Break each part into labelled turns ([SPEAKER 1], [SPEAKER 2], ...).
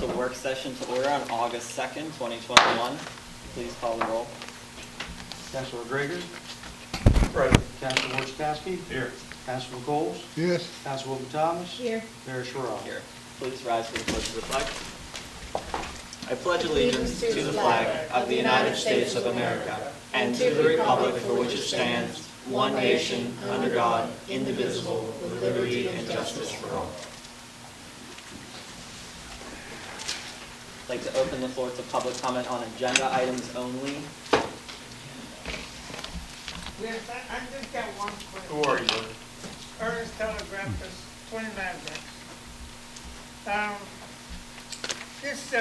[SPEAKER 1] council work session to order on August 2nd, 2021. Please call the roll.
[SPEAKER 2] Councilor Gregor?
[SPEAKER 3] Present.
[SPEAKER 2] Councilor Wojciechowski?
[SPEAKER 3] Here.
[SPEAKER 2] Councilor Coles?
[SPEAKER 4] Yes.
[SPEAKER 2] Councilwoman Thomas?
[SPEAKER 5] Here.
[SPEAKER 2] Mayor Sherrod?
[SPEAKER 1] Here. Please rise for the pledge of the flag. I pledge allegiance to the flag of the United States of America and to the republic for which it stands, one nation, under God, indivisible, with liberty and justice for all. I'd like to open the floor to public comment on agenda items only.
[SPEAKER 6] Yes, I just got one question.
[SPEAKER 3] Who are you?
[SPEAKER 6] Ernest Telegraphist, 29 Bricks. This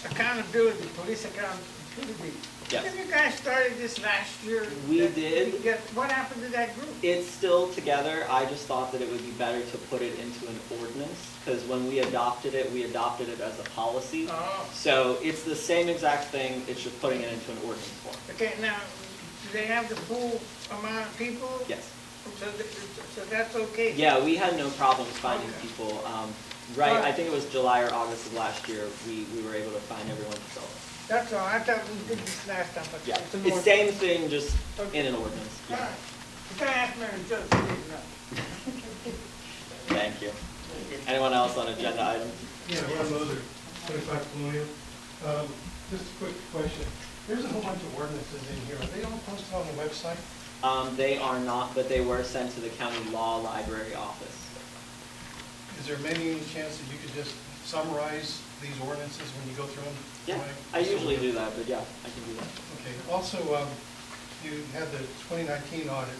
[SPEAKER 6] accountability, police accountability.
[SPEAKER 1] Yes.
[SPEAKER 6] Have you guys started this last year?
[SPEAKER 1] We did.
[SPEAKER 6] What happened to that group?
[SPEAKER 1] It's still together. I just thought that it would be better to put it into an ordinance, because when we adopted it as a policy.
[SPEAKER 6] Oh.
[SPEAKER 1] So it's the same exact thing, it's just putting it into an ordinance form.
[SPEAKER 6] Okay, now, do they have the full amount of people?
[SPEAKER 1] Yes.
[SPEAKER 6] So that's okay?
[SPEAKER 1] Yeah, we had no problems finding
[SPEAKER 6] Okay.
[SPEAKER 1] people. Right, I think it was July or August of last year, we were able to find everyone to fill it.
[SPEAKER 6] That's all. I thought we did this last time, but
[SPEAKER 1] Yeah,
[SPEAKER 6] it's an
[SPEAKER 1] it's
[SPEAKER 6] ordinance.
[SPEAKER 1] same thing, just in an ordinance.
[SPEAKER 6] All
[SPEAKER 1] Yeah.
[SPEAKER 6] right. You can ask Mary Jo, she didn't know.
[SPEAKER 1] Thank you. Anyone else on agenda items?
[SPEAKER 4] Yeah, one other, 25 Colonial. Just a quick question. There's a whole bunch of ordinances in here. Are they all posted on the website?
[SPEAKER 1] They are not, but they were sent to the county law library office.
[SPEAKER 4] Is there maybe any chance that you could just summarize these ordinances when you go through them?
[SPEAKER 1] Yeah, I usually do that, but yeah, I can do that.
[SPEAKER 4] Okay. Also, you had the 2019 audit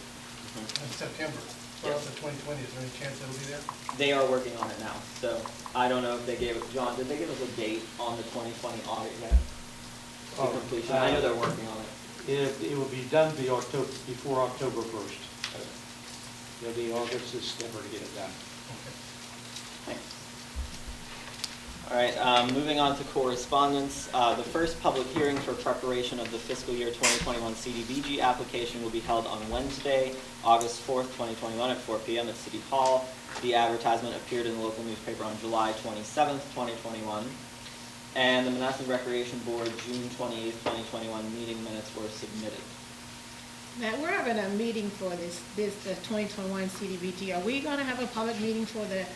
[SPEAKER 4] in September. What about the 2020? Is there any chance that'll be there?
[SPEAKER 1] They are working on it now, so I don't know if they gave it, John, did they give us a date on the 2020 audit yet? The completion, I know they're working on it.
[SPEAKER 2] It will be done before October 1st. It'll be August, September to get it done.
[SPEAKER 4] Okay.
[SPEAKER 1] Thanks. All right, moving on to correspondence. The first public hearing for preparation of the fiscal year 2021 CDBG application will be held on Wednesday, August 4th, 2021 at 4 p.m. at City Hall. The advertisement appeared in the local newspaper on July 27th, 2021. And the Monessen Recreation Board June 28th, 2021 meeting minutes were submitted.
[SPEAKER 5] Now, we're having a meeting for this 2021 CDBG. Are we gonna have a public meeting for the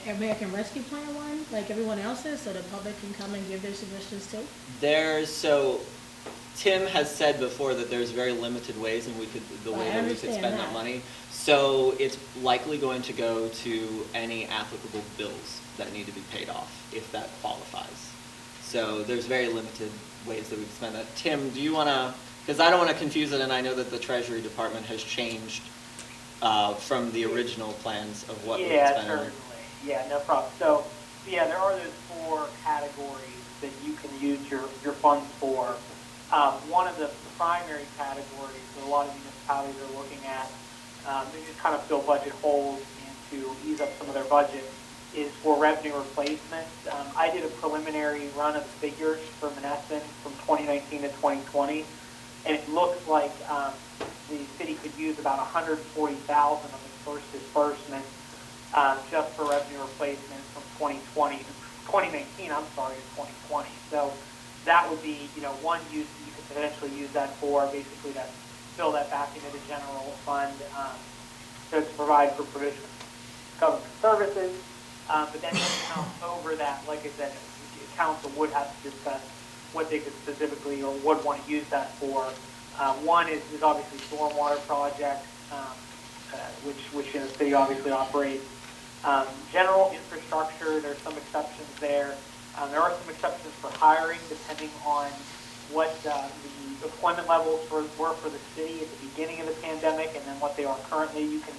[SPEAKER 5] American Rescue Plan one, like everyone else is, so the public can come and give their suggestions too?
[SPEAKER 1] So Tim has said before that there's very limited ways in way that we could spend that money. So it's likely going to go to any applicable bills that need to be paid off, if that qualifies. So there's very limited ways that we can spend that. Tim, do you want to, because I don't want to confuse it, and I know that the Treasury Department has changed from the original plans of what we can spend on.
[SPEAKER 7] Yeah, no problem. So, yeah, there are those four categories that you can use your funds for. One of the primary categories that a lot of municipalities are looking at, they just kind of fill budget holes and to ease up some of their budget, is for revenue replacement. I did a preliminary run of the figures for Monessen from 2019 to 2020, and it looks like the city could use about $140,000 of its first disbursement just for revenue replacement from 2019, to 2020. So that would be, one use that you could potentially use that for, basically to fill that back into the general fund, so to provide for provision of government services. But then count over that, like I said, the council would have to discuss what they could specifically or would want to use that for. One is obviously stormwater projects, which the city obviously operates. General infrastructure, there's some exceptions there. There are some exceptions for hiring, depending on what the employment levels were for the city at the beginning of the pandemic, and then what they are currently. You can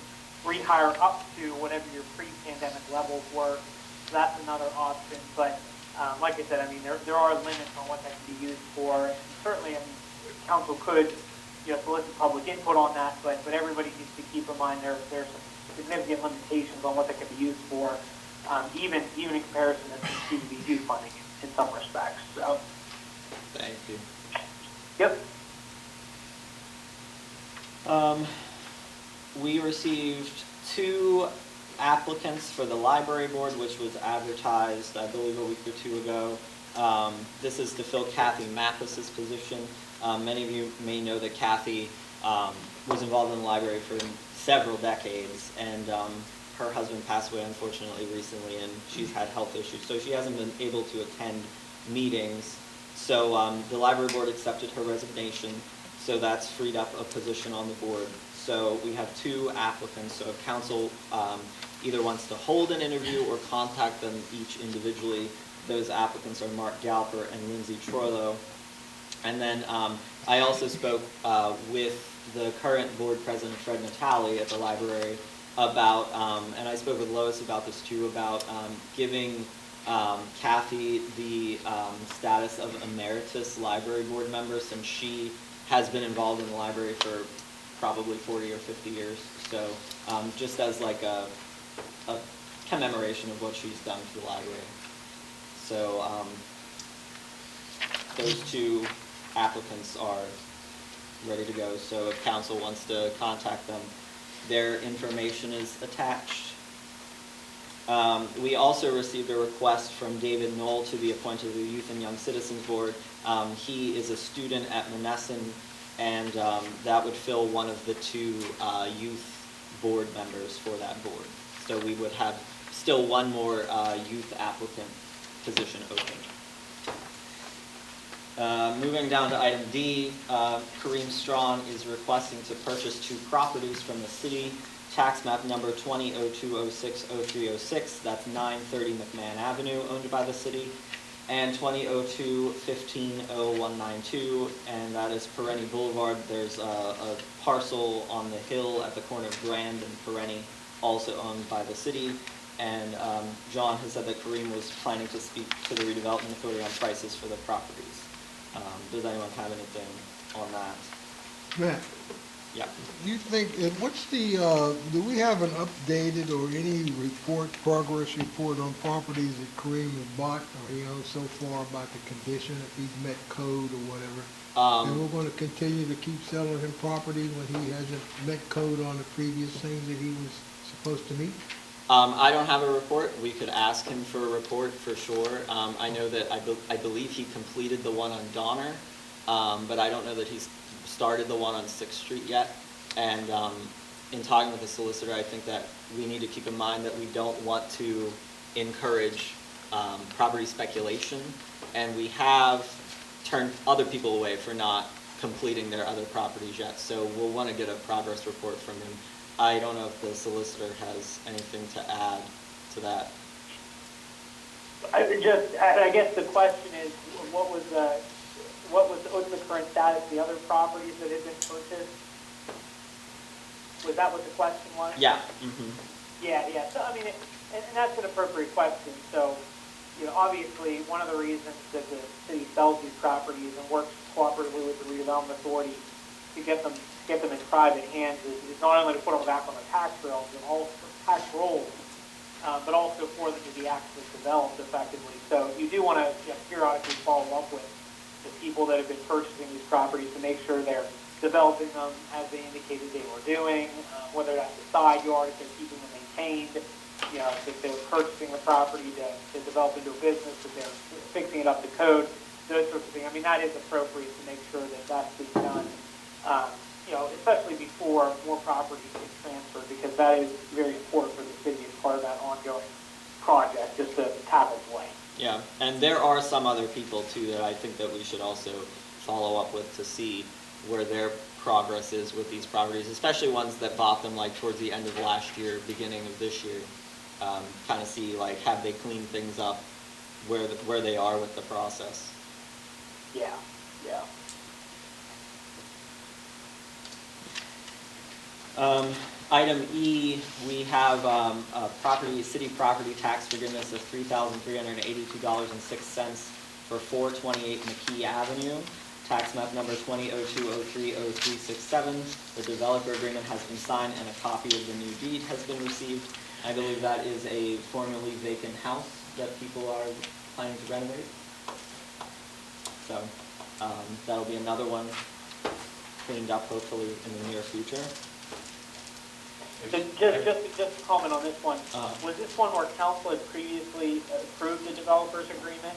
[SPEAKER 7] rehire up to whatever your pre-pandemic levels were. So that's another option. But like I said, I mean, there are limits on what that can be used for. And certainly, council could solicit public input on that, but everybody needs to keep in mind there's some significant limitations on what that can be used for, even in comparison to CDBG funding in some respects. So.
[SPEAKER 1] Thank you.
[SPEAKER 7] Yep.
[SPEAKER 1] We received two applicants for the library board, which was advertised, I believe, a week or two ago. This is to fill Kathy Mathis's position. Many of you may know that Kathy was involved in the library for several decades, and her husband passed away unfortunately recently, and she's had health issues, so she hasn't been able to attend meetings. So the library board accepted her resignation, so that's freed up a position on the board. So we have 2 applicants, so if council either wants to hold an interview or contact them each individually, those applicants are Mark Galper and Lindsay Troilo. And then I also spoke with the current board president, Fred Natale, at the library about, and I spoke with Lois about this too, about giving Kathy the status of emeritus library board member, since she has been involved in the library for probably 40 or 50 years. So just as like a commemoration of what she's done for the library. So those 2 applicants are ready to go. So if council wants to contact them, their information is attached. We also received a request from David Knoll to be appointed to the Youth and Young Citizens Board. He is a student at Monessen, and that would fill one of the 2 youth board members for that board. So we would have still one more youth applicant position open. Moving down to item D, Kareem Strong is requesting to purchase 2 properties from the city. Tax map number 2002060306, that's 930 McMahon Avenue, owned by the city, and 2002150192, and that is Perenni Boulevard. There's a parcel on the hill at the corner of Grand and Perenni, also owned by the city. And John has said that Kareem was planning to speak to the redevelopment authority on prices for the properties. Does anyone have anything on that?
[SPEAKER 8] Matt,
[SPEAKER 1] Yeah.
[SPEAKER 8] you think, what's the, do we have an updated or any report, progress report on properties that Kareem has bought, or, so far about the condition, if he's met code or whatever? And we're going to continue to keep selling him property when he hasn't met code on the previous things that he was supposed to meet?
[SPEAKER 1] I don't have a report. We could ask him for a report for sure. I know that I believe he completed the one on Donner, but I don't know that he's started the one on 6th Street yet. And in talking with the solicitor, I think that we need to keep in mind that we don't want to encourage property speculation, and we have turned other people away for not completing their other properties yet. So we'll want to get a progress report from him. I don't know if the solicitor has anything to add to that.
[SPEAKER 7] I guess the question is, what's the current status of the other properties that have been purchased? Was that what the question was?
[SPEAKER 1] Yeah. Mm-hmm.
[SPEAKER 7] Yeah. So, I mean, and that's an appropriate question. So, obviously, one of the reasons that the city sells these properties and works cooperatively with the redevelopment authority to get them in private hands is not only to put them back on the tax rolls, but also for them to be actually developed effectively. So you do want to periodically follow up with the people that have been purchasing these properties to make sure they're developing them as they indicated they were doing, whether that's a side yard, if they're keeping them maintained, if they're purchasing the property to develop into a business, if they're fixing it up to code, those sorts of things. I mean, that is appropriate to make sure that that's being done. Especially before more properties get transferred, because that is very important for the city as part of that ongoing project, just to tackle blame.
[SPEAKER 1] Yeah, and there are some other people too that I think that we should also follow up with to see where their progress is with these properties, especially ones that bought them like towards the end of last year, beginning of this year. Kind of see like, have they cleaned things up, where they are with the process.
[SPEAKER 7] Yeah.
[SPEAKER 1] Item E, we have city property tax forgiveness of $3,382.06 for 428 McKee Avenue. Tax map number 2002030367. The developer agreement has been signed and a copy of the new deed has been received. I believe that is a formerly vacant house that people are planning to renovate. So that'll be another one cleaned up hopefully in the near future.
[SPEAKER 7] So just to comment on this one,
[SPEAKER 1] Uh-huh.
[SPEAKER 7] was this one where council had previously approved the developer's agreement?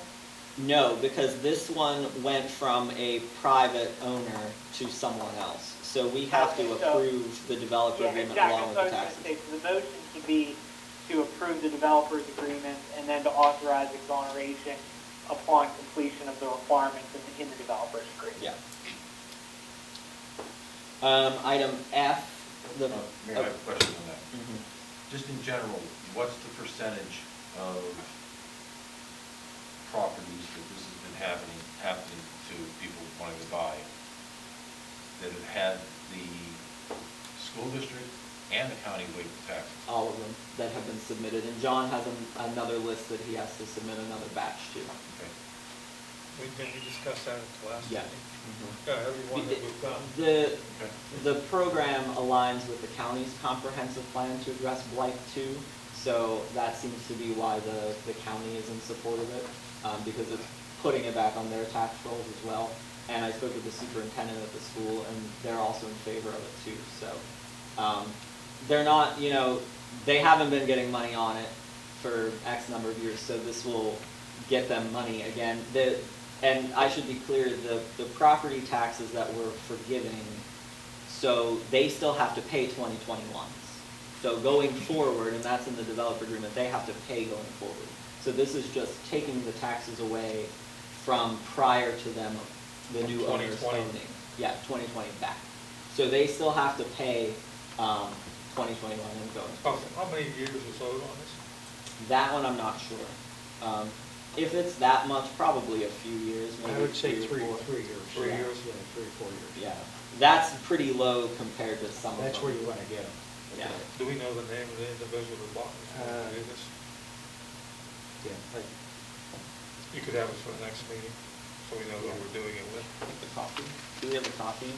[SPEAKER 1] No, because this one went from a private owner to someone else. So we have to
[SPEAKER 7] Okay, so-
[SPEAKER 1] approve the developer
[SPEAKER 7] Yeah,
[SPEAKER 1] agreement
[SPEAKER 7] exactly.
[SPEAKER 1] along with
[SPEAKER 7] So I
[SPEAKER 1] the
[SPEAKER 7] was
[SPEAKER 1] taxes.
[SPEAKER 7] gonna say, so the motion should be to approve the developer's agreement and then to authorize exoneration upon completion of the requirements in the developer's agreement.
[SPEAKER 1] Yeah. Item F, the.
[SPEAKER 3] May I have a question on that?
[SPEAKER 1] Mhm.
[SPEAKER 3] Just in general, what's the percentage of properties that this has been happening to people wanting to buy that have had the school district and the county waive the taxes?
[SPEAKER 1] All of them that have been submitted, and John has another list that he has to submit another batch to.
[SPEAKER 3] Okay.
[SPEAKER 4] Didn't we discuss that at the last
[SPEAKER 1] Yeah.
[SPEAKER 4] meeting?
[SPEAKER 1] Mhm.
[SPEAKER 4] Yeah, everyone that we've done.
[SPEAKER 1] The program aligns with the county's comprehensive plan to address blight too, so that seems to be why the county is in support of it, because it's putting it back on their tax rolls as well. And I spoke with the superintendent at the school, and they're also in favor of it too, so. They're not, they haven't been getting money on it for X number of years, so this will get them money again. And I should be clear, the property taxes that we're forgiving, so they still have to pay 2021s. So going forward, and that's in the developer agreement, they have to pay going forward. So this is just taking the taxes away from prior to them, the new owners
[SPEAKER 4] 2020.
[SPEAKER 1] owning. Yeah, 2020 back. So they still have to pay 2021 and going forward.
[SPEAKER 4] How many years was owed on this?
[SPEAKER 1] That one I'm not sure. If it's that much, probably a few years, maybe
[SPEAKER 2] I would say
[SPEAKER 1] three or
[SPEAKER 2] 3
[SPEAKER 1] four.
[SPEAKER 2] years.
[SPEAKER 4] 3 years?
[SPEAKER 2] Yeah, 3 or 4 years.
[SPEAKER 1] Yeah, that's pretty low compared to some of them.
[SPEAKER 2] That's where you want to get them.
[SPEAKER 1] Yeah.
[SPEAKER 4] Do we know the name of the individual who bought
[SPEAKER 2] Uh,
[SPEAKER 4] this?
[SPEAKER 2] Yeah.
[SPEAKER 4] You could have it for the next meeting, so we know who we're doing it with.
[SPEAKER 1] The copy? Do we have a copy?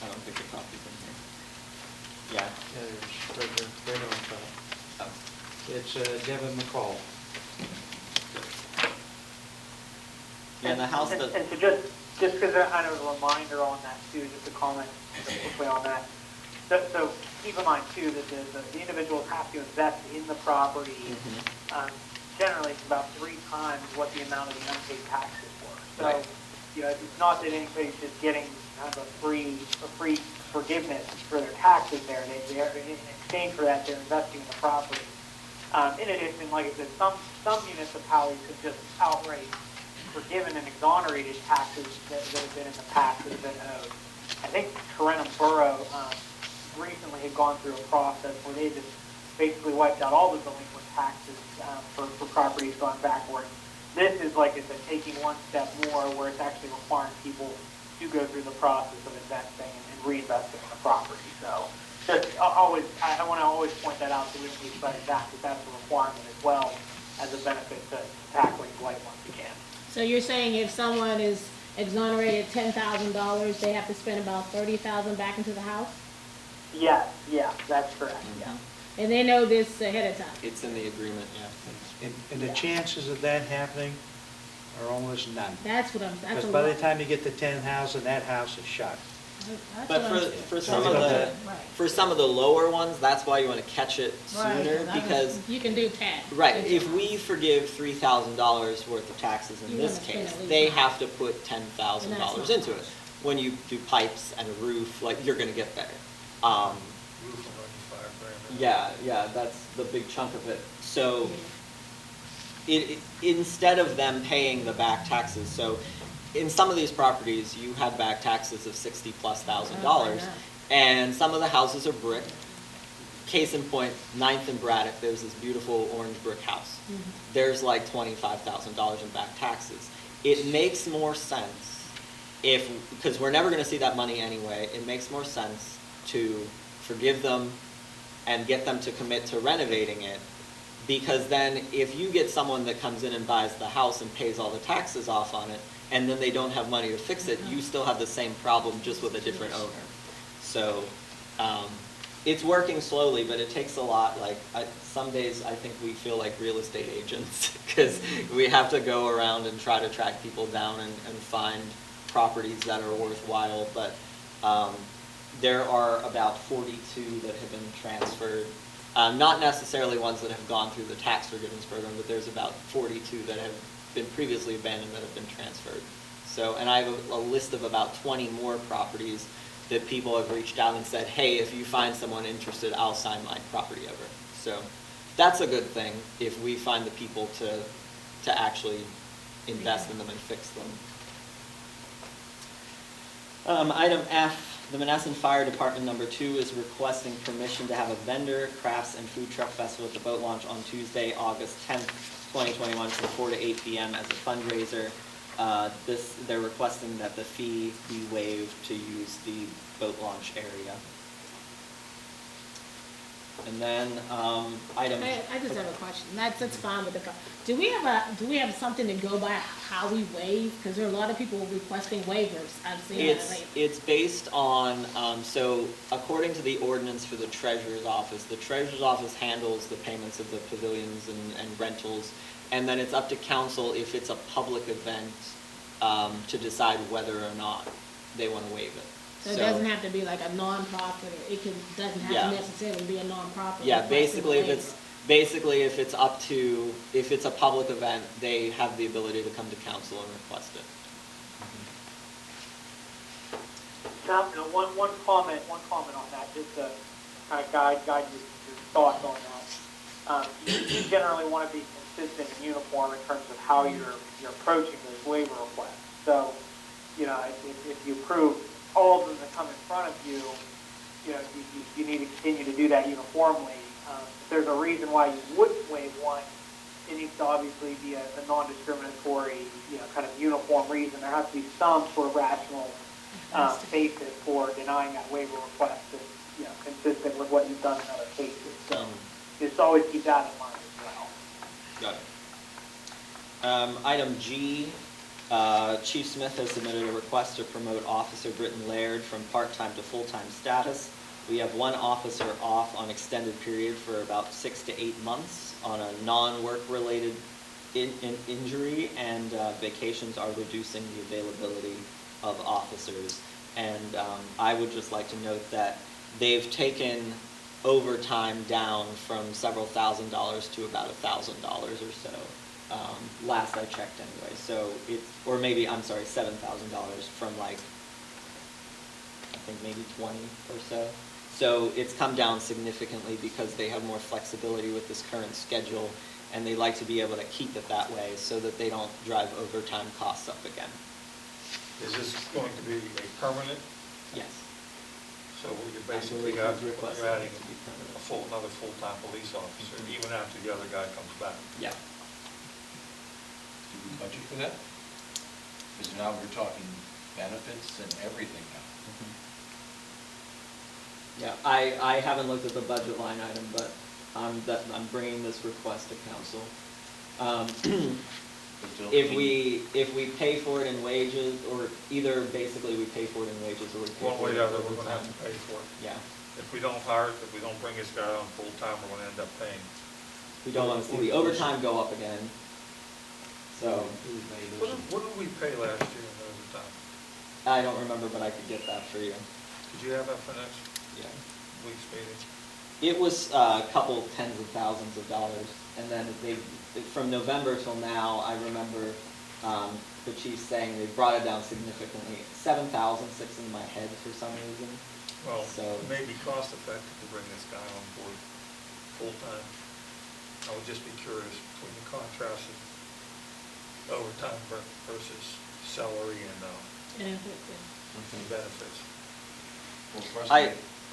[SPEAKER 1] I don't think the copy's in here. Yeah.
[SPEAKER 2] Yeah, it's right there, right on top.
[SPEAKER 1] Oh.
[SPEAKER 2] It's Devin McCall.
[SPEAKER 1] Yeah, and the house
[SPEAKER 7] And
[SPEAKER 1] that,
[SPEAKER 7] so just because I know a reminder on that too, just a comment quickly on that. So keep in mind too that the individuals have to invest in the property.
[SPEAKER 1] Mhm.
[SPEAKER 7] Generally, it's about 3 times what the amount of the unpaid taxes were. So,
[SPEAKER 1] Right.
[SPEAKER 7] It's not that anybody's just getting kind of a free forgiveness for their taxes there. They're in exchange for that, they're investing in the property. In addition, like I said, some municipalities have just outright forgiven and exonerated taxes that have been in the past that have been owed. I think Tarentum Borough recently had gone through a process where they just basically wiped out all the delinquent taxes for properties going backward. This is, like I said, taking one step more where it's actually requiring people to go through the process of investing and reinvesting in the property. So just I want to always point that out so we don't lose sight of that, because that's a requirement as well as a benefit to tackling blight once again.
[SPEAKER 5] So you're saying if someone is exonerated $10,000, they have to spend about $30,000 back into the house?
[SPEAKER 7] Yeah, that's correct, yeah.
[SPEAKER 5] And they know this ahead of time?
[SPEAKER 1] it's in the agreement, yeah.
[SPEAKER 2] And the chances of that happening are almost none.
[SPEAKER 5] That's what
[SPEAKER 2] Because by the time you get to 10,000, that house is shot.
[SPEAKER 1] But for some of
[SPEAKER 5] Right.
[SPEAKER 1] for some of the lower ones, that's why you want to catch it
[SPEAKER 5] Right,
[SPEAKER 1] sooner, because,
[SPEAKER 5] you can do 10.
[SPEAKER 1] right, if we forgive $3,000 worth of taxes in
[SPEAKER 5] You
[SPEAKER 1] this
[SPEAKER 5] wanna spend
[SPEAKER 1] case,
[SPEAKER 5] at least
[SPEAKER 1] they
[SPEAKER 5] nine.
[SPEAKER 1] have to put $10,000 into it. When you do pipes and a roof, like, you're gonna get there.
[SPEAKER 4] Roof and running $5,000.
[SPEAKER 1] Yeah, that's the big chunk of it. So instead of them paying the back taxes, so in some of these properties, you had back taxes of $60,000+,
[SPEAKER 5] Oh, I know.
[SPEAKER 1] and some of the houses are brick. Case in point, 9th and Braddock, there's this beautiful orange brick house. There's like $25,000 in back taxes. It makes more sense because we're never gonna see that money anyway, it makes more sense to forgive them and get them to commit to renovating it. Because then if you get someone that comes in and buys the house and pays all the taxes off on it, and then they don't have money to fix it, you still have the same problem, just with a different owner. So, it's working slowly, but it takes a lot. Like, some days I think we feel like real estate agents, because we have to go around and try to track people down and find properties that are worthwhile. But there are about 42 that have been transferred. Not necessarily ones that have gone through the tax forgiveness program, but there's about 42 that have been previously abandoned that have been transferred. So, and I have a list of about 20 more properties that people have reached out and said, hey, if you find someone interested, I'll sign my property over. So that's a good thing if we find the people to actually invest in them and fix them. Item F, the Monessen Fire Department number 2 is requesting permission to have a vendor, crafts, and food truck festival at the boat launch on Tuesday, August 10th, 2021 from 4 to 8 p.m. as a fundraiser. They're requesting that the fee be waived to use the boat launch area. And then, item.
[SPEAKER 5] I just have a question. That's fine with the, do we have something to go by how we waive? Because there are a lot of people requesting waivers. I've seen that.
[SPEAKER 1] It's based on, so according to the ordinance for the treasurer's office handles the payments of the pavilions and rentals, and then it's up to council if it's a public event, to decide whether or not they want to waive it.
[SPEAKER 5] So it doesn't have to be like a nonprofit, doesn't have to necessarily be a nonprofit.
[SPEAKER 1] Yeah, basically if it's a public event, they have the ability to come to council and request it.
[SPEAKER 7] Tom, one comment on that, just to kind of guide your thoughts on that. You generally want to be consistent and uniform in terms of how you're approaching those waiver requests. So, if you approve all of them that come in front of you, you need to continue to do that uniformly. If there's a reason why you wouldn't waive one, it needs to obviously be a non-discriminatory, kind of uniform reason. There has to be some sort of rational basis for denying that waiver request that's, consistent with what you've done in other cases. So just always keep that in mind as well.
[SPEAKER 1] Got it. Item G. Chief Smith has submitted a request to promote Officer Britton Laird from part-time to full-time status. We have one officer off on extended period for about 6 to 8 months on a non-work-related injury, and vacations are reducing the availability of officers. And I would just like to note that they've taken overtime down from several $1,000s to about $1,000 or so. Last I checked anyway, so $7,000 from I think maybe 20 or so. So it's come down significantly because they have more flexibility with this current schedule, and they like to be able to keep it that way so that they don't drive overtime costs up again.
[SPEAKER 9] Is this going to be a permanent?
[SPEAKER 1] Yes.
[SPEAKER 9] So you're basically you're adding another full-time police officer, even after the other guy comes back?
[SPEAKER 1] Yeah.
[SPEAKER 3] Do we budget for that? Because now we're talking benefits and everything now.
[SPEAKER 1] Yeah, I haven't looked at the budget line item, but I'm bringing this request to council. If we pay for it in wages, or either basically we pay for it in wages, or we pay
[SPEAKER 9] one
[SPEAKER 1] for
[SPEAKER 9] way
[SPEAKER 1] it
[SPEAKER 9] or the
[SPEAKER 1] in
[SPEAKER 9] other, we're going to
[SPEAKER 1] overtime.
[SPEAKER 9] have to pay for it.
[SPEAKER 1] Yeah.
[SPEAKER 9] If we don't bring this guy on full-time, we're going to end up paying.
[SPEAKER 1] We don't want to see the overtime go up again. So
[SPEAKER 9] What did we pay last year in overtime?
[SPEAKER 1] I don't remember, but I could get that for you.
[SPEAKER 9] Did you have that for next
[SPEAKER 1] Yeah.
[SPEAKER 9] week's meeting?
[SPEAKER 1] It was a couple tens of thousands of dollars, and then from November till now, I remember the chief saying they brought it down significantly. 7,000 sticks in my head for some reason.
[SPEAKER 9] Well,
[SPEAKER 1] So
[SPEAKER 9] it may be cost-effective to bring this guy on board full-time. I would just be curious between the contrast of overtime versus salary and benefits.
[SPEAKER 3] Well, for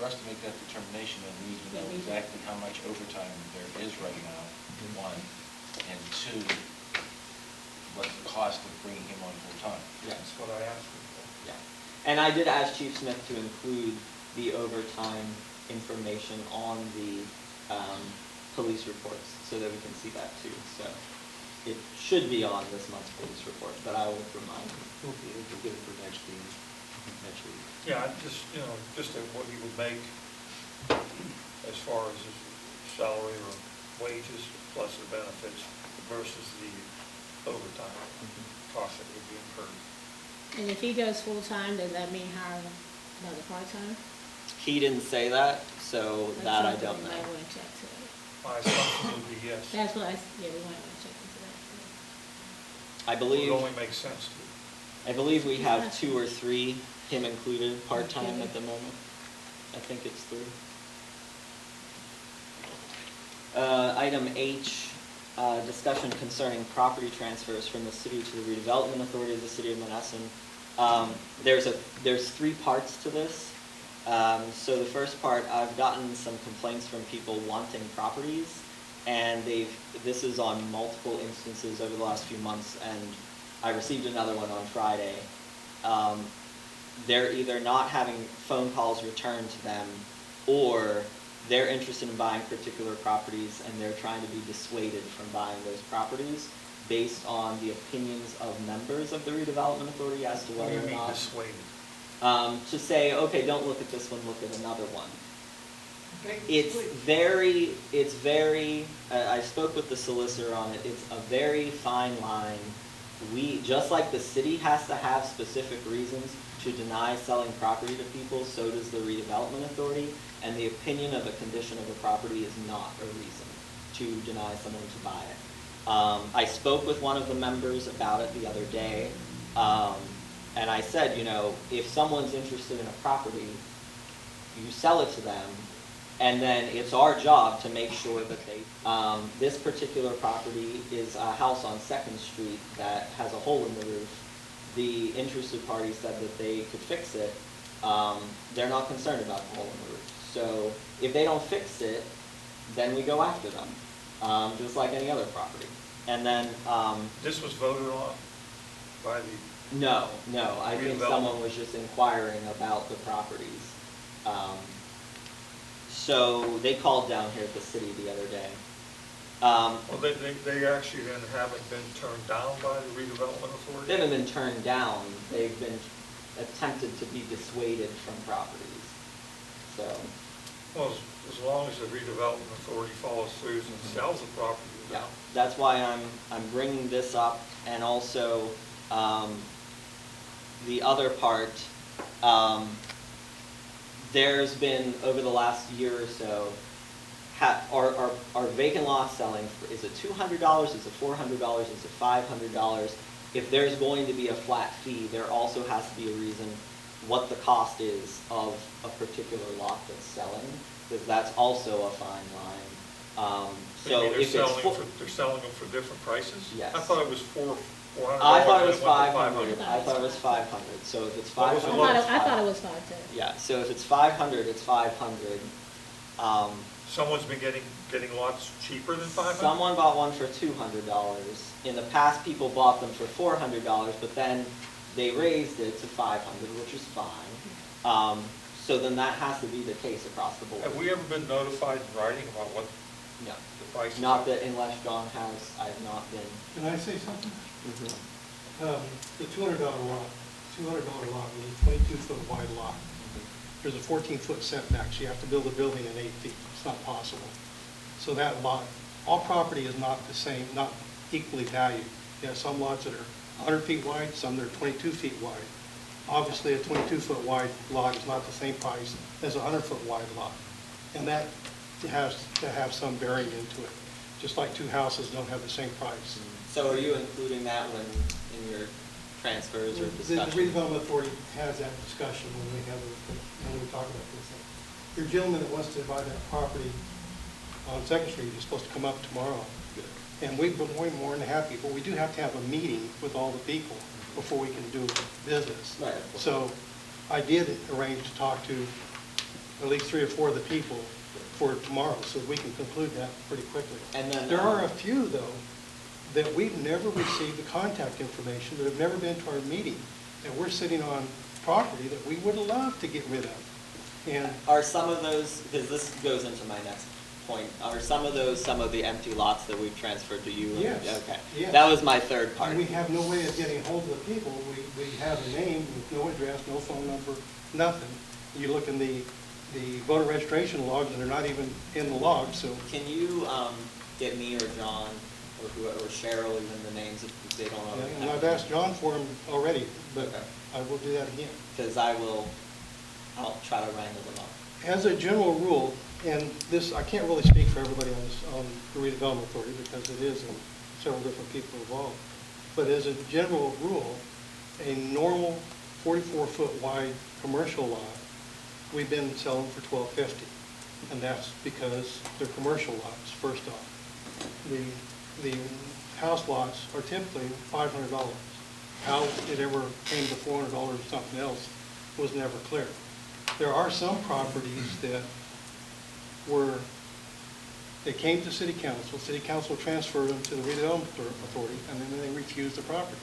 [SPEAKER 3] us to make that determination, then we need to know exactly how much overtime there is right now, one, and two, what's the cost of bringing him on full-time?
[SPEAKER 1] Yeah.
[SPEAKER 9] That's what I asked him for.
[SPEAKER 1] Yeah. And I did ask Chief Smith to include the overtime information on the police reports so that we can see that too. So it should be on this month's police report, but I will remind him.
[SPEAKER 3] We'll be able to get it for next week.
[SPEAKER 9] Yeah, just what he would make as far as his salary or wages plus the benefits versus the overtime cost that would be incurred.
[SPEAKER 5] And if he goes full-time, does that mean hire another part-time?
[SPEAKER 1] He didn't say that, so
[SPEAKER 5] That's
[SPEAKER 1] that I
[SPEAKER 5] something
[SPEAKER 1] don't
[SPEAKER 5] we
[SPEAKER 1] know.
[SPEAKER 5] might wanna check today.
[SPEAKER 9] My assumption would be yes.
[SPEAKER 5] That's what yeah, we might wanna check into that.
[SPEAKER 1] I
[SPEAKER 9] It
[SPEAKER 1] believe,
[SPEAKER 9] only makes sense to.
[SPEAKER 1] I believe we have 2 or 3, him included, part-time
[SPEAKER 5] Okay.
[SPEAKER 1] at the moment. I think it's 3. Item H, discussion concerning property transfers from the city to the redevelopment authority of the city of Monessen. There's 3 parts to this. So the first part, I've gotten some complaints from people wanting properties, and this is on multiple instances over the last few months, and I received another one on Friday. They're either not having phone calls returned to them, or they're interested in buying particular properties and they're trying to be dissuaded from buying those properties based on the opinions of members of the redevelopment authority as to
[SPEAKER 9] What do
[SPEAKER 1] whether
[SPEAKER 9] you
[SPEAKER 1] or
[SPEAKER 9] mean
[SPEAKER 1] not.
[SPEAKER 9] dissuaded?
[SPEAKER 1] To say, okay, don't look at this one, look at another one. It's
[SPEAKER 6] Basically,
[SPEAKER 1] very, I spoke with the solicitor on it, it's a very fine line. Just like the city has to have specific reasons to deny selling property to people, so does the redevelopment authority, and the opinion of a condition of a property is not a reason to deny someone to buy it. I spoke with one of the members about it the other day, and I said, if someone's interested in a property, you sell it to them, and then it's our job to make sure that this particular property is a house on 2nd Street that has a hole in the roof. The interested party said that they could fix it. They're not concerned about the hole in the roof. So if they don't fix it, then we go after them, just like any other property. And then...
[SPEAKER 9] This was voted on by the...
[SPEAKER 1] No, I think
[SPEAKER 9] Redevelopment.
[SPEAKER 1] someone was just inquiring about the properties. So they called down here at the city the other day.
[SPEAKER 9] Well, they actually then haven't been turned down by the redevelopment authority?
[SPEAKER 1] They haven't been turned down, they've been attempted to be dissuaded from properties, so.
[SPEAKER 9] Well, as long as the redevelopment authority follows through and sells the property.
[SPEAKER 1] Yeah, that's why I'm bringing this up, and also, the other part, there's been, over the last year or so, our vacant lot selling, is it $200, is it $400, is it $500? If there's going to be a flat fee, there also has to be a reason what the cost is of a particular lot that's selling, because that's also a fine line.
[SPEAKER 9] So
[SPEAKER 1] if it's
[SPEAKER 9] they're selling them for different prices?
[SPEAKER 1] Yes.
[SPEAKER 9] I thought it was $400.
[SPEAKER 1] I thought it was
[SPEAKER 9] and went to
[SPEAKER 1] 500. I thought it was 500. So if it's
[SPEAKER 9] What was
[SPEAKER 1] 500,
[SPEAKER 9] the lowest?
[SPEAKER 5] I thought it was 5 too.
[SPEAKER 1] yeah. So if it's 500, it's 500.
[SPEAKER 9] Someone's been getting lots cheaper than 500?
[SPEAKER 1] Someone bought one for $200. In the past, people bought them for $400, but then they raised it to $500, which is fine. So then that has to be the case across the board.
[SPEAKER 9] Have we ever been notified in writing about what
[SPEAKER 1] No.
[SPEAKER 9] the price is?
[SPEAKER 1] Not that unless John has, I've not been.
[SPEAKER 4] Can I say something?
[SPEAKER 1] Mm-hmm.
[SPEAKER 4] The $200 lot is a 22-foot wide lot. There's a 14-foot setback, so you have to build a building in 8 feet. It's not possible. So that lot, all property is not the same, not equally valued. You have some lots that are 100 feet wide, some that are 22 feet wide. Obviously, a 22-foot wide lot is not the same price as a 100-foot wide lot. And that has to have some bearing into it, just like 2 houses don't have the same price.
[SPEAKER 1] So are you including that in your transfers or
[SPEAKER 4] The
[SPEAKER 1] discussion?
[SPEAKER 4] redevelopment authority has that discussion when we talk about this. Your gentleman that wants to buy that property on 2nd Street is supposed to come up tomorrow. And we've been way more than happy, but we do have to have a meeting with all the people before we can do business.
[SPEAKER 1] Right.
[SPEAKER 4] So I did arrange to talk to at least 3 or 4 of the people for tomorrow, so we can conclude that pretty quickly.
[SPEAKER 1] And then
[SPEAKER 4] There are a few, though, that we've never received the contact information, that have never been to our meeting, and we're sitting on property that we would love to get rid of. And
[SPEAKER 1] are some of those, because this goes into my next point, are some of those some of the empty lots that we've transferred to you?
[SPEAKER 4] Yes.
[SPEAKER 1] Okay.
[SPEAKER 4] Yes.
[SPEAKER 1] That was my third part.
[SPEAKER 4] and we have no way of getting hold of the people. We have a name with no address, no phone number, nothing. You look in the voter registration logs, and they're not even in the logs, so.
[SPEAKER 1] Can you get me or John or whoever, or Cheryl, even the names if they don't know?
[SPEAKER 4] And I've asked John for them already, but
[SPEAKER 1] Okay.
[SPEAKER 4] I will do that again.
[SPEAKER 1] Because I'll try to wrangle them up.
[SPEAKER 4] As a general rule, and this, I can't really speak for everybody on this, on the redevelopment authority because it is several different people involved. But as a general rule, a normal 44-foot wide commercial lot, we've been selling for $12.50. And that's because they're commercial lots, first off. The house lots are typically $500. How it ever came to $400 or something else was never clear. There are some properties that they came to city council transferred them to the redevelopment authority, and then they refused the property.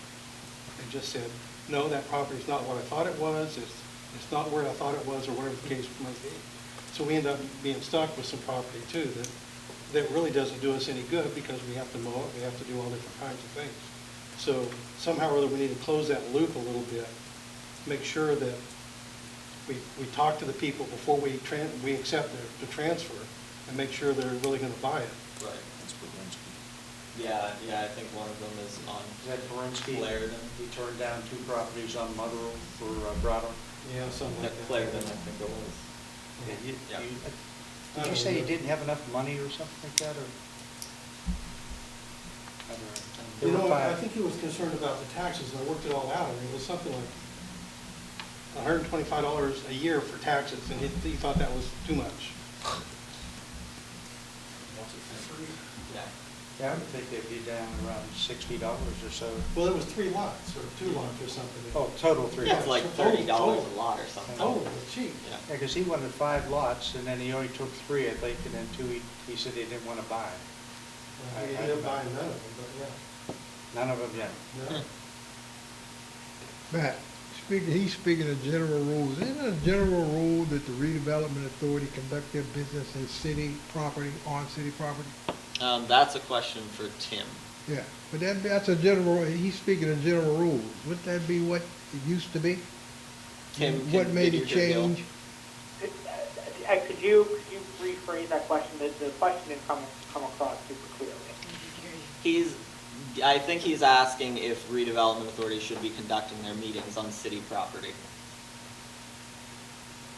[SPEAKER 4] They just said, no, that property's not what I thought it was, it's not where I thought it was, or whatever the case might be. So we end up being stuck with some property too that really doesn't do us any good because we have to mow it, we have to do all different kinds of things. So somehow or other we need to close that loop a little bit, make sure that we talk to the people before we accept the transfer and make sure they're really going to buy it.
[SPEAKER 1] Right. Yeah, I think one of them is on
[SPEAKER 2] Is that Borinsky?
[SPEAKER 1] Laird.
[SPEAKER 2] He turned down 2 properties on Motherwell for Browder.
[SPEAKER 4] Yeah, something like that.
[SPEAKER 1] Laird, I think it was.
[SPEAKER 2] Yeah,
[SPEAKER 1] Yeah.
[SPEAKER 2] did you say you didn't have enough money or something like that, or?
[SPEAKER 4] You know, I think he was concerned about the taxes, and I worked it all out, and it was something like $125 a year for taxes, and he thought that was too much.
[SPEAKER 1] Yeah.
[SPEAKER 2] Yeah, I would think they'd be down around $60 or so.
[SPEAKER 4] Well, it was 3 lots, or 2 lots or something.
[SPEAKER 2] Oh, total 3
[SPEAKER 1] Yeah,
[SPEAKER 2] lots.
[SPEAKER 1] it's like $30 a lot or something.
[SPEAKER 4] Oh, it was cheap.
[SPEAKER 1] Yeah.
[SPEAKER 2] Yeah, because he wanted 5 lots, and then he only took 3, I think, and then 2 he said he didn't want to buy.
[SPEAKER 4] He ended up buying none of them, but yeah.
[SPEAKER 2] None of them yet.
[SPEAKER 4] No.
[SPEAKER 8] Matt, he's speaking of general rules. Isn't it a general rule that the redevelopment authority conduct their business in city property, on city property?
[SPEAKER 1] That's a question for Tim.
[SPEAKER 8] Yeah, but that's a general, he's speaking of general rules. Wouldn't that be what it used to be?
[SPEAKER 1] Tim,
[SPEAKER 8] What made it
[SPEAKER 1] configure your bill.
[SPEAKER 8] change?
[SPEAKER 7] Could you rephrase that question? The question didn't come across super clearly.
[SPEAKER 1] I think he's asking if redevelopment authorities should be conducting their meetings on city property.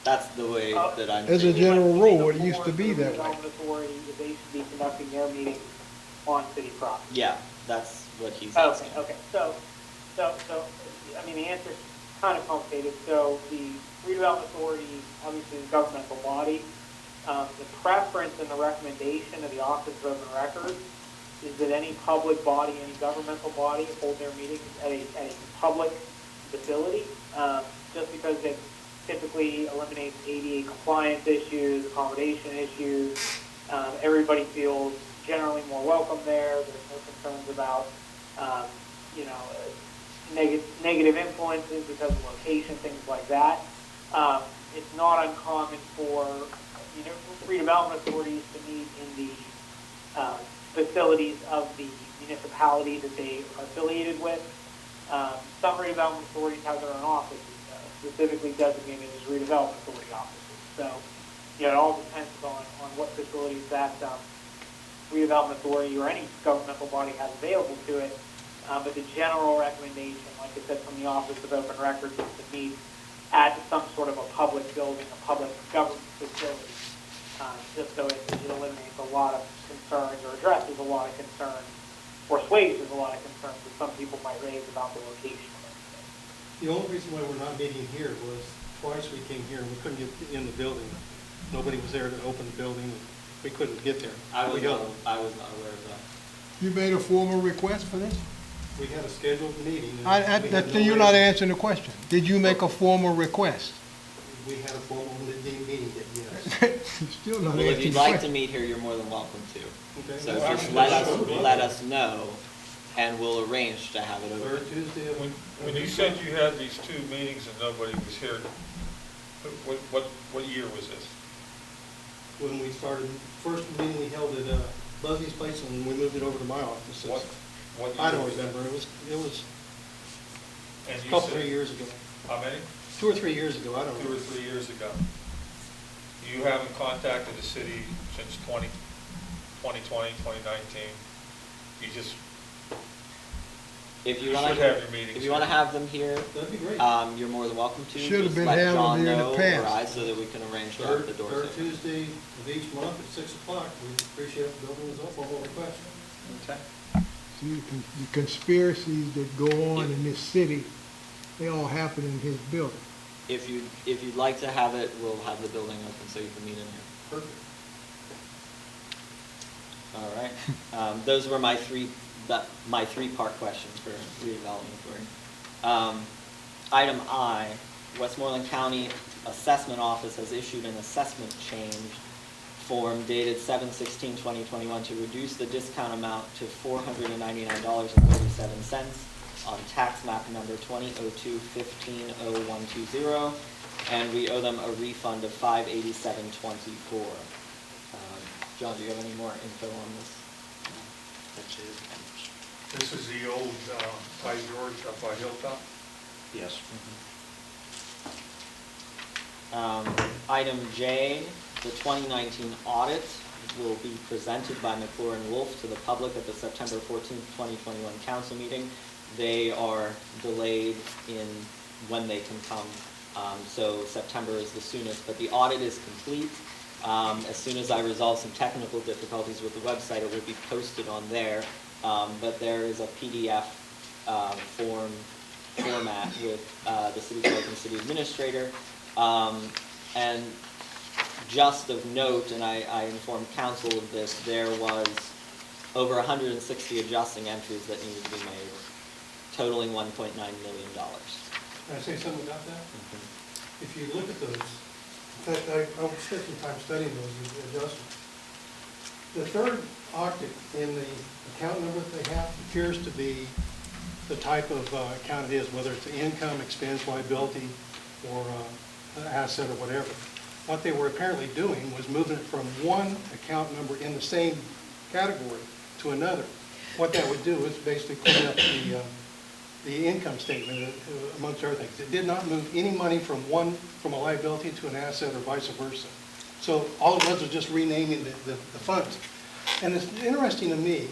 [SPEAKER 1] That's the way that I'm.
[SPEAKER 8] As a
[SPEAKER 1] thinking.
[SPEAKER 8] general rule, it used to be that way.
[SPEAKER 7] Redevelopment authority, they should be conducting their meetings on city property.
[SPEAKER 1] Yeah, that's what he's asking.
[SPEAKER 7] Okay. So, I mean, the answer's kind of complicated. So the redevelopment authority, obviously, is a governmental body. The preference and the recommendation of the Office of Open Records is that any public body, any governmental body, hold their meetings at a public facility, just because it typically eliminates ADA compliance issues, accommodation issues. Everybody feels generally more welcome there. There's no concerns about, negative influences because of location, things like that. It's not uncommon for redevelopment authorities to meet in the facilities of the municipality that they are affiliated with. Some redevelopment authorities have their own offices, specifically designated as redevelopment authority offices. So, it all depends on what facilities that redevelopment authority or any governmental body has available to it. But the general recommendation, like I said, from the Office of Open Records, is to meet at some sort of a public building, a public government facility, just so it eliminates a lot of concerns or addresses a lot of concerns or assuages a lot of concerns that some people might raise about the location of everything.
[SPEAKER 4] The only reason why we're not meeting here was twice we came here and we couldn't get in the building. Nobody was there to open the building. We couldn't get there.
[SPEAKER 1] I was not aware of that.
[SPEAKER 8] You made a formal request for this?
[SPEAKER 4] We had a scheduled meeting. And we had no
[SPEAKER 8] You're not
[SPEAKER 4] way-
[SPEAKER 8] answering the question. Did you make a formal request?
[SPEAKER 4] We had a formal meeting that, yes.
[SPEAKER 8] You're still not
[SPEAKER 1] Well, if
[SPEAKER 8] answering
[SPEAKER 1] you'd
[SPEAKER 8] the
[SPEAKER 1] like to
[SPEAKER 8] question.
[SPEAKER 1] meet here, you're more than welcome to.
[SPEAKER 4] Okay.
[SPEAKER 1] So
[SPEAKER 4] Well,
[SPEAKER 1] just
[SPEAKER 4] actually,
[SPEAKER 1] let us know, and we'll arrange to have it over.
[SPEAKER 4] Third Tuesday of
[SPEAKER 9] When you said you had these 2 meetings and nobody was here, what year was this?
[SPEAKER 4] when we started, first meeting we held at Buzzy's place, and we moved it over to my office.
[SPEAKER 9] What year
[SPEAKER 4] I don't
[SPEAKER 9] was it?
[SPEAKER 4] remember. It was
[SPEAKER 9] And
[SPEAKER 4] a
[SPEAKER 9] you
[SPEAKER 4] couple,
[SPEAKER 9] said-
[SPEAKER 4] 3 years ago.
[SPEAKER 9] How many?
[SPEAKER 4] 2 or 3 years ago, I don't
[SPEAKER 9] 2 or
[SPEAKER 4] know.
[SPEAKER 9] 3 years ago. You haven't contacted the city since 2020, 2019. You just,
[SPEAKER 1] If you
[SPEAKER 9] You
[SPEAKER 1] want
[SPEAKER 9] should have your meetings
[SPEAKER 1] if you want to
[SPEAKER 9] here.
[SPEAKER 1] have them here,
[SPEAKER 4] That'd be great.
[SPEAKER 1] you're more than welcome to.
[SPEAKER 8] Should've
[SPEAKER 1] Just
[SPEAKER 8] been
[SPEAKER 1] let
[SPEAKER 8] having
[SPEAKER 1] John
[SPEAKER 8] here in the
[SPEAKER 1] know
[SPEAKER 8] past.
[SPEAKER 1] or I, so that we can arrange to have the doors
[SPEAKER 4] Third
[SPEAKER 1] open.
[SPEAKER 4] Tuesday of each month at 6 o'clock. We appreciate the building is open, all requests.
[SPEAKER 1] Okay.
[SPEAKER 8] See, the conspiracies that go on in this city, they all happen in his building.
[SPEAKER 1] If you'd like to have it, we'll have the building open so you can meet in here.
[SPEAKER 4] Perfect.
[SPEAKER 1] All right. Those were my three-part questions for redevelopment authority. Item I, Westmoreland County Assessment Office has issued an assessment change form dated 7/16/2021 to reduce the discount amount to $499.37 on tax map number 2002-150120, and we owe them a refund of $587.24. John, do you have any more info on this?
[SPEAKER 3] That's it.
[SPEAKER 9] This is the old by George up by Hilltop.
[SPEAKER 3] Yes.
[SPEAKER 1] Item J, the 2019 audit will be presented by McClure & Wolf to the public at the September 14th, 2021 council meeting. They are delayed in when they can come, so September is the soonest, but the audit is complete. As soon as I resolve some technical difficulties with the website, it will be posted on there, but there is a PDF format with the city clerk and city administrator. And just of note, and I informed council of this, there was over 160 adjusting entries that needed to be made, totaling $1.9 million.
[SPEAKER 4] Can I say something about that? If you look at those, in fact, I spent some time studying those adjustments. The third octet in the account number that they have appears to be the type of account it is, whether it's an income, expense, liability, or an asset or whatever. What they were apparently doing was moving it from one account number in the same category to another. What that would do is basically clean up the income statement, amongst other things. It did not move any money from a liability to an asset or vice versa. So all it was just renaming the funds. And it's interesting to me,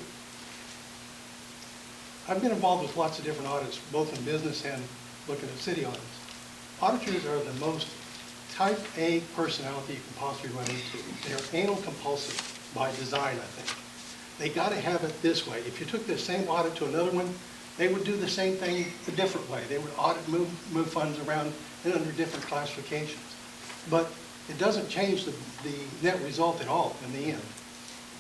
[SPEAKER 4] I've been involved with lots of different audits, both in business and looking at city audits. Auditors are the most type A personality you can possibly run into. They're anal compulsive by design, I think. They got to have it this way. If you took the same audit to another one, they would do the same thing a different way. They would audit, move funds around and under different classifications. But it doesn't change the net result at all in the end.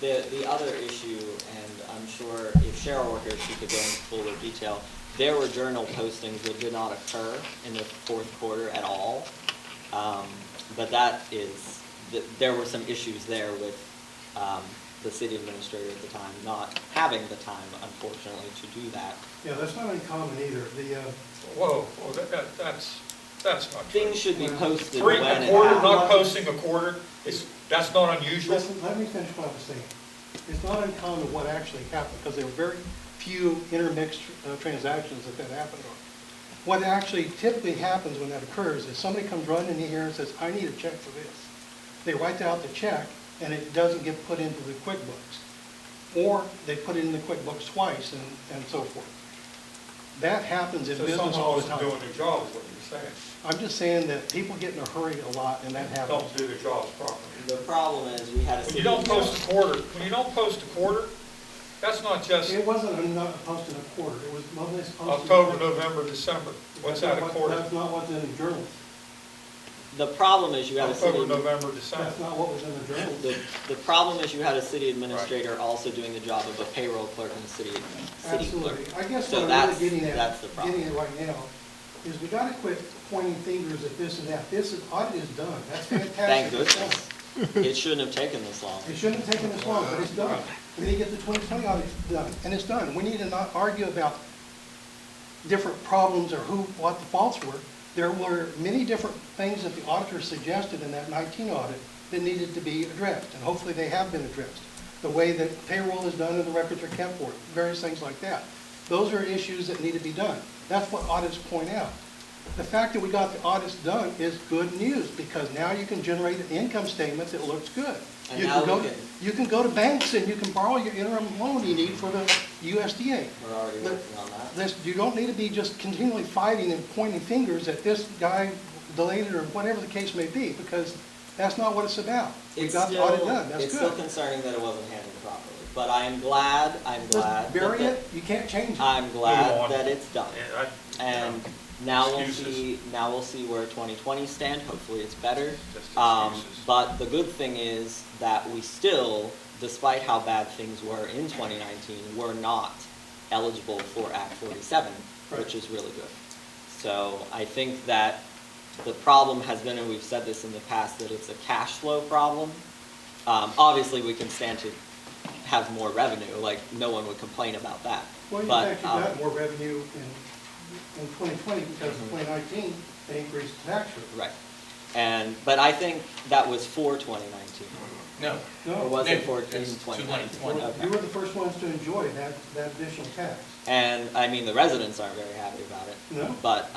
[SPEAKER 1] The other issue, and I'm sure if Cheryl were here, she could go into fuller detail, there were journal postings that did not occur in the fourth quarter at all. But there were some issues there with the city administrator at the time not having the time, unfortunately, to do that.
[SPEAKER 4] Yeah, that's not uncommon either.
[SPEAKER 9] Whoa, that's not true.
[SPEAKER 1] Things should be posted
[SPEAKER 9] Three,
[SPEAKER 1] when
[SPEAKER 9] a
[SPEAKER 1] it
[SPEAKER 9] quarter,
[SPEAKER 1] happens.
[SPEAKER 9] not posting a quarter, that's not unusual?
[SPEAKER 4] Listen, let me finish what I was saying. It's not uncommon what actually happened, because there were very few intermixed transactions that happened on. What actually typically happens when that occurs is somebody comes running in here and says, I need a check for this. They write out the check, and it doesn't get put into the QuickBooks. Or they put it in the QuickBooks twice, and so forth. That happens in
[SPEAKER 9] So
[SPEAKER 4] business
[SPEAKER 9] someone
[SPEAKER 4] all the
[SPEAKER 9] wasn't
[SPEAKER 4] time.
[SPEAKER 9] doing their job, is what you're saying.
[SPEAKER 4] I'm just saying that people get in a hurry a lot, and that happens.
[SPEAKER 9] Don't do their jobs properly.
[SPEAKER 1] The problem is we had a
[SPEAKER 9] When
[SPEAKER 1] city.
[SPEAKER 9] you don't post a quarter, that's not just
[SPEAKER 4] It wasn't not posted a quarter, it was mostly posted.
[SPEAKER 9] October, November, December. What's that, a quarter?
[SPEAKER 4] That's not what's in the journal.
[SPEAKER 1] The problem is you had a city.
[SPEAKER 9] October, November, December.
[SPEAKER 4] That's not what was in the journal.
[SPEAKER 1] The problem is you had a city administrator also doing the job of a payroll clerk and city clerk.
[SPEAKER 4] Absolutely. I guess
[SPEAKER 1] So
[SPEAKER 4] what I'm
[SPEAKER 1] that's
[SPEAKER 4] really
[SPEAKER 1] the problem.
[SPEAKER 4] getting at right now is we gotta quit pointing fingers at this and that. Audit is done. That's fantastic.
[SPEAKER 1] Thank
[SPEAKER 4] It's done.
[SPEAKER 1] goodness. It shouldn't have taken this long.
[SPEAKER 4] It shouldn't have taken this long, but it's done. We need to get the 2020 audit done, and it's done. We need to not argue about different problems or what the faults were. There were many different things that the auditor suggested in that 19 audit that needed to be addressed, and hopefully they have been addressed. The way that payroll is done and the records are kept for it, various things like that. Those are issues that need to be done. That's what audits point out. The fact that we got the audits done is good news, because now you can generate an income statement that looks good.
[SPEAKER 1] And
[SPEAKER 4] You
[SPEAKER 1] now
[SPEAKER 4] can go
[SPEAKER 1] we
[SPEAKER 4] to,
[SPEAKER 1] can-
[SPEAKER 4] you can go to banks and you can borrow your interim loan you need for the USDA.
[SPEAKER 1] We're already
[SPEAKER 4] But
[SPEAKER 1] working on that.
[SPEAKER 4] you don't need to be just continually fighting and pointing fingers at this guy delayed it or whatever the case may be, because that's not what it's about. We got the audit done, that's
[SPEAKER 1] It's still
[SPEAKER 4] good.
[SPEAKER 1] concerning that it wasn't handled properly, but I'm glad
[SPEAKER 4] Just bury
[SPEAKER 1] that
[SPEAKER 4] it, you can't change it.
[SPEAKER 1] I'm
[SPEAKER 9] Move
[SPEAKER 1] glad
[SPEAKER 9] on.
[SPEAKER 1] that it's done.
[SPEAKER 9] Yeah,
[SPEAKER 1] And now we'll
[SPEAKER 9] Excuses.
[SPEAKER 1] see where 2020 stand. Hopefully it's better.
[SPEAKER 9] Just excuses.
[SPEAKER 1] But the good thing is that we still, despite how bad things were in 2019, we're not eligible for Act 47,
[SPEAKER 4] Right.
[SPEAKER 1] which is really good. So I think that the problem has been, and we've said this in the past, that it's a cash flow problem. Obviously, we can stand to have more revenue, like no one would complain about that.
[SPEAKER 4] Well, in
[SPEAKER 1] But,
[SPEAKER 4] fact, you got more revenue in 2020 because in 2019, they increased the tax rate.
[SPEAKER 1] Right. But I think that was for 2019.
[SPEAKER 3] No.
[SPEAKER 1] Or was it
[SPEAKER 3] No,
[SPEAKER 1] for
[SPEAKER 3] it's
[SPEAKER 1] 2019?
[SPEAKER 3] 2020.
[SPEAKER 1] Okay.
[SPEAKER 4] You were the first ones to enjoy that additional tax.
[SPEAKER 1] And, I mean, the residents aren't very happy about it.
[SPEAKER 4] No?
[SPEAKER 1] But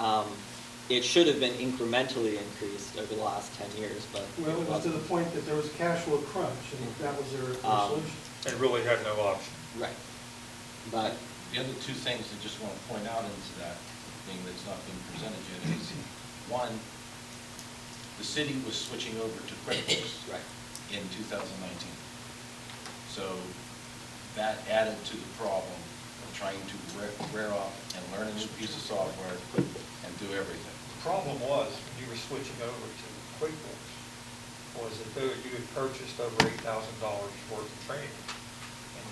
[SPEAKER 1] it should have been incrementally increased over the last 10 years, but
[SPEAKER 4] Well, it was to the point that there was a cash flow crunch, and that was their solution.
[SPEAKER 9] It really had no option.
[SPEAKER 1] Right. But,
[SPEAKER 3] The other two things I just want to point out into that thing that's not been presented yet is, one, the city was switching over to QuickBooks
[SPEAKER 1] right.
[SPEAKER 3] in 2019. So that added to the problem of trying to rear off and learn a new piece of software and do everything.
[SPEAKER 9] The problem was, when you were switching over to QuickBooks, was that though you had purchased over $8,000 worth of training, and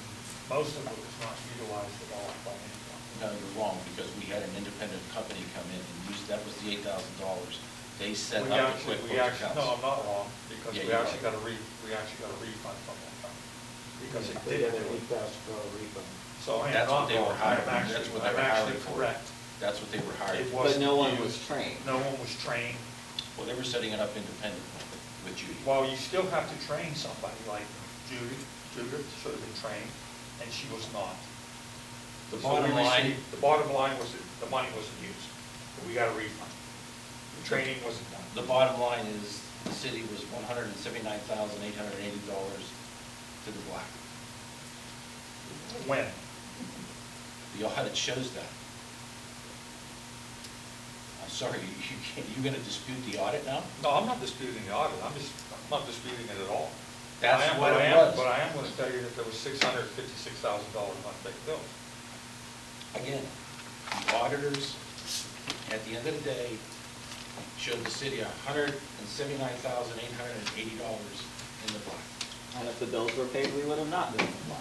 [SPEAKER 9] most of it was not utilized at all by anyone.
[SPEAKER 3] No, you're wrong, because we had an independent company come in and use, that was the $8,000. They set
[SPEAKER 9] We
[SPEAKER 3] up the
[SPEAKER 9] actually,
[SPEAKER 3] QuickBooks accounts.
[SPEAKER 9] no, I'm not wrong, because
[SPEAKER 3] Yeah,
[SPEAKER 9] we
[SPEAKER 3] you
[SPEAKER 9] actually
[SPEAKER 3] are.
[SPEAKER 9] got a refund from that company, because it
[SPEAKER 2] They
[SPEAKER 9] did
[SPEAKER 2] got
[SPEAKER 9] do
[SPEAKER 2] an
[SPEAKER 9] it.
[SPEAKER 2] $8,000 refund.
[SPEAKER 9] So I am
[SPEAKER 3] That's
[SPEAKER 9] not
[SPEAKER 3] what they were
[SPEAKER 9] wrong,
[SPEAKER 3] hired.
[SPEAKER 9] I'm
[SPEAKER 3] That's what they
[SPEAKER 9] actually,
[SPEAKER 3] were
[SPEAKER 9] I'm actually
[SPEAKER 3] hired for.
[SPEAKER 9] correct.
[SPEAKER 3] That's what they were hired
[SPEAKER 9] It
[SPEAKER 3] for.
[SPEAKER 1] But no one
[SPEAKER 9] wasn't
[SPEAKER 1] was
[SPEAKER 9] used.
[SPEAKER 1] trained.
[SPEAKER 9] No one was trained.
[SPEAKER 3] Well, they were setting it up independently with Judy.
[SPEAKER 9] Well, you still have to train somebody, like Judith should have been trained, and she was not.
[SPEAKER 3] The
[SPEAKER 9] So
[SPEAKER 3] bottom
[SPEAKER 9] we
[SPEAKER 3] line,
[SPEAKER 9] received- The bottom line was that the money wasn't used, we got a refund. The training wasn't done.
[SPEAKER 3] the bottom line is the city was $179,880 to the black.
[SPEAKER 9] When?
[SPEAKER 3] The audit shows that. I'm sorry, you can't, you gonna dispute the audit now?
[SPEAKER 9] No, I'm not disputing the audit, I'm not disputing it at all.
[SPEAKER 3] That's
[SPEAKER 9] But I am-
[SPEAKER 3] what
[SPEAKER 9] but I
[SPEAKER 3] it
[SPEAKER 9] am-
[SPEAKER 3] was.
[SPEAKER 9] But I am gonna tell you that there was $656,000 unpaid bills.
[SPEAKER 3] Again, the auditors, at the end of the day, showed the city $179,880 in the black.
[SPEAKER 1] And if the bills were paid, we would have not been in the black.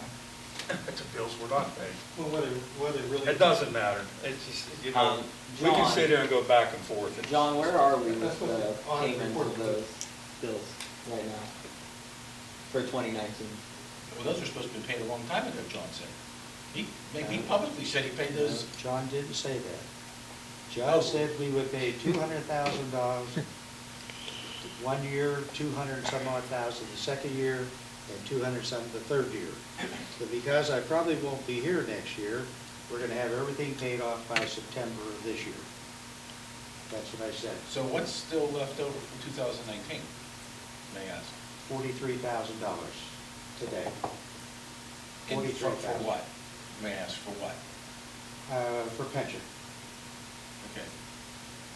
[SPEAKER 9] The bills were not paid.
[SPEAKER 4] Well, whether really.
[SPEAKER 9] It doesn't matter, it's just, you know, we can
[SPEAKER 1] John-
[SPEAKER 9] sit here and go back and forth. It's-
[SPEAKER 1] John, where are we
[SPEAKER 4] That's
[SPEAKER 1] with
[SPEAKER 4] what
[SPEAKER 1] the
[SPEAKER 4] the audit
[SPEAKER 1] payment
[SPEAKER 4] report
[SPEAKER 1] of those bills right now for 2019?
[SPEAKER 3] Well, those were supposed to be paid a long time ago, John said. He publicly said he paid those.
[SPEAKER 2] John didn't say that. John said we would pay $200,000 one year, 200 and some odd thousand the second year, and 200 some the third year. But because I probably won't be here next year, we're gonna have everything paid off by September of this year. That's what I said.
[SPEAKER 3] So what's still left over from 2019, may I ask?
[SPEAKER 2] $43,000 today.
[SPEAKER 3] For
[SPEAKER 2] 43,000.
[SPEAKER 3] what? May I ask, for what?
[SPEAKER 2] For pension,
[SPEAKER 3] Okay.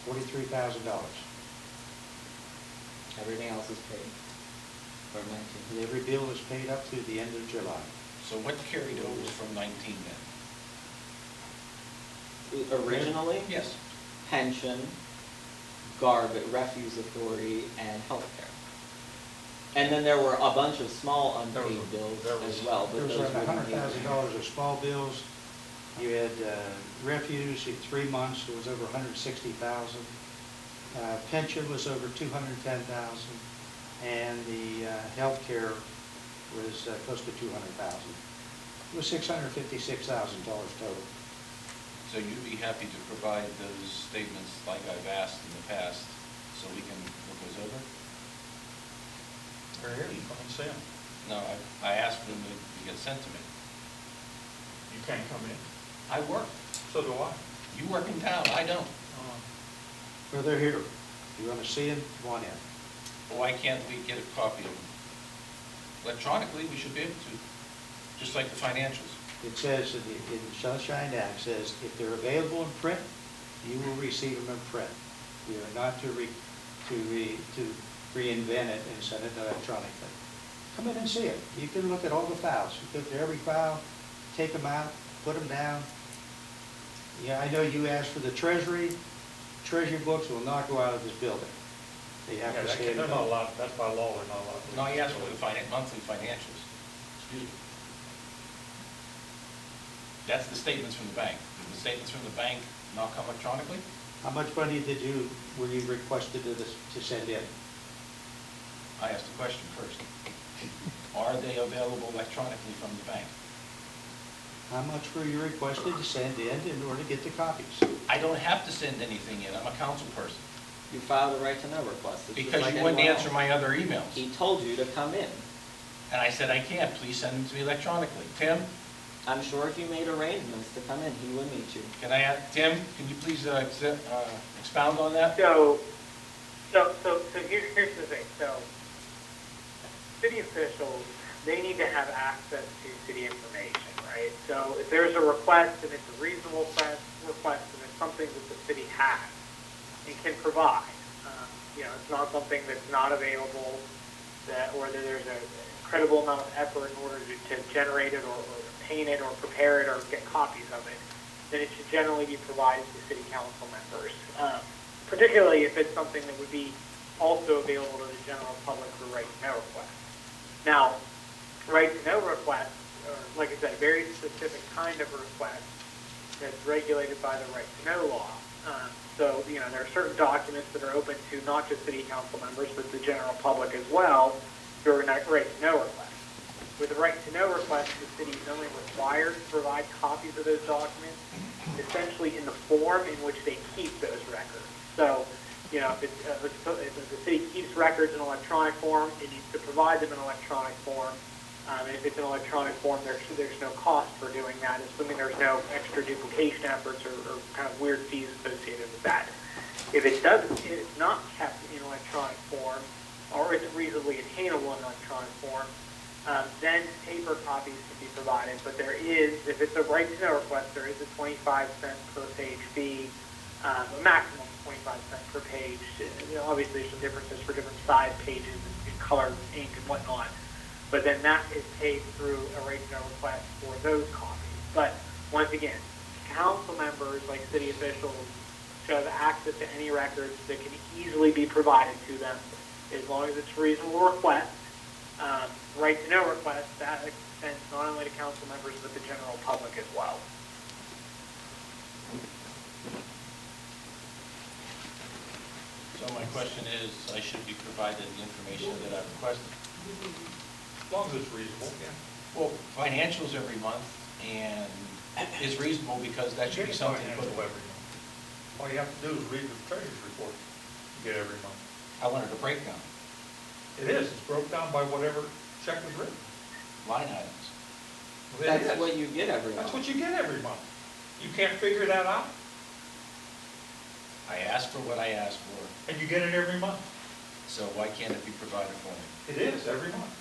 [SPEAKER 2] $43,000.
[SPEAKER 1] Everything else is paid for 19.
[SPEAKER 2] And every bill is paid up through the end of July.
[SPEAKER 3] So what carried over from 19 then?
[SPEAKER 1] Originally?
[SPEAKER 3] Yes.
[SPEAKER 1] Pension, garbage, refuse authority, and healthcare. And then there were a bunch of small unpaid bills as well,
[SPEAKER 2] There
[SPEAKER 1] but
[SPEAKER 2] was
[SPEAKER 1] those
[SPEAKER 2] like
[SPEAKER 1] wouldn't be.
[SPEAKER 2] $100,000 of small bills. You had refuse, in 3 months, it was over $160,000. Pension was over $210,000, and the health care was close to $200,000. It was $656,000 total.
[SPEAKER 3] So you'd be happy to provide those statements like I've asked in the past, so we can look those over?
[SPEAKER 9] They're here, you come and see them.
[SPEAKER 3] No, I asked them to get sent to me.
[SPEAKER 9] You can't come in.
[SPEAKER 3] I work.
[SPEAKER 9] So do I.
[SPEAKER 3] You work in town, I don't.
[SPEAKER 2] Well, they're here. You want to see them, come on in.
[SPEAKER 3] Why can't we get a copy of them? Electronically, we should be able to, just like the financials.
[SPEAKER 2] It says in the Sunshine Act, says if they're available in print, you will receive them in print. We are not to reinvent it and send it electronically. Come in and see it. You can look at all the files. You go through every file, take them out, put them down. Yeah, I know you asked for the treasury. Treasury books will not go out of this building. They have to stay in the
[SPEAKER 9] They're not allowed, that's by law, they're not allowed.
[SPEAKER 3] No, he asked for the monthly financials. Excuse me. That's the statements from the bank. Did the statements from the bank not come electronically?
[SPEAKER 2] How much money were you requested to send in?
[SPEAKER 3] I asked the question first. Are they available electronically from the bank?
[SPEAKER 2] How much were you requested to send in order to get the copies?
[SPEAKER 3] I don't have to send anything in. I'm a council person.
[SPEAKER 1] You filed a right to know request. It's just
[SPEAKER 3] Because
[SPEAKER 1] like
[SPEAKER 3] you wouldn't
[SPEAKER 1] anyone
[SPEAKER 3] answer
[SPEAKER 1] else.
[SPEAKER 3] my other emails.
[SPEAKER 1] He told you to come in.
[SPEAKER 3] And I said, I can't. Please send them to me electronically. Tim,
[SPEAKER 1] I'm sure if you made arrangements to come in, he would meet you.
[SPEAKER 3] can I ask, Tim, can you please expound on that?
[SPEAKER 7] So here's the thing. So city officials, they need to have access to city information, right? So if there's a request and it's a reasonable request and it's something that the city has and can provide, it's not something that's not available, or that there's an incredible amount of effort in order to generate it or obtain it or prepare it or get copies of it, then it should generally be provided to city council members, particularly if it's something that would be also available to the general public for right to know requests. Now, right to know requests, or like I said, a very specific kind of request that's regulated by the right to know law. So, there are certain documents that are open to not just city council members, but the general public as well, during that right to know request. With a right to know request, the city is only required to provide copies of those documents, essentially in the form in which they keep those records. So, if the city keeps records in electronic form, it needs to provide them in electronic form. And if it's in electronic form, there's no cost for doing that, assuming there's no extra duplication efforts or kind of weird fees associated with that. If it's not kept in electronic form, or isn't reasonably attainable in electronic form, then paper copies can be provided. But there is, if it's a right to know request, there is a 25-cent per page fee, a maximum of 25 cents per page. Obviously, there's some differences for different size pages and color, ink, and whatnot. But then that is paid through a right to know request for those copies. But once again, council members, like city officials, should have access to any records that can easily be provided to them, as long as it's a reasonable request. Right to know request, that extends not only to council members, but the general public as well.
[SPEAKER 3] So my question is, I should be provided the information that I requested.
[SPEAKER 9] As long as it's reasonable, yeah.
[SPEAKER 3] Well, financials every month, and is reasonable because that should be something to put away.
[SPEAKER 9] Every month. All you have to do is read the treasurer's report you get every month.
[SPEAKER 3] I wanted a breakdown,
[SPEAKER 9] It is, it's broke down by whatever check was written.
[SPEAKER 3] line items.
[SPEAKER 9] Well, it
[SPEAKER 1] That's
[SPEAKER 9] is.
[SPEAKER 1] what you get every month.
[SPEAKER 9] That's what you get every month. You can't figure that out,
[SPEAKER 3] I asked for what I asked for,
[SPEAKER 9] and you get it every month.
[SPEAKER 3] so why can't it be provided for me?
[SPEAKER 9] It is, every month.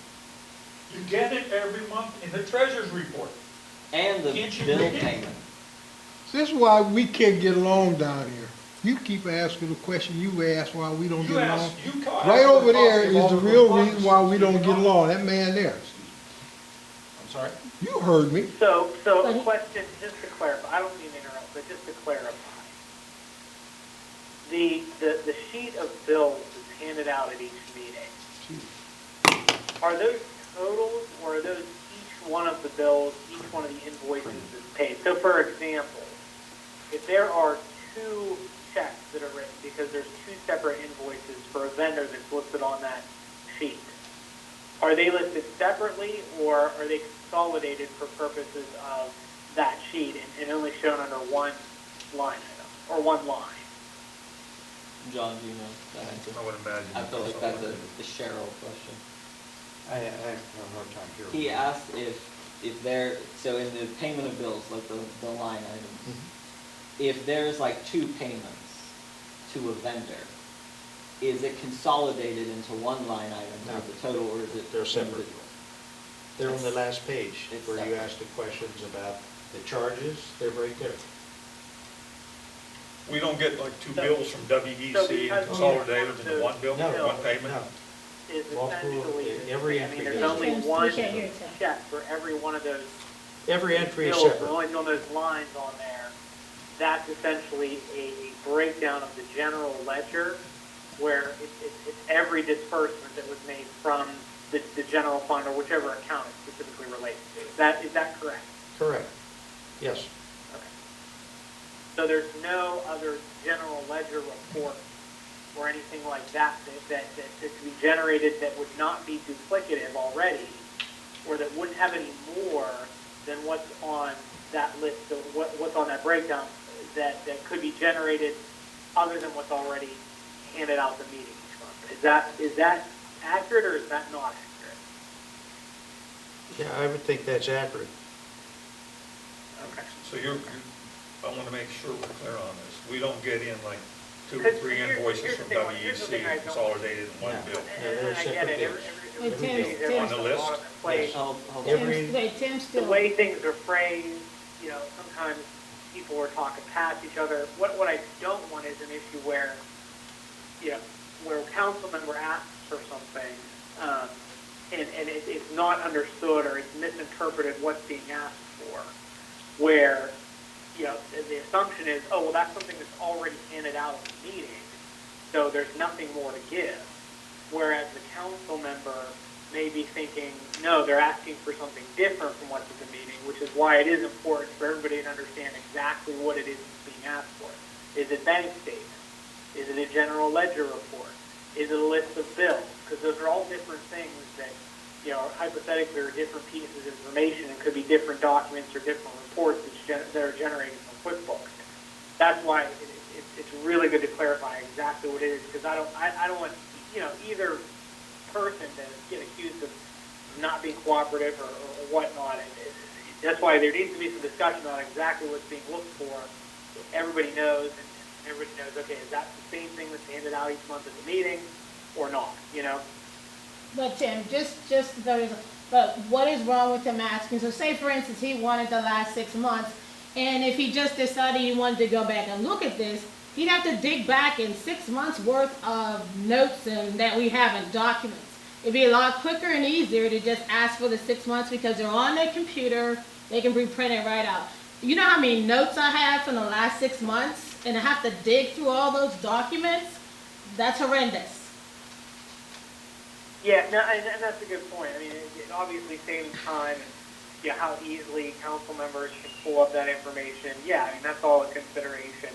[SPEAKER 9] You get it every month in the treasurer's report.
[SPEAKER 1] And the
[SPEAKER 9] Can't you
[SPEAKER 1] bill
[SPEAKER 9] read it?
[SPEAKER 1] payment.
[SPEAKER 8] This is why we can't get along down here. You keep asking the question you ask why we don't
[SPEAKER 9] You
[SPEAKER 8] get
[SPEAKER 9] ask,
[SPEAKER 8] along.
[SPEAKER 9] you call.
[SPEAKER 8] Right
[SPEAKER 9] ask
[SPEAKER 8] over
[SPEAKER 9] for
[SPEAKER 8] there
[SPEAKER 9] copy of
[SPEAKER 8] is
[SPEAKER 9] all
[SPEAKER 8] the
[SPEAKER 9] the
[SPEAKER 8] real
[SPEAKER 9] funds
[SPEAKER 8] reason why we
[SPEAKER 9] you
[SPEAKER 8] don't
[SPEAKER 9] can
[SPEAKER 8] get
[SPEAKER 9] offer.
[SPEAKER 8] along. That man there.
[SPEAKER 3] I'm sorry?
[SPEAKER 8] You heard me.
[SPEAKER 7] So a question, just to clarify, I don't mean to interrupt, but just to clarify. The sheet of bills is handed out at each meeting. Are those totals, or are those each one of the bills, each one of the invoices is paid? So for example, if there are two checks that are written, because there's two separate invoices for a vendor that's listed on that sheet, are they listed separately, or are they consolidated for purposes of that sheet and only shown under one line item, or one line?
[SPEAKER 1] John, do you know that answer?
[SPEAKER 9] I would imagine.
[SPEAKER 1] I feel like that's a Cheryl question.
[SPEAKER 2] I have a hard time hearing.
[SPEAKER 1] He asked if there, so in the payment of bills, like the line items, if there's like two payments to a vendor, is it consolidated into one line item
[SPEAKER 2] No.
[SPEAKER 1] as the total, or is it
[SPEAKER 2] They're separate.
[SPEAKER 1] individual?
[SPEAKER 2] They're on the last page,
[SPEAKER 1] It's
[SPEAKER 2] where you
[SPEAKER 1] separate.
[SPEAKER 2] asked the questions about the charges, they're right there.
[SPEAKER 9] We don't get like two
[SPEAKER 7] So-
[SPEAKER 9] bills from
[SPEAKER 7] so
[SPEAKER 9] WEC
[SPEAKER 7] because
[SPEAKER 9] and consolidated into
[SPEAKER 7] the-
[SPEAKER 9] one bill,
[SPEAKER 2] No,
[SPEAKER 9] one payment?
[SPEAKER 2] No,
[SPEAKER 7] Is
[SPEAKER 2] Multiple,
[SPEAKER 7] essentially,
[SPEAKER 2] every
[SPEAKER 7] I mean,
[SPEAKER 2] entry
[SPEAKER 7] there's
[SPEAKER 2] is
[SPEAKER 7] only
[SPEAKER 5] different.
[SPEAKER 7] one
[SPEAKER 5] We can't hear it, Tim.
[SPEAKER 7] check for every one of those
[SPEAKER 2] every entry is
[SPEAKER 7] bills,
[SPEAKER 2] separate.
[SPEAKER 7] only on those lines on there. That's essentially a breakdown of the general ledger, where it's every disbursement that was made from the general fund or whichever account it specifically relates to. Is that correct?
[SPEAKER 2] Correct, yes.
[SPEAKER 7] Okay. So there's no other general ledger report or anything like that that could be generated that would not be duplicative already, or that wouldn't have any more than what's on that list of what's on that breakdown that could be generated other than what's already handed out the meeting each month. Is that accurate, or is that not accurate?
[SPEAKER 2] Yeah, I would think that's accurate.
[SPEAKER 7] Okay.
[SPEAKER 9] So I want to make sure we're clear on this. We don't get in like 2 or
[SPEAKER 7] Because
[SPEAKER 9] 3
[SPEAKER 7] here's
[SPEAKER 9] invoices
[SPEAKER 7] the
[SPEAKER 9] from
[SPEAKER 7] thing, here's the thing I
[SPEAKER 9] WEC
[SPEAKER 7] don't-
[SPEAKER 9] consolidated in one
[SPEAKER 2] Yeah.
[SPEAKER 9] bill.
[SPEAKER 2] they're
[SPEAKER 7] And I get
[SPEAKER 2] separate
[SPEAKER 7] it.
[SPEAKER 2] bills.
[SPEAKER 5] Wait, Tim,
[SPEAKER 9] On the list?
[SPEAKER 7] Place.
[SPEAKER 1] Hold on.
[SPEAKER 2] Every-
[SPEAKER 5] Tim's
[SPEAKER 7] The
[SPEAKER 5] still.
[SPEAKER 7] way things are phrased, sometimes people are talking past each other. What I don't want is an issue where, where councilmen were asked for something, and it's not understood or it's misinterpreted what's being asked for, where, the assumption is, oh, well, that's something that's already handed out at the meeting, so there's nothing more to give. Whereas the council member may be thinking, no, they're asking for something different from what's at the meeting, which is why it is important for everybody to understand exactly what it is that's being asked for. Is it bank statements? Is it a general ledger report? Is it a list of bills? Because those are all different things that, hypothetically are different pieces of information and could be different documents or different reports that are generated from QuickBooks. That's why it's really good to clarify exactly what it is, because I don't want, either person to get accused of not being cooperative or whatnot. That's why there needs to be some discussion on exactly what's being looked for. Everybody knows, and everybody knows, okay, is that the same thing that's handed out each month at the meeting or not,
[SPEAKER 5] But Tim, but what is wrong with him asking? So say, for instance, he wanted the last 6 months, and if he just decided he wanted to go back and look at this, he'd have to dig back in 6 months worth of notes and that we have in documents. It'd be a lot quicker and easier to just ask for the 6 months because they're on their computer, they can pre-print it right out. You know how many notes I have from the last 6 months, and I have to dig through all those documents? That's horrendous.
[SPEAKER 7] Yeah, no, and that's a good point. I mean, it obviously saves time, and how easily council members can pull up that information. Yeah, I mean, that's all a consideration.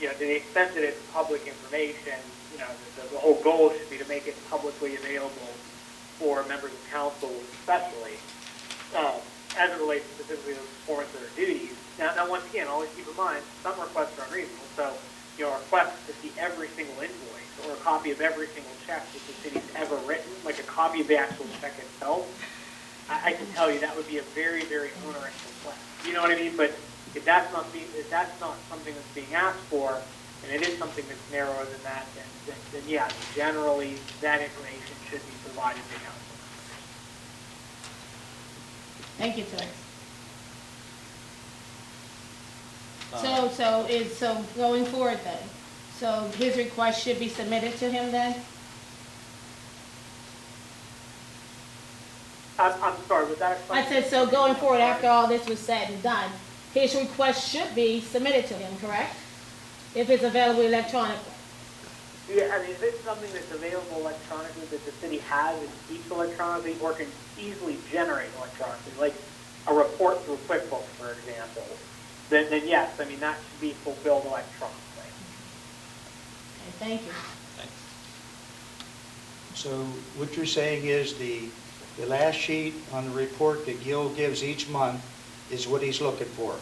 [SPEAKER 7] To the extent that it's public information, the whole goal should be to make it publicly available for members of council, especially as it relates specifically to the performance of their duties. Now, once again, always keep in mind, some requests are unreasonable. So, a request to see every single invoice or a copy of every single check that the city's ever written, like a copy of the actual check itself, I can tell you that would be a very, very onerous request. You know what I mean? But if that's not something that's being asked for, and it is something that's narrower than that, then yeah, generally that information should be provided to council.
[SPEAKER 5] Thank you, Tim.
[SPEAKER 1] Uh,
[SPEAKER 5] So going forward then, so his request should be submitted to him then?
[SPEAKER 7] I'm sorry, was that a
[SPEAKER 5] I
[SPEAKER 7] question?
[SPEAKER 5] said, so going forward, after all this was said and done, his request should be submitted to him, correct? If it's available electronically.
[SPEAKER 7] Yeah, I mean, if it's something that's available electronically that the city has and keeps electronically or can easily generate electronically, like a report through QuickBooks, for example, then yes, I mean, that should be fulfilled electronically.
[SPEAKER 5] Okay, thank you.
[SPEAKER 1] Thanks.
[SPEAKER 2] So what you're saying is the last sheet on the report that Gil gives each month is what he's looking for.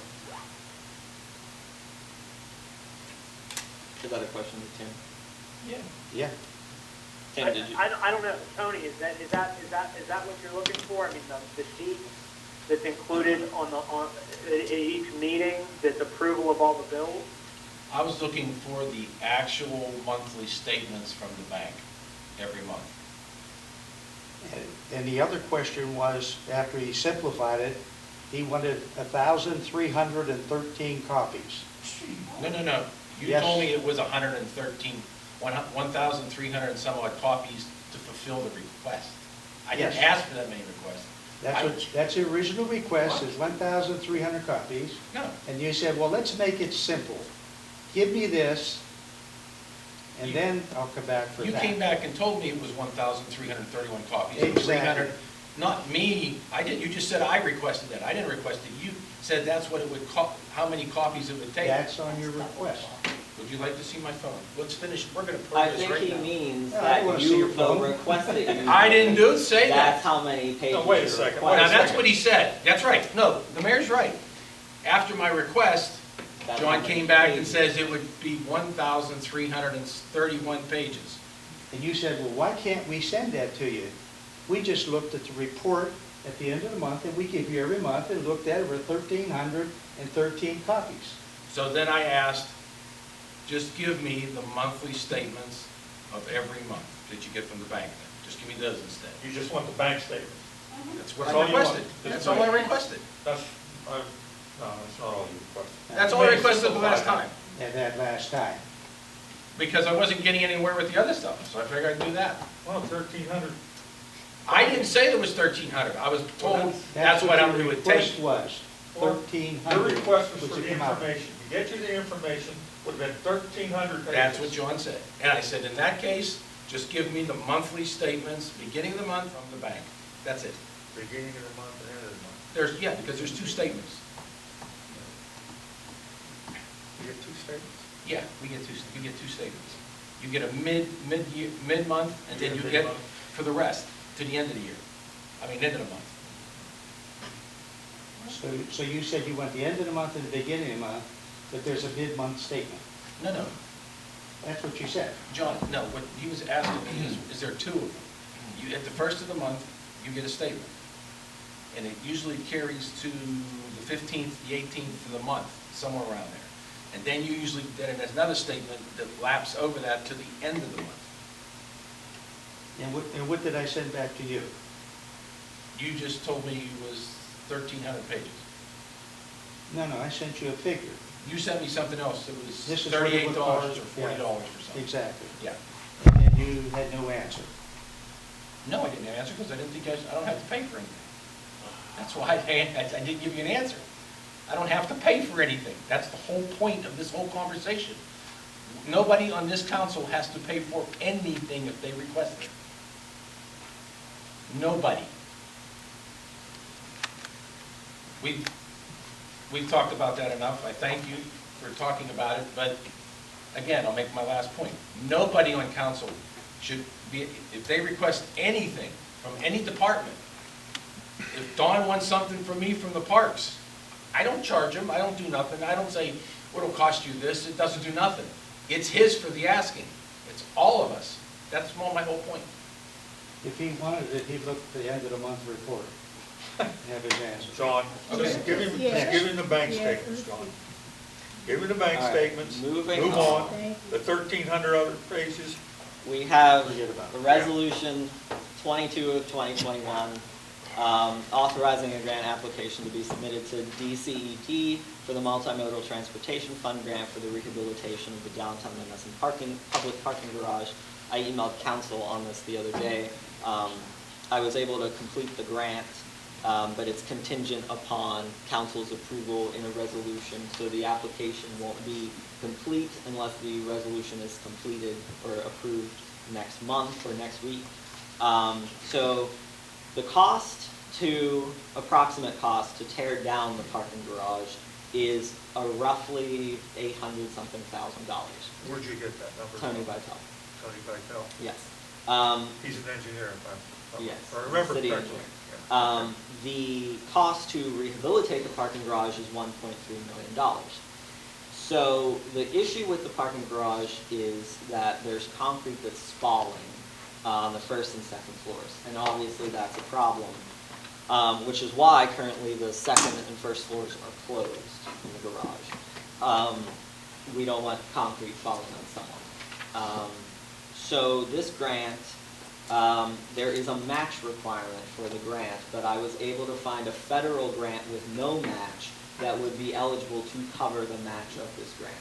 [SPEAKER 1] Is that a question to Tim?
[SPEAKER 2] Yeah.
[SPEAKER 1] Tim, did you?
[SPEAKER 7] I don't know, Tony, is that what you're looking for? I mean, the sheet that's included on each meeting, that's approval of all the bills?
[SPEAKER 3] I was looking for the actual monthly statements from the bank every month.
[SPEAKER 2] And the other question was, after he simplified it, he wanted 1,313 copies.
[SPEAKER 3] No. You
[SPEAKER 2] Yes.
[SPEAKER 3] told me it was 1,300 and some odd copies to fulfill the request. I didn't
[SPEAKER 2] Yes.
[SPEAKER 3] ask for that many requests.
[SPEAKER 2] That's the original request, is 1,300 copies.
[SPEAKER 3] No.
[SPEAKER 2] And you said, well, let's make it simple. Give me this, and then I'll come back for that.
[SPEAKER 3] You came back and told me it was 1,331 copies.
[SPEAKER 2] Exactly.
[SPEAKER 3] 300, not me, I didn't, you just said I requested that. I didn't request it. You said that's what it would cost, how many copies it would take.
[SPEAKER 2] That's on your request.
[SPEAKER 3] Would you like to see my phone? Let's finish, we're gonna
[SPEAKER 1] I
[SPEAKER 3] prove this
[SPEAKER 1] think
[SPEAKER 3] right
[SPEAKER 1] he
[SPEAKER 3] now.
[SPEAKER 1] means
[SPEAKER 2] No, I
[SPEAKER 1] that
[SPEAKER 2] wanna see your
[SPEAKER 1] the
[SPEAKER 2] phone.
[SPEAKER 1] request that you.
[SPEAKER 3] I didn't say that.
[SPEAKER 1] That's how many pages.
[SPEAKER 9] No, wait a
[SPEAKER 1] you
[SPEAKER 9] second.
[SPEAKER 1] request.
[SPEAKER 3] Now, that's what he said. That's right. No, the mayor's right. After my request,
[SPEAKER 1] That's
[SPEAKER 3] John
[SPEAKER 1] how many
[SPEAKER 3] came back and
[SPEAKER 1] pages.
[SPEAKER 3] says it would be 1,331 pages.
[SPEAKER 2] And you said, well, why can't we send that to you? We just looked at the report at the end of the month, and we give you every month, and looked at it, over 1,313 copies.
[SPEAKER 3] So then I asked, just give me the monthly statements of every month that you get from the bank. Just give me those instead.
[SPEAKER 9] You just want the bank statement.
[SPEAKER 3] That's what
[SPEAKER 9] That's
[SPEAKER 3] I
[SPEAKER 9] all you want.
[SPEAKER 3] requested.
[SPEAKER 9] That's
[SPEAKER 3] That's all I requested.
[SPEAKER 9] That's, no, that's not all you requested.
[SPEAKER 3] That's all I requested the last time.
[SPEAKER 2] At that last time.
[SPEAKER 3] Because I wasn't getting anywhere with the other stuff, so I figured I'd do that.
[SPEAKER 9] Well, 1,300.
[SPEAKER 3] I didn't say there was 1,300. I was told that's what
[SPEAKER 2] your
[SPEAKER 3] it would
[SPEAKER 2] request
[SPEAKER 3] take.
[SPEAKER 2] was,
[SPEAKER 9] Your
[SPEAKER 2] 1,300.
[SPEAKER 9] request was
[SPEAKER 2] which
[SPEAKER 9] for
[SPEAKER 2] would
[SPEAKER 9] the
[SPEAKER 2] come out.
[SPEAKER 9] information. To get you the information would have been 1,300 pages.
[SPEAKER 3] That's what John said. And I said, in that case, just give me the monthly statements, beginning of the month from the bank. That's it.
[SPEAKER 9] Beginning of the month and end of the month.
[SPEAKER 3] Yeah, because there's two statements.
[SPEAKER 9] You get two statements?
[SPEAKER 3] Yeah, you get two statements. You get a mid-month, and then you get
[SPEAKER 9] Mid-month.
[SPEAKER 3] for the rest, to the end of the year. I mean, end of the month.
[SPEAKER 2] So you said you want the end of the month and the beginning of the month, but there's a mid-month statement.
[SPEAKER 3] No.
[SPEAKER 2] That's what you said.
[SPEAKER 3] John, no, what he was asking me is there two of them? You, at the first of the month, you get a statement. And it usually carries to the 15th, the 18th of the month, somewhere around there. And then you usually, then there's another statement that laps over that to the end of the month.
[SPEAKER 2] And what did I send back to you?
[SPEAKER 3] You just told me it was 1,300 pages.
[SPEAKER 2] No, I sent you a figure.
[SPEAKER 3] You sent me something else, it was
[SPEAKER 2] This is what it
[SPEAKER 3] $38
[SPEAKER 2] would
[SPEAKER 3] or
[SPEAKER 2] cost.
[SPEAKER 3] $40 or something.
[SPEAKER 2] Exactly.
[SPEAKER 3] Yeah.
[SPEAKER 2] And then you had no answer.
[SPEAKER 3] No, I didn't answer because I didn't think I don't have to pay for anything. That's why I didn't give you an answer. I don't have to pay for anything. That's the whole point of this whole conversation. Nobody on this council has to pay for anything if they request it. Nobody. We've talked about that enough. I thank you for talking about it, but again, I'll make my last point. Nobody on council should be, if they request anything from any department, if Don wants something from me from the parks, I don't charge him, I don't do nothing, I don't say, what'll cost you this, it doesn't do nothing. It's his for the asking. It's all of us. That's my whole point.
[SPEAKER 2] If he wanted it, he'd look at the end of the month report and have his answer.
[SPEAKER 9] John,
[SPEAKER 3] Okay.
[SPEAKER 9] just give him the bank
[SPEAKER 5] Yes.
[SPEAKER 9] statements, John. Give him the bank
[SPEAKER 1] All right,
[SPEAKER 9] statements,
[SPEAKER 1] moving
[SPEAKER 9] move
[SPEAKER 1] on.
[SPEAKER 9] on.
[SPEAKER 5] Thank
[SPEAKER 9] The 1,300 other pages,
[SPEAKER 1] We have
[SPEAKER 2] Forget about it.
[SPEAKER 1] the resolution 22 of 2021, authorizing a grant application to be submitted to DCED for the Multimodal Transportation Fund grant for the rehabilitation of the downtown Monessen public parking garage. I emailed council on this the other day. I was able to complete the grant, but it's contingent upon council's approval in a resolution, so the application won't be complete unless the resolution is completed or approved next month or next week. So the approximate cost to tear down the parking garage is a roughly $800-something thousand.
[SPEAKER 9] where'd you get that number?
[SPEAKER 1] Tony Vitale,
[SPEAKER 9] Tony Vitale.
[SPEAKER 1] yes.
[SPEAKER 9] He's an engineer,
[SPEAKER 1] Yes,
[SPEAKER 9] if I remember
[SPEAKER 1] city
[SPEAKER 9] correctly.
[SPEAKER 1] engineer.
[SPEAKER 9] Yeah.
[SPEAKER 1] The cost to rehabilitate the parking garage is $1.3 million. So the issue with the parking garage is that there's concrete that's spalling on the first and second floors, and obviously that's a problem, which is why currently the second and first floors are closed in the garage. We don't want concrete falling on someone. So this grant There is a match requirement for the grant, but I was able to find a federal grant with no match that would be eligible to cover the match of this grant.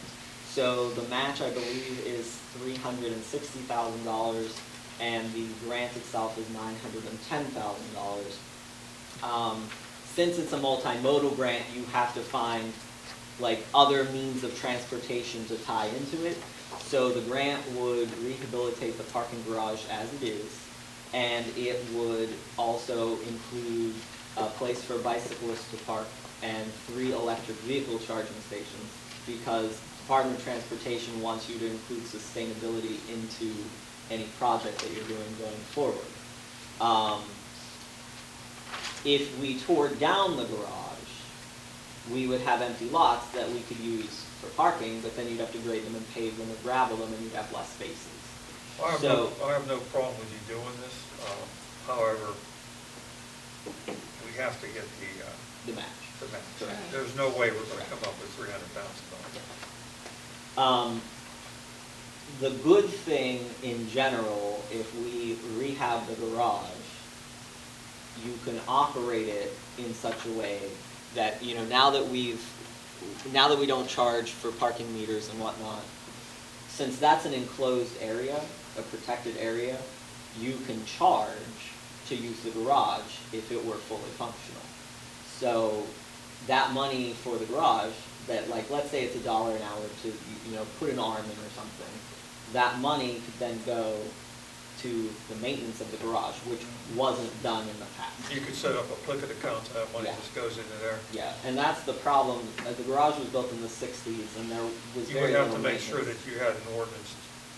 [SPEAKER 1] So the match, I believe, is $360,000, and the grant itself is $910,000. Since it's a multimodal grant, you have to find like other means of transportation to tie into it. So the grant would rehabilitate the parking garage as it is, and it would also include a place for bicyclists to park and 3 electric vehicle charging stations, because the Department of Transportation wants you to include sustainability into any project that you're doing going forward. If we tore down the garage, we would have empty lots that we could use for parking, but then you'd have to grade them and pave them and gravel them, and you'd have less spaces.
[SPEAKER 9] I have no problem with you doing this. However, we have to get
[SPEAKER 1] The match.
[SPEAKER 9] the match.
[SPEAKER 1] Correct.
[SPEAKER 9] There's no way we're going to come up with $300,000.
[SPEAKER 1] The good thing in general, if we rehab the garage, you can operate it in such a way that, you know, now that we don't charge for parking meters and whatnot, since that's an enclosed area, a protected area, you can charge to use the garage if it were fully functional. So that money for the garage, that, like, let's say it's $1 an hour to, you know, put an arm in or something, that money could then go to the maintenance of the garage, which wasn't done in the past.
[SPEAKER 9] You could set up a Plickit account, that money
[SPEAKER 1] Yeah.
[SPEAKER 9] just goes into there.
[SPEAKER 1] Yeah, and that's the problem. The garage was built in the 60s, and there was
[SPEAKER 9] You
[SPEAKER 1] very
[SPEAKER 9] would have
[SPEAKER 1] little
[SPEAKER 9] to make sure that
[SPEAKER 1] maintenance.
[SPEAKER 9] you had an ordinance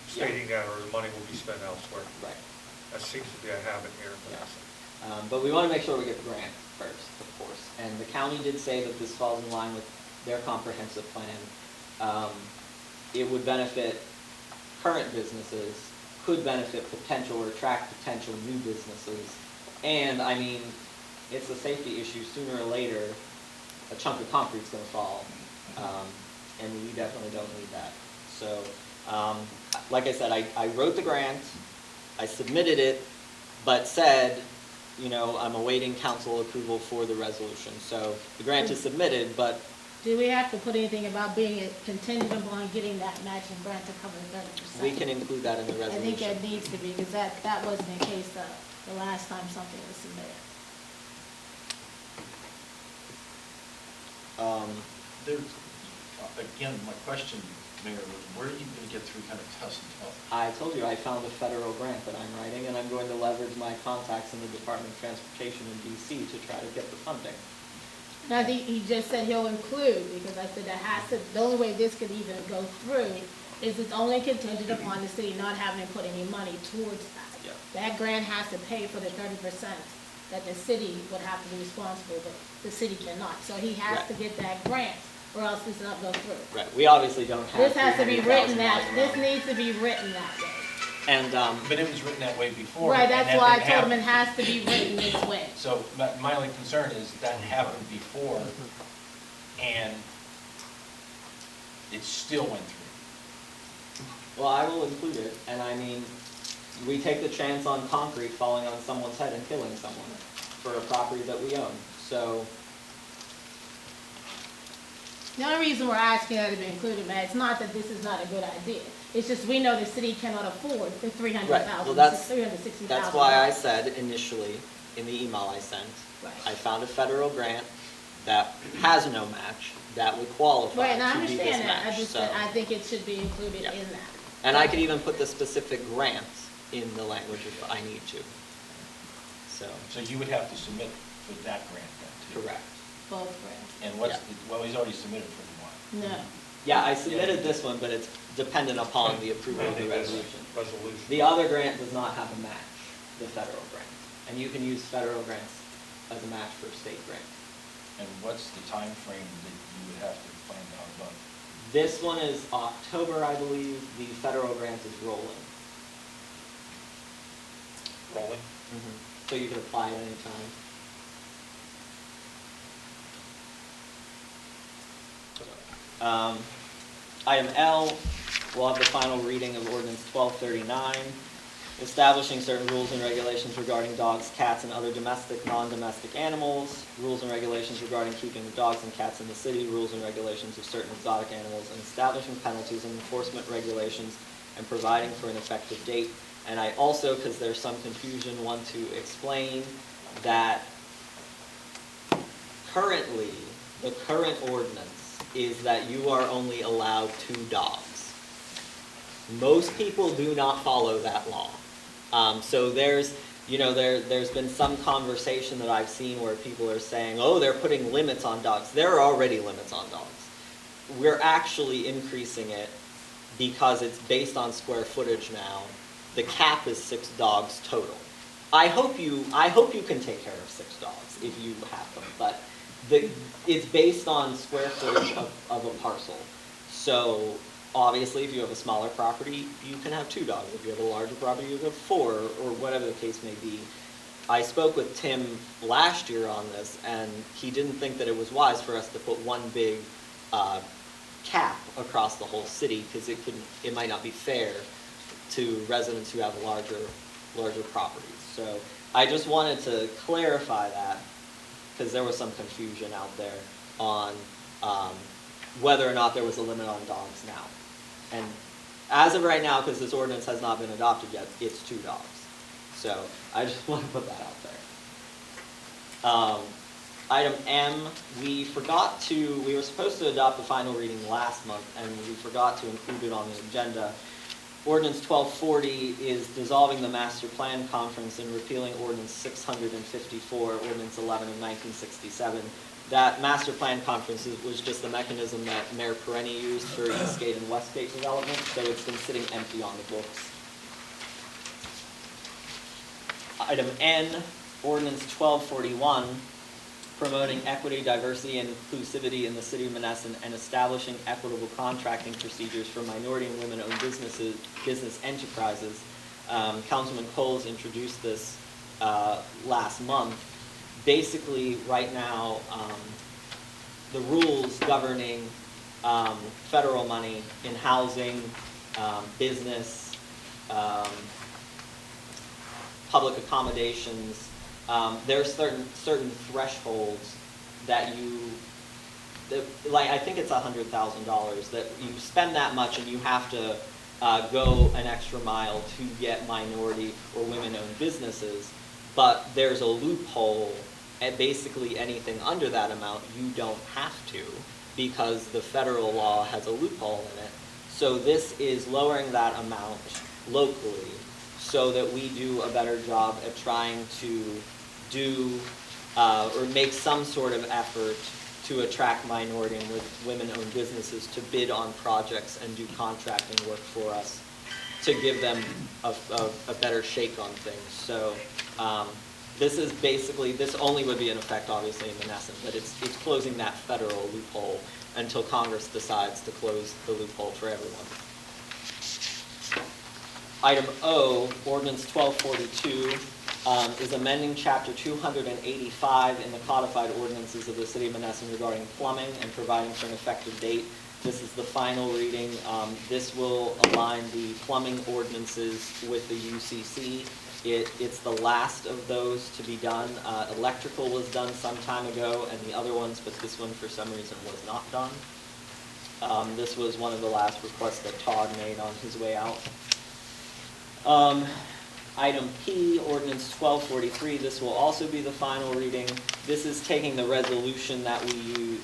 [SPEAKER 9] stating that, or the money will be spent elsewhere.
[SPEAKER 1] Right.
[SPEAKER 9] That seems to be a habit here in
[SPEAKER 1] Yeah.
[SPEAKER 9] Monessen.
[SPEAKER 1] But we want to make sure we get the grant first, of course. And the county did say that this falls in line with their comprehensive plan. It would benefit current businesses, could benefit potential or attract potential new businesses. And, I mean, it's a safety issue. Sooner or later, a chunk of concrete's going to fall. And we definitely don't need that. So, like I said, I wrote the grant, I submitted it, but said, you know, I'm awaiting council approval for the resolution. So the grant is submitted, but
[SPEAKER 5] Do we have to put anything about being contingent upon getting that matching grant to cover the 30%?
[SPEAKER 1] we can include that in the
[SPEAKER 5] I
[SPEAKER 1] resolution.
[SPEAKER 5] think that needs to be, because that wasn't the case the last time something was submitted.
[SPEAKER 3] Again, my question, Mayor, was where are you going to get 300,000?
[SPEAKER 1] I told you I found a federal grant that I'm writing, and I'm going to leverage my contacts in the Department of Transportation in DC to try to get the funding.
[SPEAKER 5] And I think he just said he'll include, because I said the only way this could even go through is it's only contingent upon the city not having to put any money towards that.
[SPEAKER 1] Yeah.
[SPEAKER 5] That grant has to pay for the 30% that the city would have to be responsible, but the city cannot. So he has
[SPEAKER 1] Right.
[SPEAKER 5] to get that grant, or else this will not go through.
[SPEAKER 1] Right. We obviously don't have.
[SPEAKER 5] This has to be written
[SPEAKER 1] $300,000
[SPEAKER 5] this needs to be written that way.
[SPEAKER 1] And
[SPEAKER 3] But it was written that way before.
[SPEAKER 5] Right,
[SPEAKER 3] and
[SPEAKER 5] that's
[SPEAKER 3] that
[SPEAKER 5] why I
[SPEAKER 3] didn't
[SPEAKER 5] told him it
[SPEAKER 3] happen.
[SPEAKER 5] has to be written this way.
[SPEAKER 3] So my only concern is that happened before, and it still went through.
[SPEAKER 1] well, I will include it, and I mean, we take the chance on concrete falling on someone's head and killing someone for a property that we own. So,
[SPEAKER 5] The only reason we're asking that to be included, Matt, it's not that this is not a good idea. It's just we know the city cannot afford the
[SPEAKER 1] right. Well, that's
[SPEAKER 5] $360,000.
[SPEAKER 1] why I said initially in the email I sent,
[SPEAKER 5] Right.
[SPEAKER 1] I found a federal grant that has no match that would qualify
[SPEAKER 5] Right, and I
[SPEAKER 1] to be this
[SPEAKER 5] understand that.
[SPEAKER 1] match.
[SPEAKER 5] I just,
[SPEAKER 1] So-
[SPEAKER 5] I think it should be included
[SPEAKER 1] Yeah.
[SPEAKER 5] in that.
[SPEAKER 1] And I could even put the specific grant in the language if I need to. So,
[SPEAKER 3] So you would have to submit for that grant then, too?
[SPEAKER 1] correct.
[SPEAKER 5] Both grants.
[SPEAKER 3] And what's
[SPEAKER 1] Yeah.
[SPEAKER 3] well, he's already submitted for the one.
[SPEAKER 5] No.
[SPEAKER 1] Yeah, I submitted this one, but it's dependent upon the approval of the
[SPEAKER 9] Pending this
[SPEAKER 1] resolution.
[SPEAKER 9] resolution.
[SPEAKER 1] The other grant does not have a match, the federal grant. And you can use federal grants as a match for state grants.
[SPEAKER 3] And what's the time frame that you would have to find out about?
[SPEAKER 1] This one is October, I believe. The federal grant is rolling.
[SPEAKER 9] Rolling?
[SPEAKER 1] So you can apply at any time. Item L, we'll have the final reading of ordinance 1239. establishing certain rules and regulations regarding dogs, cats, and other domestic, non-domestic animals, rules and regulations regarding keeping of dogs and cats in the city, rules and regulations of certain exotic animals, and establishing penalties and enforcement regulations, and providing for an effective date. And I also, because there's some confusion, want to explain that currently, the current ordinance is that you are only allowed 2 dogs. Most people do not follow that law. So there's been some conversation that I've seen where people are saying, oh, they're putting limits on dogs. There are already limits on dogs. We're actually increasing it because it's based on square footage now. The cap is 6 dogs total. I hope you can take care of 6 dogs if you have them, but it's based on square footage of a parcel. So obviously, if you have a smaller property, you can have 2 dogs. If you have a larger property, you can have 4, or whatever the case may be. I spoke with Tim last year on this, and he didn't think that it was wise for us to put one big cap across the whole city, because it might not be fair to residents who have larger properties. So I just wanted to clarify that, because there was some confusion out there on whether or not there was a limit on dogs now. And as of right now, because this ordinance has not been adopted yet, it's 2 dogs. So I just want to put that out there. Item M, we were supposed to adopt the final reading last month, and we forgot to include it on the agenda. Ordinance 1240 is dissolving the master plan conference and repealing Ordinance 654, Ordinance 11 of 1967. That master plan conference was just the mechanism that Mayor Perenni used for Eastgate and Westgate development, so it's been sitting empty on the books. Item N, Ordinance 1241, promoting equity, diversity, and inclusivity in the city of Monessen and establishing equitable contracting procedures for minority and women-owned business enterprises. Councilman Coles introduced this last month. Basically, right now, the rules governing federal money in housing, business, public accommodations, there are certain thresholds that I think it's $100,000, that you spend that much and you have to go an extra mile to get minority or women-owned businesses, but there's a loophole at basically anything under that amount you don't have to, because the federal law has a loophole in it. So this is lowering that amount locally so that we do a better job at trying to do or make some sort of effort to attract minority and women-owned businesses to bid on projects and do contracting work for us to give them a better shake on things. So this is basically, this only would be in effect obviously in Monessen, but it's closing that federal loophole until Congress decides to close the loophole for everyone. Item O, Ordinance 1242, is amending Chapter 285 in the Codified Ordinances of the City of Monessen regarding plumbing and providing for an effective date. This is the final reading. This will align the plumbing ordinances with the UCC. It's the last of those to be done. Electrical was done some time ago, and the other ones, but this one for some reason was not done. This was one of the last requests that Todd made on his way out. Item P, Ordinance 1243. This will also be the final reading. This is taking the resolution that we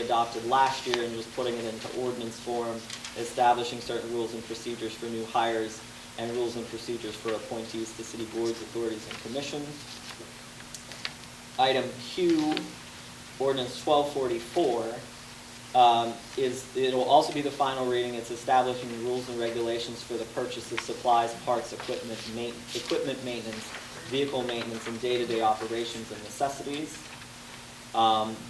[SPEAKER 1] adopted last year and just putting it into ordinance form, establishing certain rules and procedures for new hires and rules and procedures for appointees to city boards, authorities, and commissions. Item Q, Ordinance 1244. It'll also be the final reading. It's establishing the rules and regulations for the purchase of supplies, parts, equipment maintenance, vehicle maintenance, and day-to-day operations and necessities.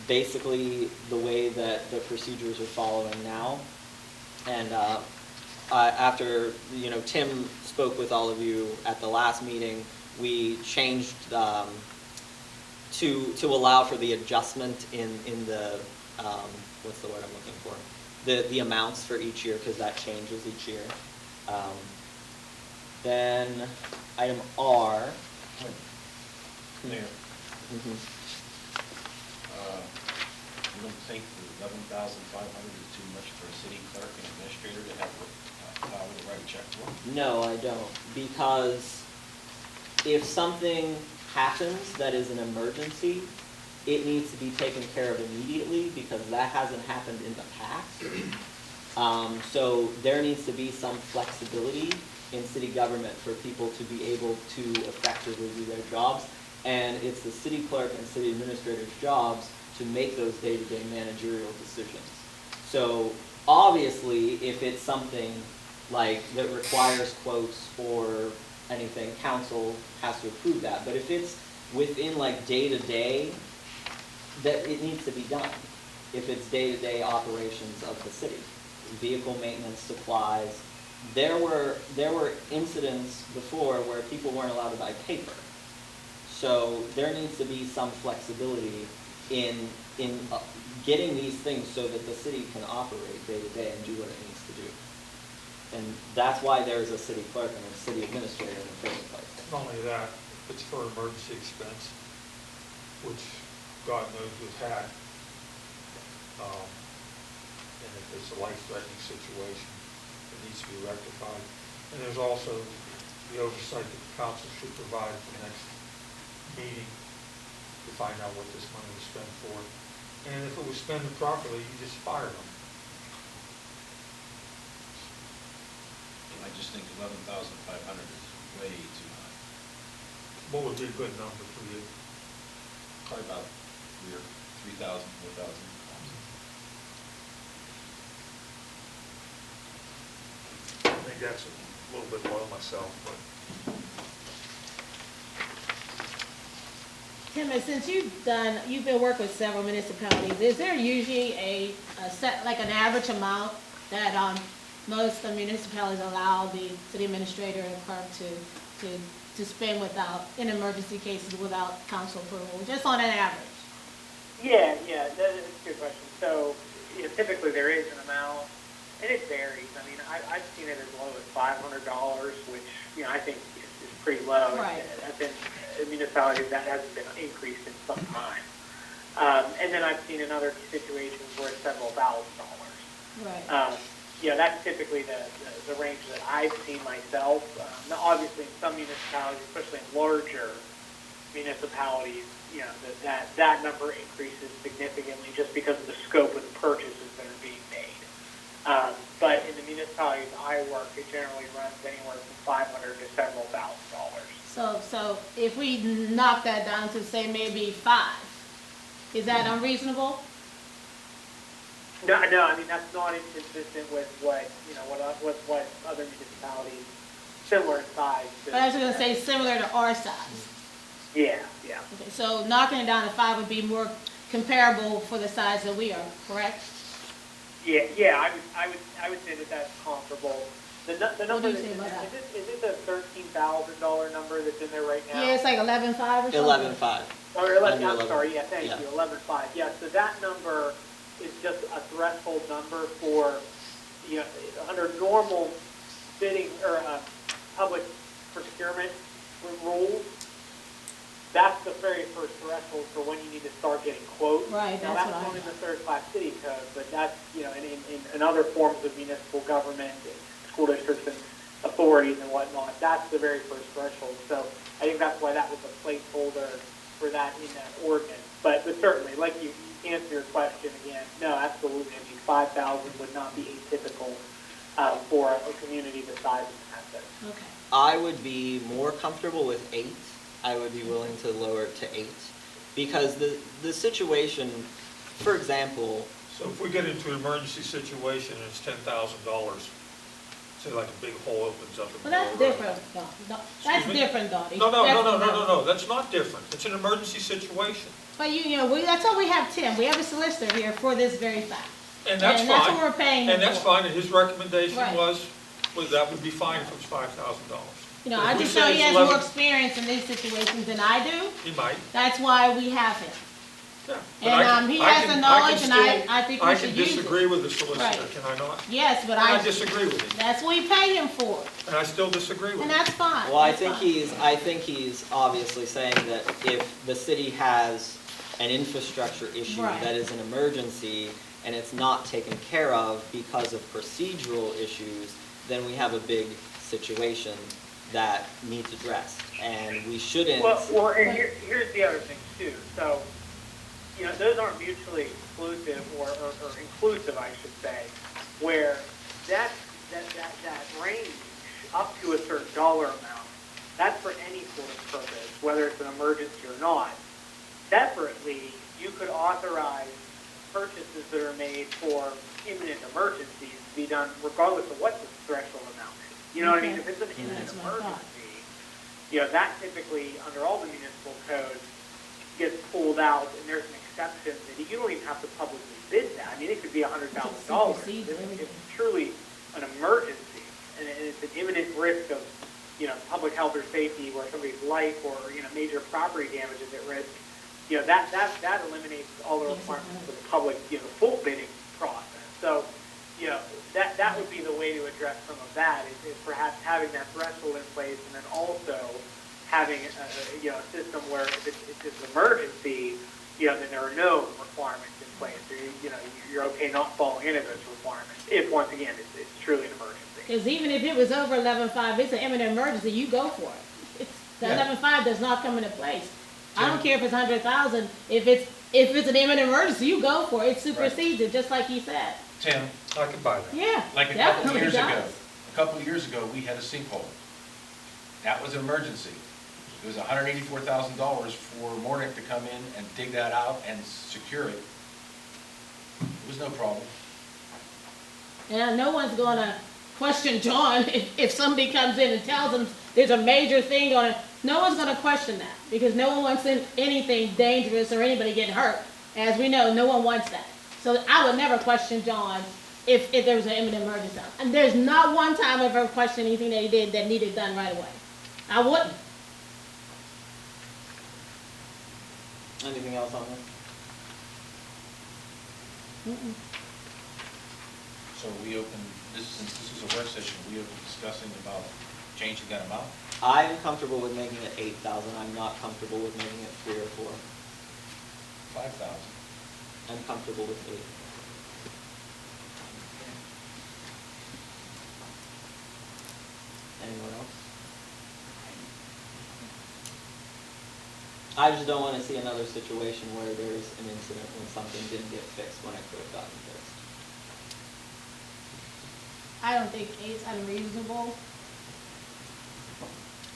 [SPEAKER 1] Basically, the way that the procedures are following now. And after Tim spoke with all of you at the last meeting, we changed to allow for the adjustment in the what's the word I'm looking for? The amounts for each year, because that changes each year. Then Item R.
[SPEAKER 3] Mayor,
[SPEAKER 1] Mhm.
[SPEAKER 3] you don't think the $11,500 is too much for a city clerk and administrator to have power to write a check for?
[SPEAKER 1] No, I don't, because if something happens that is an emergency, it needs to be taken care of immediately, because that hasn't happened in the past. So there needs to be some flexibility in city government for people to be able to effectively do their jobs. And it's the city clerk and city administrator's jobs to make those day-to-day managerial decisions. So obviously, if it's something like that requires quotes or anything, council has to approve that. But if it's within like day-to-day, that it needs to be done. If it's day-to-day operations of the city, vehicle maintenance, supplies. There were incidents before where people weren't allowed to buy paper. So there needs to be some flexibility in getting these things so that the city can operate day-to-day and do what it needs to do. And that's why there's a city clerk and a city administrator in the first place.
[SPEAKER 9] Not only that, it's for emergency expense, which God knows we've had. And if it's a life-threatening situation, it needs to be rectified. And there's also the oversight that the council should provide at the next meeting to find out what this money was spent for. And if it was spent improperly, you just fire them.
[SPEAKER 3] I just think 11,500 is way too high.
[SPEAKER 9] What would be a good number for you?
[SPEAKER 3] Probably about 3,000, 4,000.
[SPEAKER 9] I think that's a little bit low myself, but.
[SPEAKER 5] Tim, and since you've been working with several municipalities, is there usually a set, like an average amount that most of the municipalities allow the city administrator and clerk to spend in emergency cases without council approval, just on an average?
[SPEAKER 7] Yeah, that is a good question. So, typically there is an amount, and it varies. I mean, I've seen it as low as $500, which, I think is pretty low.
[SPEAKER 5] Right.
[SPEAKER 7] I've been in municipalities that hasn't been increased in some time. And then I've seen in other situations where it's several $1,000s.
[SPEAKER 5] Right.
[SPEAKER 7] That's typically the range that I've seen myself. Now, obviously, in some municipalities, especially in larger municipalities, that number increases significantly just because of the scope of the purchases that are being made. But in the municipalities I work, it generally runs anywhere from $500 to several $1,000s.
[SPEAKER 5] So if we knock that down to say maybe 5, is that unreasonable?
[SPEAKER 7] No, I mean, that's not inconsistent with what other municipalities similar in size.
[SPEAKER 5] But I was going to say similar to our size.
[SPEAKER 7] Yeah.
[SPEAKER 5] Okay, so knocking it down to 5 would be more comparable for the size that we are, correct?
[SPEAKER 7] Yeah, I would say that that's comparable. The number
[SPEAKER 5] What do you say about that?
[SPEAKER 7] Is it the $13,000 number that's in there right now?
[SPEAKER 5] Yeah, it's like 11.5 or something.
[SPEAKER 1] 11.5.
[SPEAKER 7] Or 11,
[SPEAKER 1] Under
[SPEAKER 7] I'm
[SPEAKER 1] 11.
[SPEAKER 7] sorry, thank
[SPEAKER 1] Yeah.
[SPEAKER 7] you, 11.5. Yeah, so that number is just a threshold number for, under normal bidding or public procurement rules. That's the very first threshold for when you need to start getting quotes.
[SPEAKER 5] Right,
[SPEAKER 7] Now,
[SPEAKER 5] that's
[SPEAKER 7] that's
[SPEAKER 5] what I
[SPEAKER 7] not in the
[SPEAKER 5] thought.
[SPEAKER 7] third-class city code, but that's, in other forms of municipal government, and school districts and authorities and whatnot, that's the very first threshold. So I think that's why that was a placeholder for that in that ordinance. But certainly, like you answer your question again, no, absolutely. I mean, 5,000 would not be atypical for a community the size of Monessen.
[SPEAKER 5] Okay.
[SPEAKER 1] I would be more comfortable with 8. I would be willing to lower it to 8. Because the situation, for example,
[SPEAKER 9] So if we get into an emergency situation and it's $10,000, say like a big hole opens up in the
[SPEAKER 5] Well, that's
[SPEAKER 9] road.
[SPEAKER 5] different, Don. That's
[SPEAKER 9] Excuse me?
[SPEAKER 5] different, Dottie.
[SPEAKER 9] No, that's not different. It's an emergency situation.
[SPEAKER 5] But that's why we have Tim. We have a solicitor here for this very fact.
[SPEAKER 9] And that's fine.
[SPEAKER 5] And that's what we're paying him
[SPEAKER 9] And that's
[SPEAKER 5] for.
[SPEAKER 9] fine, and his recommendation
[SPEAKER 5] Right.
[SPEAKER 9] was that would be fine if it was $5,000.
[SPEAKER 5] I just know he has more experience in these situations than I do.
[SPEAKER 9] He might.
[SPEAKER 5] That's why we have him.
[SPEAKER 9] Yeah, but
[SPEAKER 5] And he has the knowledge, and I think we should use
[SPEAKER 9] I can
[SPEAKER 5] it.
[SPEAKER 9] disagree with the solicitor,
[SPEAKER 5] Right.
[SPEAKER 9] can I not?
[SPEAKER 5] Yes, but
[SPEAKER 9] I disagree with him,
[SPEAKER 5] that's what we pay him for,
[SPEAKER 9] and I still disagree with
[SPEAKER 5] and
[SPEAKER 9] him.
[SPEAKER 5] that's fine.
[SPEAKER 1] Well, I
[SPEAKER 5] that's
[SPEAKER 1] think
[SPEAKER 5] fine.
[SPEAKER 1] I think he's obviously saying that if the city has an infrastructure issue
[SPEAKER 5] Right.
[SPEAKER 1] that is an emergency and it's not taken care of because of procedural issues, then we have a big situation that needs addressed, and we shouldn't.
[SPEAKER 7] Well, and here's the other thing too. So, those aren't mutually exclusive or inclusive, I should say, where that range up to a certain dollar amount, that's for any sort of purpose, whether it's an emergency or not. Separately, you could authorize purchases that are made for imminent emergencies to be done regardless of what the threshold amount is. You know what I mean? If it's an imminent
[SPEAKER 5] That's what I thought.
[SPEAKER 7] emergency, that typically, under all the municipal codes, gets pulled out, and there's an exception that you don't even have to publicly bid that. I mean, it could be $100,000.
[SPEAKER 5] Supersede
[SPEAKER 7] It's truly an emergency, and it's an imminent risk of, public health or safety where somebody's life or, major property damage is at risk. That eliminates all the requirements for the public, full bidding process. So, that would be the way to address some of that, is perhaps having that threshold in place, and then also having a system where if it's an emergency, then there are no requirements in place. So you're okay not falling into those requirements if, once again, it's truly an emergency.
[SPEAKER 5] Because even if it was over 11.5, it's an imminent emergency, you go for it. The
[SPEAKER 9] Yeah.
[SPEAKER 5] 11.5 does not come into place. I don't care if it's 100,000, if it's an imminent emergency, you go for it, it supersedes it, just like he said.
[SPEAKER 3] Tim,
[SPEAKER 9] I can buy that.
[SPEAKER 5] Yeah,
[SPEAKER 3] like a
[SPEAKER 5] definitely does.
[SPEAKER 3] couple of years ago, we had a sinkhole. That was an emergency. It was $184,000 for Mornick to come in and dig that out and secure it. It was no problem.
[SPEAKER 5] And no one's gonna question John if somebody comes in and tells him there's a major thing going on. No one's gonna question that, because no one wants anything dangerous or anybody getting hurt. As we know, no one wants that. So I would never question John if there was an imminent emergency. And there's not one time I've ever questioned anything that he did that needed done right away. I wouldn't.
[SPEAKER 1] Anything else on this?
[SPEAKER 3] So we open, since this is a work session, we open discussing about changing that amount?
[SPEAKER 1] I'm comfortable with making it 8,000. I'm not comfortable with making it 3 or 4.
[SPEAKER 3] 5,000.
[SPEAKER 1] I'm comfortable with 8. Anyone else? I just don't want to see another situation where there's an incident when something didn't get fixed when it could have gotten fixed.
[SPEAKER 5] I don't think 8's unreasonable.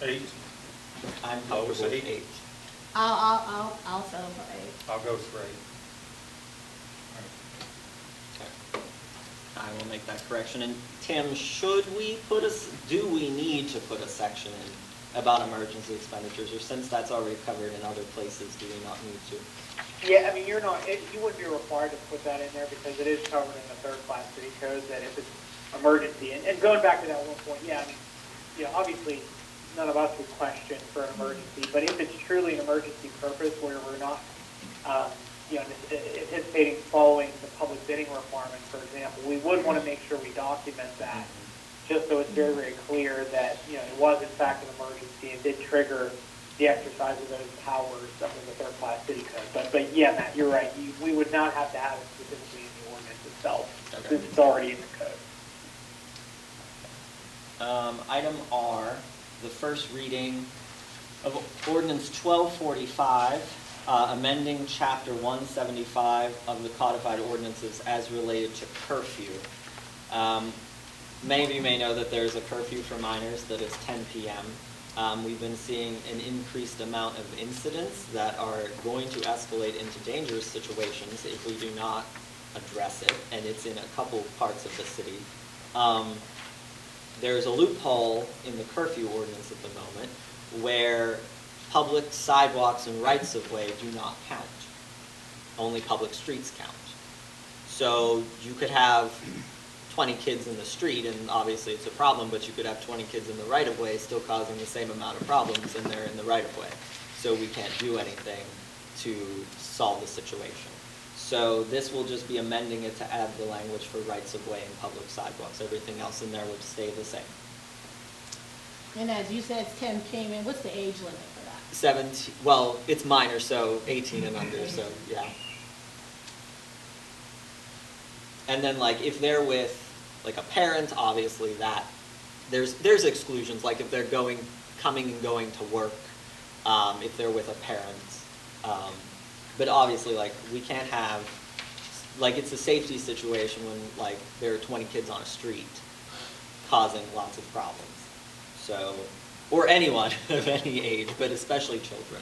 [SPEAKER 9] 8,
[SPEAKER 1] I'm
[SPEAKER 9] Lowest
[SPEAKER 1] comfortable with
[SPEAKER 9] 8.
[SPEAKER 1] 8.
[SPEAKER 5] I'll settle for 8.
[SPEAKER 9] I'll go for 8.
[SPEAKER 1] Okay. I will make that correction. And Tim, do we need to put a section in about emergency expenditures, or since that's already covered in other places, do we not need to?
[SPEAKER 7] Yeah, I mean, you wouldn't be required to put that in there because it is covered in the third-class city code that if it's emergency. And going back to that one point, yeah, I mean, obviously none of us would question for an emergency, but if it's truly an emergency purpose where we're not, anticipating following the public bidding requirements, for example, we would want to make sure we document that, just so it's very, very clear that, it was in fact an emergency and did trigger the exercise of those powers under the third-class city code. But yeah, Matt, you're right. We would not have to have it specifically in the ordinance itself,
[SPEAKER 1] Okay.
[SPEAKER 7] since it's already in the code.
[SPEAKER 1] Item R, the first reading of Ordinance 1245, amending Chapter 175 of the Codified Ordinances as related to curfew. Many of you may know that there's a curfew for minors that is 10 p.m. We've been seeing an increased amount of incidents that are going to escalate into dangerous situations if we do not address it, and it's in a couple parts of the city. There's a loophole in the curfew ordinance at the moment where public sidewalks and rights-of-way do not count. Only public streets count. So you could have 20 kids in the street, and obviously it's a problem, but you could have 20 kids in the right-of-way still causing the same amount of problems, and they're in the right-of-way. So we can't do anything to solve the situation. So this will just be amending it to add the language for rights of way and public sidewalks. Everything else in there would stay the same.
[SPEAKER 5] And as you said, Tim came in, what's the age limit for that?
[SPEAKER 1] 17, well, it's minor, so 18 and under, so, yeah. And then, like, if they're with, like, a parent, obviously that, there's exclusions, like if they're coming and going to work, if they're with a parent. But obviously, like, we can't have, like, it's a safety situation when, like, there are 20 kids on a street causing lots of problems. So, or anyone of any age, but especially children.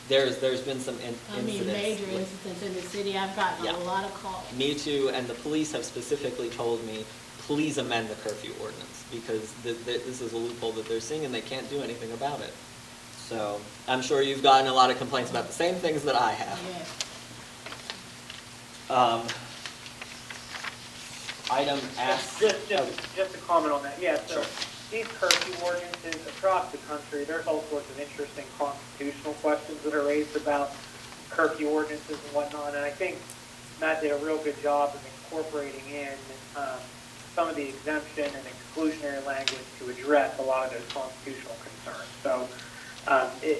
[SPEAKER 1] There's been some incidents.
[SPEAKER 5] I mean, major incidents in the city. I've gotten a lot of calls.
[SPEAKER 1] Me too, and the police have specifically told me, please amend the curfew ordinance, because this is a loophole that they're seeing and they can't do anything about it. So, I'm sure you've gotten a lot of complaints about the same things that I have.
[SPEAKER 5] Yes.
[SPEAKER 1] Item S.
[SPEAKER 7] Just to comment on that, yeah, so
[SPEAKER 1] Sure.
[SPEAKER 7] these curfew ordinances across the country, there's all sorts of interesting constitutional questions that are raised about curfew ordinances and whatnot, and I think Matt did a real good job of incorporating in some of the exemption and exclusionary language to address a lot of those constitutional concerns. So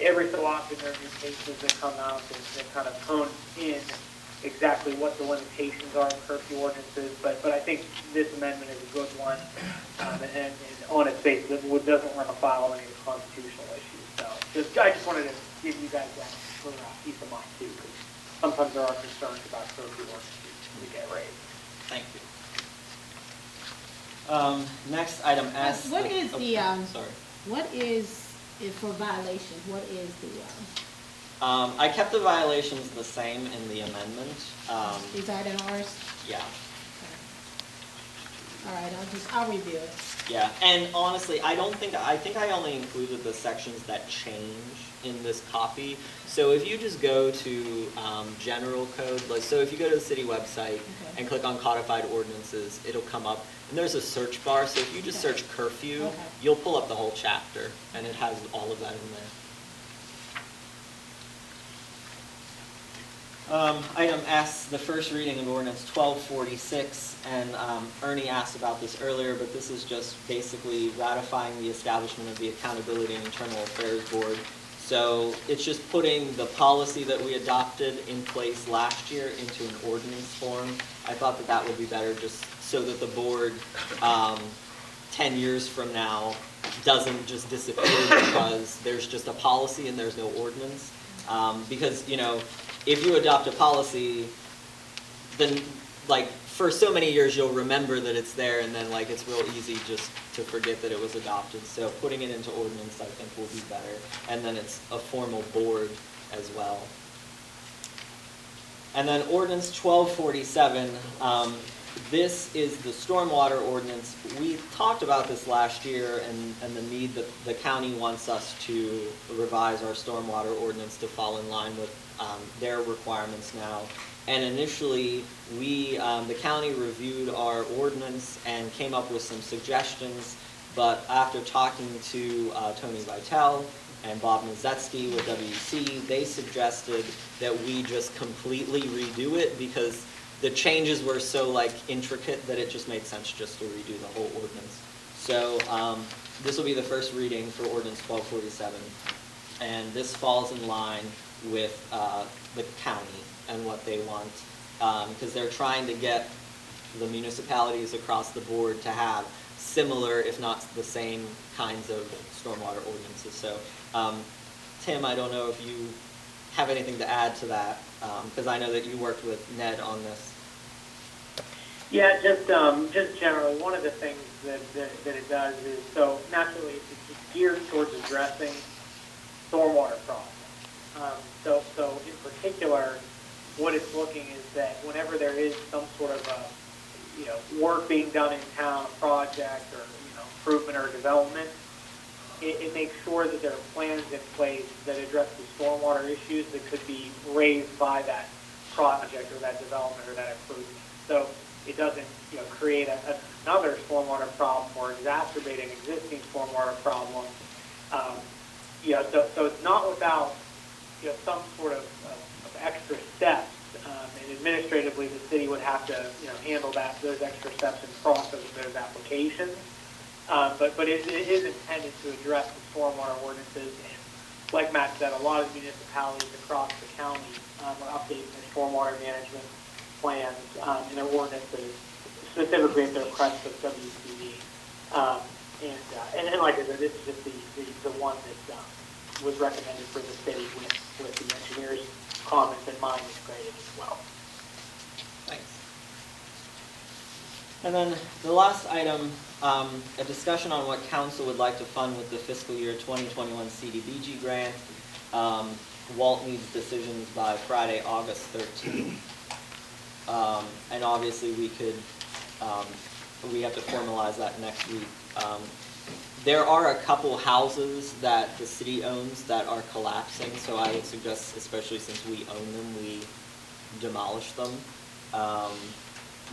[SPEAKER 7] every so often there are new cases that come out that kind of hone in exactly what the limitations are in curfew ordinances, but I think this amendment is a good one, and on its face, it doesn't run afoul of any of the constitutional issues. So I just wanted to give you guys that for peace of mind too, because sometimes there are concerns about curfew ordinances that get raised.
[SPEAKER 1] Thank you. Next, item S.
[SPEAKER 5] What is the,
[SPEAKER 1] sorry.
[SPEAKER 5] what is, for violations, what is the,
[SPEAKER 1] I kept the violations the same in the amendment.
[SPEAKER 5] these are in ours?
[SPEAKER 1] Yeah.
[SPEAKER 5] All right, I'll review it.
[SPEAKER 1] Yeah, and honestly, I think I only included the sections that change in this copy. So if you just go to general code, so if you go to the city website and click on Codified Ordinances, it'll come up, and there's a search bar. So if you just search curfew, you'll pull up the whole chapter, and it has all of that in there. Item S, the first reading of ordinance 1246, and Ernie asked about this earlier, but this is just basically ratifying the establishment of the Accountability and Internal Affairs Board. So it's just putting the policy that we adopted in place last year into an ordinance form. I thought that would be better, just so that the board, 10 years from now, doesn't just disappear because there's just a policy and there's no ordinance. Because, you know, if you adopt a policy, then, like, for so many years you'll remember that it's there, and then, like, it's real easy just to forget that it was adopted. So putting it into ordinance, I think, will be better. And then it's a formal board as well. And then ordinance 1247, this is the stormwater ordinance. We talked about this last year and the need that the county wants us to revise our stormwater ordinance to fall in line with their requirements now. And initially, the county reviewed our ordinance and came up with some suggestions, but after talking to Tony Vitale and Bob Mazetsky with WC, they suggested that we just completely redo it because the changes were so, like, intricate that it just made sense just to redo the whole ordinance. So this will be the first reading for ordinance 1247, and this falls in line with the county and what they want, because they're trying to get the municipalities across the board to have similar, if not the same, kinds of stormwater ordinances. So, Tim, I don't know if you have anything to add to that, because I know that you worked with Ned on this.
[SPEAKER 7] Yeah, just generally, one of the things that it does is, so naturally it's geared towards addressing stormwater problems. So in particular, what it's looking is that whenever there is some sort of a, work being done in town, a project or, improvement or development, it makes sure that there are plans in place that address the stormwater issues that could be raised by that project or that development or that improvement. So it doesn't, create another stormwater problem or exacerbate an existing stormwater problem. So it's not without some sort of extra steps, and administratively, the city would have to, handle those extra steps and process those applications. But it is intended to address the stormwater ordinances, and like Matt said, a lot of municipalities across the county are updating their stormwater management plans and their ordinances, specifically at their request of WCD. And like I said, this is just the one that was recommended for the city with the engineer's comments in mind integrated as well.
[SPEAKER 1] Thanks. And then the last item, a discussion on what council would like to fund with the fiscal year 2021 CDBG grant. Walt needs decisions by Friday, August 13th. And obviously we have to formalize that next week. There are a couple houses that the city owns that are collapsing, so I would suggest, especially since we own them, we demolish them.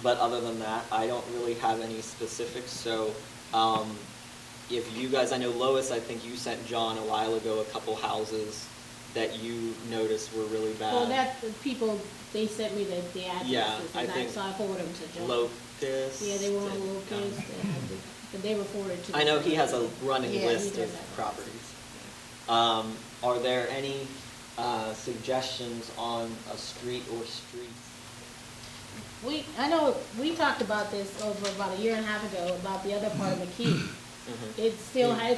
[SPEAKER 1] But other than that, I don't really have any specifics, so if you guys, I know Lois, I think you sent John a while ago a couple houses that you noticed were really bad.
[SPEAKER 5] Well, that's the people, they sent me the addresses,
[SPEAKER 1] Yeah, I
[SPEAKER 5] and
[SPEAKER 1] think
[SPEAKER 5] so I forwarded them to Joe.
[SPEAKER 1] Locust.
[SPEAKER 5] Yeah, they were on Locust, but they were forwarded to.
[SPEAKER 1] I know he has a running
[SPEAKER 5] Yeah, he
[SPEAKER 1] list
[SPEAKER 5] does
[SPEAKER 1] of
[SPEAKER 5] have a
[SPEAKER 1] properties. Are there any suggestions on a street or streets?
[SPEAKER 5] I know, we talked about this over about a year and a half ago, about the other part of McKee. It's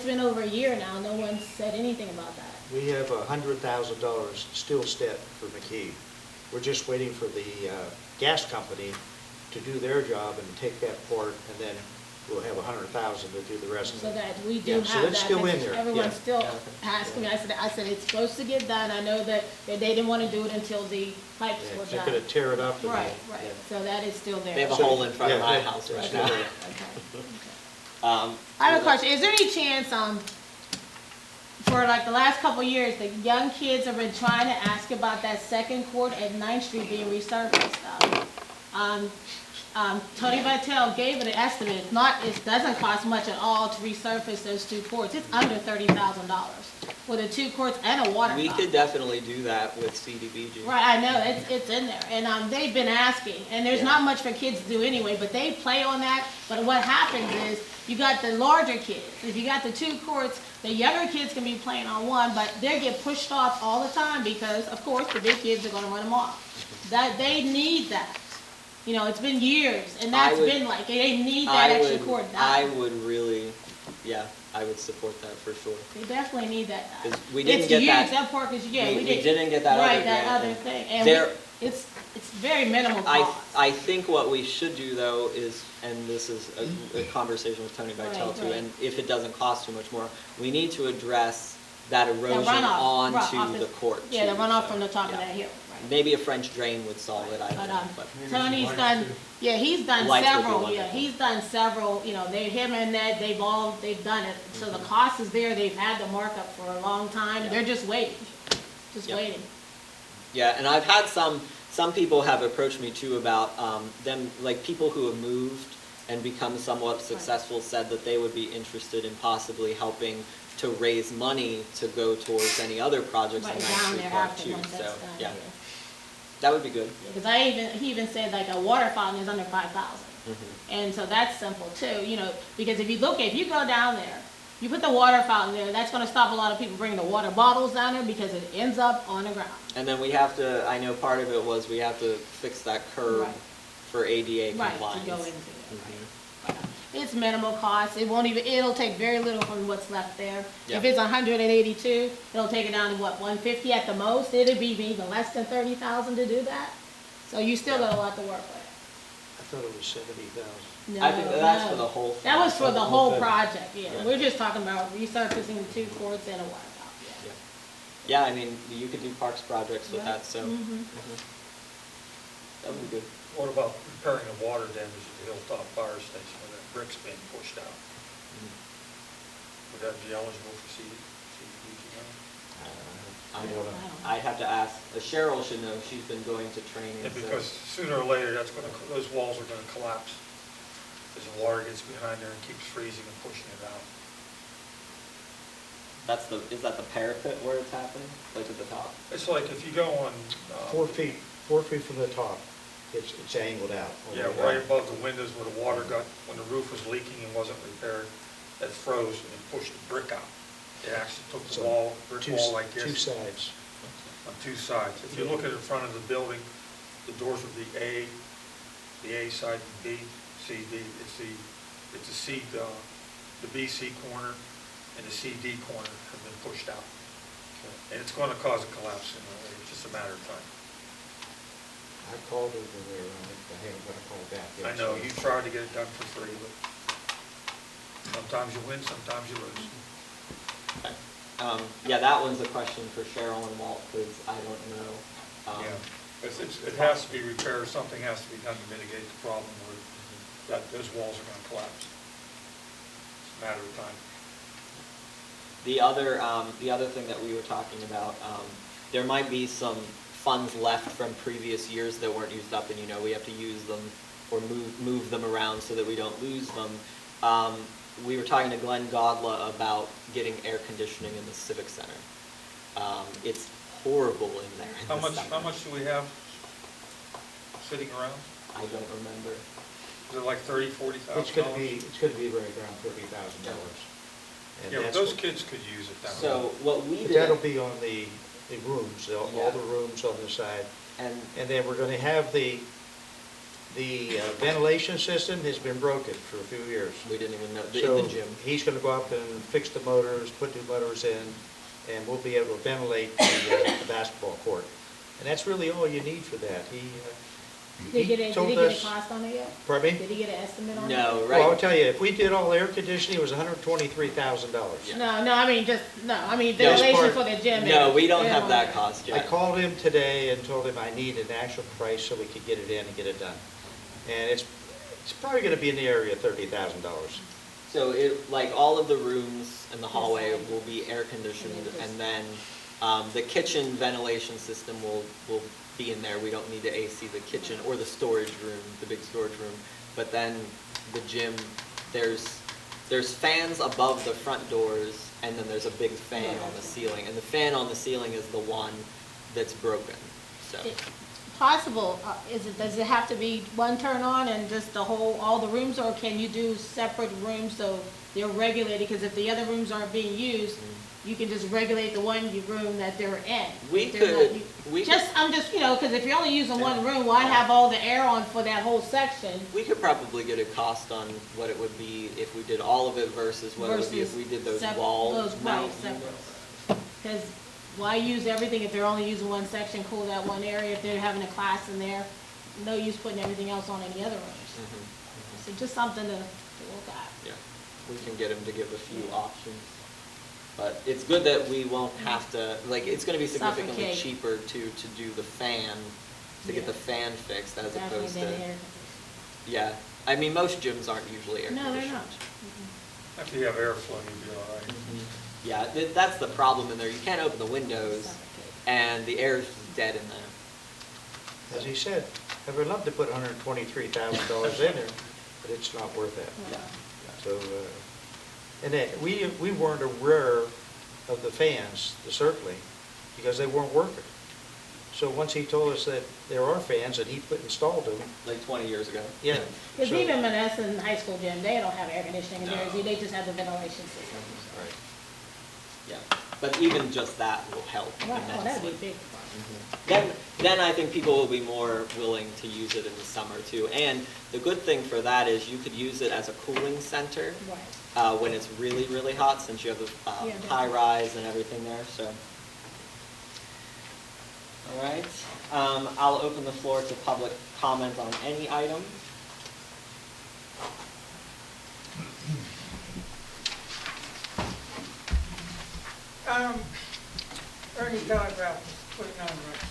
[SPEAKER 5] been over a year now, no one said anything about that.
[SPEAKER 2] We have $100,000 still set for McKee. We're just waiting for the gas company to do their job and take that port, and then we'll have $100,000 to do the rest of it.
[SPEAKER 5] So that we do
[SPEAKER 2] Yeah,
[SPEAKER 5] have
[SPEAKER 2] so
[SPEAKER 5] that.
[SPEAKER 2] it's still in
[SPEAKER 5] because
[SPEAKER 2] there,
[SPEAKER 5] Everyone's
[SPEAKER 2] yeah.
[SPEAKER 5] still asking me, I said, it's supposed to get done. I know that they didn't want to do it until the pipes
[SPEAKER 2] Yeah,
[SPEAKER 5] were
[SPEAKER 2] 'cause they're
[SPEAKER 5] done.
[SPEAKER 2] gonna tear it up. and
[SPEAKER 5] Right,
[SPEAKER 2] then-
[SPEAKER 5] right. So that is still there.
[SPEAKER 1] They have a
[SPEAKER 2] So-
[SPEAKER 1] hole in front of
[SPEAKER 2] yeah,
[SPEAKER 1] my
[SPEAKER 2] yeah,
[SPEAKER 1] house
[SPEAKER 2] it's
[SPEAKER 1] right
[SPEAKER 2] still
[SPEAKER 1] now.
[SPEAKER 2] there.
[SPEAKER 5] Okay. I have a question. Is there any chance, for like the last couple of years, the young kids have been trying to ask about that second court at 9th Street being resurfaced? Tony Vitale gave it an estimate. It doesn't cost much at all to resurface those two courts. It's under $30,000 for the two courts and a water
[SPEAKER 1] We
[SPEAKER 5] fountain.
[SPEAKER 1] could definitely do that with CDBG.
[SPEAKER 5] Right, I know, it's in there, and they've been asking, and there's
[SPEAKER 1] Yeah.
[SPEAKER 5] not much for kids to do anyway, but they play on that, but what happens is, you got the larger kids, if you got the two courts, the younger kids can be playing on one, but they get pushed off all the time, because, of course, the big kids are gonna run them off. That, they need that, it's been years, and that's been like, they need that extra court done.
[SPEAKER 1] I would really, I would support that for sure.
[SPEAKER 5] They definitely need that done.
[SPEAKER 1] 'Cause we didn't get
[SPEAKER 5] It's
[SPEAKER 1] that-
[SPEAKER 5] huge, that park is, yeah,
[SPEAKER 1] we didn't get that other
[SPEAKER 5] right, that
[SPEAKER 1] grant,
[SPEAKER 5] other
[SPEAKER 1] and
[SPEAKER 5] thing, and
[SPEAKER 1] there-
[SPEAKER 5] it's very minimal cost.
[SPEAKER 1] I think what we should do though is, and this is a conversation with Tony Vitale
[SPEAKER 5] Right,
[SPEAKER 1] too,
[SPEAKER 5] right.
[SPEAKER 1] and if it doesn't cost too much more, we need to address that erosion
[SPEAKER 5] runoff,
[SPEAKER 1] onto
[SPEAKER 5] off
[SPEAKER 1] the court
[SPEAKER 5] Yeah, the
[SPEAKER 1] too,
[SPEAKER 5] runoff
[SPEAKER 1] so,
[SPEAKER 5] from the top of
[SPEAKER 1] yeah.
[SPEAKER 5] that hill, right.
[SPEAKER 1] Maybe a French drain would solve it, I don't know, but.
[SPEAKER 5] Tony's done, he's done
[SPEAKER 1] Lights would be
[SPEAKER 5] several,
[SPEAKER 1] wonderful.
[SPEAKER 5] he's done several, him and Ned, they've done it. So the cost is there, they've had the markup for a long time,
[SPEAKER 1] Yeah.
[SPEAKER 5] they're just waiting,
[SPEAKER 1] Yep.
[SPEAKER 5] waiting.
[SPEAKER 1] Yeah, and I've had some people have approached me too about them, like people who have moved and become somewhat successful said that they would be interested in possibly helping to raise money to go towards any other projects in
[SPEAKER 5] Right
[SPEAKER 1] Ninth
[SPEAKER 5] down
[SPEAKER 1] Street
[SPEAKER 5] there
[SPEAKER 1] Park
[SPEAKER 5] after
[SPEAKER 1] too,
[SPEAKER 5] once
[SPEAKER 1] so,
[SPEAKER 5] that's done,
[SPEAKER 1] yeah. That would be good.
[SPEAKER 5] Because he even said like a water fountain is under 5,000. And so that's simple too, because if you go down there, you put the water fountain there, that's gonna stop a lot of people bringing the water bottles down there because it ends up on the ground.
[SPEAKER 1] And then we have to, I know part of it was we have to fix that curb
[SPEAKER 5] Right.
[SPEAKER 1] for ADA
[SPEAKER 5] Right,
[SPEAKER 1] compliance.
[SPEAKER 5] to go into it, right. It's minimal cost, it'll take very little from what's left there.
[SPEAKER 1] Yeah.
[SPEAKER 5] If it's 182, it'll take it down to what, 150 at the most, it'd be even less than 30,000 to do that. So you still got a lot to work with.
[SPEAKER 2] I thought it was 70,000.
[SPEAKER 5] No,
[SPEAKER 1] I think that's
[SPEAKER 5] no.
[SPEAKER 1] for the whole thing.
[SPEAKER 5] That was for the whole
[SPEAKER 2] thing.
[SPEAKER 5] project, yeah,
[SPEAKER 1] Yeah.
[SPEAKER 5] we're just talking about resurfacing the two courts and a water fountain,
[SPEAKER 1] Yeah. Yeah, I mean, you could do parks projects with
[SPEAKER 5] Right.
[SPEAKER 1] that, so.
[SPEAKER 5] Mhm.
[SPEAKER 1] That would be good.
[SPEAKER 9] What about repairing the water damage at the Hilltop Fire Station where that brick's being pushed out? Would that be eligible for CDBG money?
[SPEAKER 1] I don't know. I'd have to ask, Cheryl should know, she's been going to training,
[SPEAKER 9] Yeah,
[SPEAKER 1] so.
[SPEAKER 9] because sooner or later, those walls are gonna collapse as the water gets behind there and keeps freezing and pushing it out.
[SPEAKER 1] is that the parapet where it's happening, like at the top?
[SPEAKER 9] It's like if you go on.
[SPEAKER 2] 4 feet from the top, it's angled out.
[SPEAKER 9] Yeah, right above the windows where the water got, when the roof was leaking and wasn't repaired, that froze and it pushed the brick out. It actually took the
[SPEAKER 2] So
[SPEAKER 9] wall, brick wall like this.
[SPEAKER 2] Two sides.
[SPEAKER 9] On two sides. If you look at the front of the building, the doors would be the A side, B, C, D. It's the C, the BC corner and the CD corner have been pushed out. And it's going to cause a collapse in the It's just a matter of time.
[SPEAKER 2] I called over there, I haven't got a call back yet.
[SPEAKER 9] I know, you tried to get it done for free, but sometimes you win, sometimes you lose.
[SPEAKER 1] Okay. Yeah, that one's a question for Cheryl and Walt, because I don't know.
[SPEAKER 9] Yeah, it has to be repaired, something has to be done to mitigate the problem where those walls are going to collapse. It's a matter of time.
[SPEAKER 1] The other thing that we were talking about, there might be some funds left from previous years that weren't used up, and we have to use them or move them around so that we don't lose them. We were talking to Glenn Godla about getting air conditioning in the Civic Center. It's horrible in there.
[SPEAKER 9] How much do we have sitting around?
[SPEAKER 1] I don't remember.
[SPEAKER 9] Is it like $30,000-$40,000?
[SPEAKER 2] It's going to be right around $30,000.
[SPEAKER 9] Yeah, but those kids could use it down there.
[SPEAKER 1] So what we
[SPEAKER 2] But
[SPEAKER 1] did.
[SPEAKER 2] that'll be on the rooms, all the rooms on the side. And then we're going to have the ventilation system has been broken for a few years.
[SPEAKER 1] We didn't even know,
[SPEAKER 2] So
[SPEAKER 1] in the gym.
[SPEAKER 2] he's going to go up and fix the motors, put new motors in, and we'll be able to ventilate the basketball court. And that's really all you need for that.
[SPEAKER 5] Did he get
[SPEAKER 2] told
[SPEAKER 5] a
[SPEAKER 2] us.
[SPEAKER 5] cost on it yet?
[SPEAKER 2] Pardon me?
[SPEAKER 5] Did he get an estimate on it?
[SPEAKER 1] No,
[SPEAKER 2] Well, I'll
[SPEAKER 1] right?
[SPEAKER 2] tell you, if we did all air conditioning, it was $123,000.
[SPEAKER 5] No, I mean,
[SPEAKER 1] No,
[SPEAKER 5] ventilation for the gym.
[SPEAKER 1] No, we don't
[SPEAKER 5] they
[SPEAKER 1] have that cost
[SPEAKER 2] I
[SPEAKER 1] yet.
[SPEAKER 2] called him today and told him I need an actual price so we could get it in and get it done. And it's probably going to be in the area of $30,000.
[SPEAKER 1] So like all of the rooms in the hallway will be air conditioned, and then the kitchen ventilation system will be in there. We don't need to AC the kitchen or the storage room, the big storage room. But then the gym, there's fans above the front doors, and then there's a big fan on the ceiling. And the fan on the ceiling is the one that's broken, so.
[SPEAKER 5] Possible, does it have to be one turn on and just all the rooms, or can you do separate rooms so they're regulated? Because if the other rooms aren't being used, you can just regulate the one room that they're in. I'm just, because if you're only using one room, why have all the air on for that whole section?
[SPEAKER 1] We could probably get a cost on what it would be if we did all of it versus what it would be if we did those walls.
[SPEAKER 5] Because why use everything if they're only using one section, cool that one area? If they're having a class in there, no use putting everything else on any other rooms. So just something to look at.
[SPEAKER 1] Yeah, we can get them to give a few options. But it's good that we won't have to, it's going to be significantly cheaper to do the fan, to get the fan fixed as opposed to. Yeah, I mean, most gyms aren't usually air conditioned.
[SPEAKER 5] No, they're not.
[SPEAKER 9] After you have airflow, you'll be all right.
[SPEAKER 1] Yeah, that's the problem in there. You can't open the windows, and the air is dead in there.
[SPEAKER 2] As he said, I would love to put $123,000 in there, but it's not worth that.
[SPEAKER 1] Yeah.
[SPEAKER 2] So, and then we weren't aware of the fans, the circling, because they weren't working. So once he told us that there are fans and he installed them.
[SPEAKER 1] Like 20 years ago.
[SPEAKER 2] Yeah.
[SPEAKER 5] Because
[SPEAKER 2] So-
[SPEAKER 5] even Monessen High School gym, they don't have air conditioning in
[SPEAKER 1] No.
[SPEAKER 5] theirs, they just have the ventilation system.
[SPEAKER 2] Right.
[SPEAKER 1] Yeah, but even just that will help
[SPEAKER 5] Right, oh, that'd be a
[SPEAKER 1] immensely.
[SPEAKER 5] big part.
[SPEAKER 1] Then I think people will be more willing to use it in the summer too. And the good thing for that is you could use it as a cooling center
[SPEAKER 5] Right.
[SPEAKER 1] when it's really, really hot, since you have the
[SPEAKER 5] Yeah,
[SPEAKER 1] high rise and everything there, so. All right, I'll open the floor to public comment on any item.
[SPEAKER 6] Ernie Telegraph was putting on right.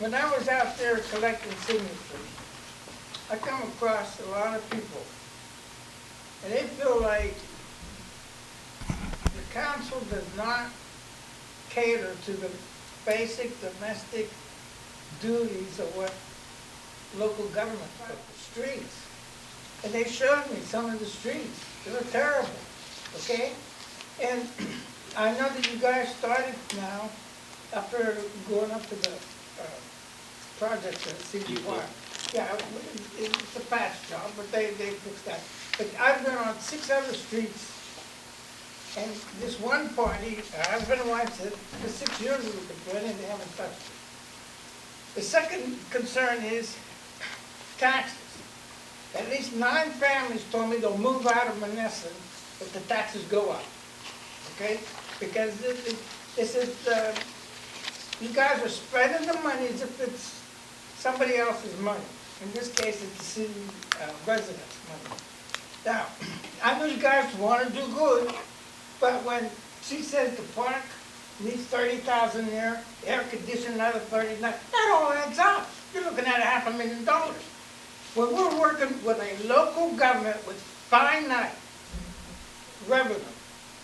[SPEAKER 6] When I was out there collecting signatures, I come across a lot of people, and they feel like the council does not cater to the basic domestic duties of what local government, like the streets. And they showed me some of the streets. They were terrible, okay? And I know that you guys started now, after going up to the project at CD Park. Yeah, it's a patch job, but they fixed that. But I've been on 6 other streets, and this one party, husband and wife said, for 6 years we were complaining, they haven't touched it. The second concern is taxes. At least 9 families told me they'll move out of Monessen if the taxes go up, okay? Because this is, you guys are spending the money as if it's somebody else's money. In this case, it's the city residents' money. Now, I know you guys want to do good, but when she says the park needs 30,000 there, air conditioning another 30, that all adds up. You're looking at $500,000. When we're working with a local government with finite revenue,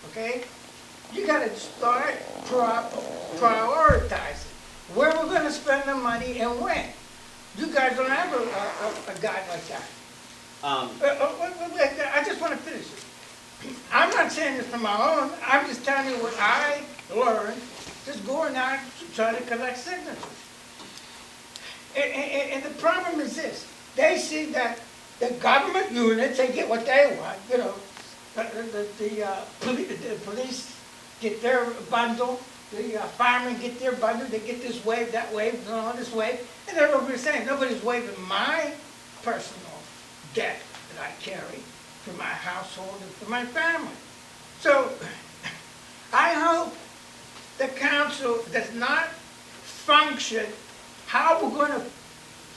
[SPEAKER 6] okay, you got to start prioritizing where we're going to spend the money and when. You guys don't have a guide like that. I just want to finish it. I'm not saying this for my own. I'm just telling you what I learned just going out to try to collect signatures. And the problem is this. They see that the government units, they get what they want. You know, the police get their bundle. The firemen get their bundle, they get this wave, that wave, this wave, and everybody's saying, nobody's waiving my personal debt that I carry for my household and for my family. So, I hope the council does not function how we're going to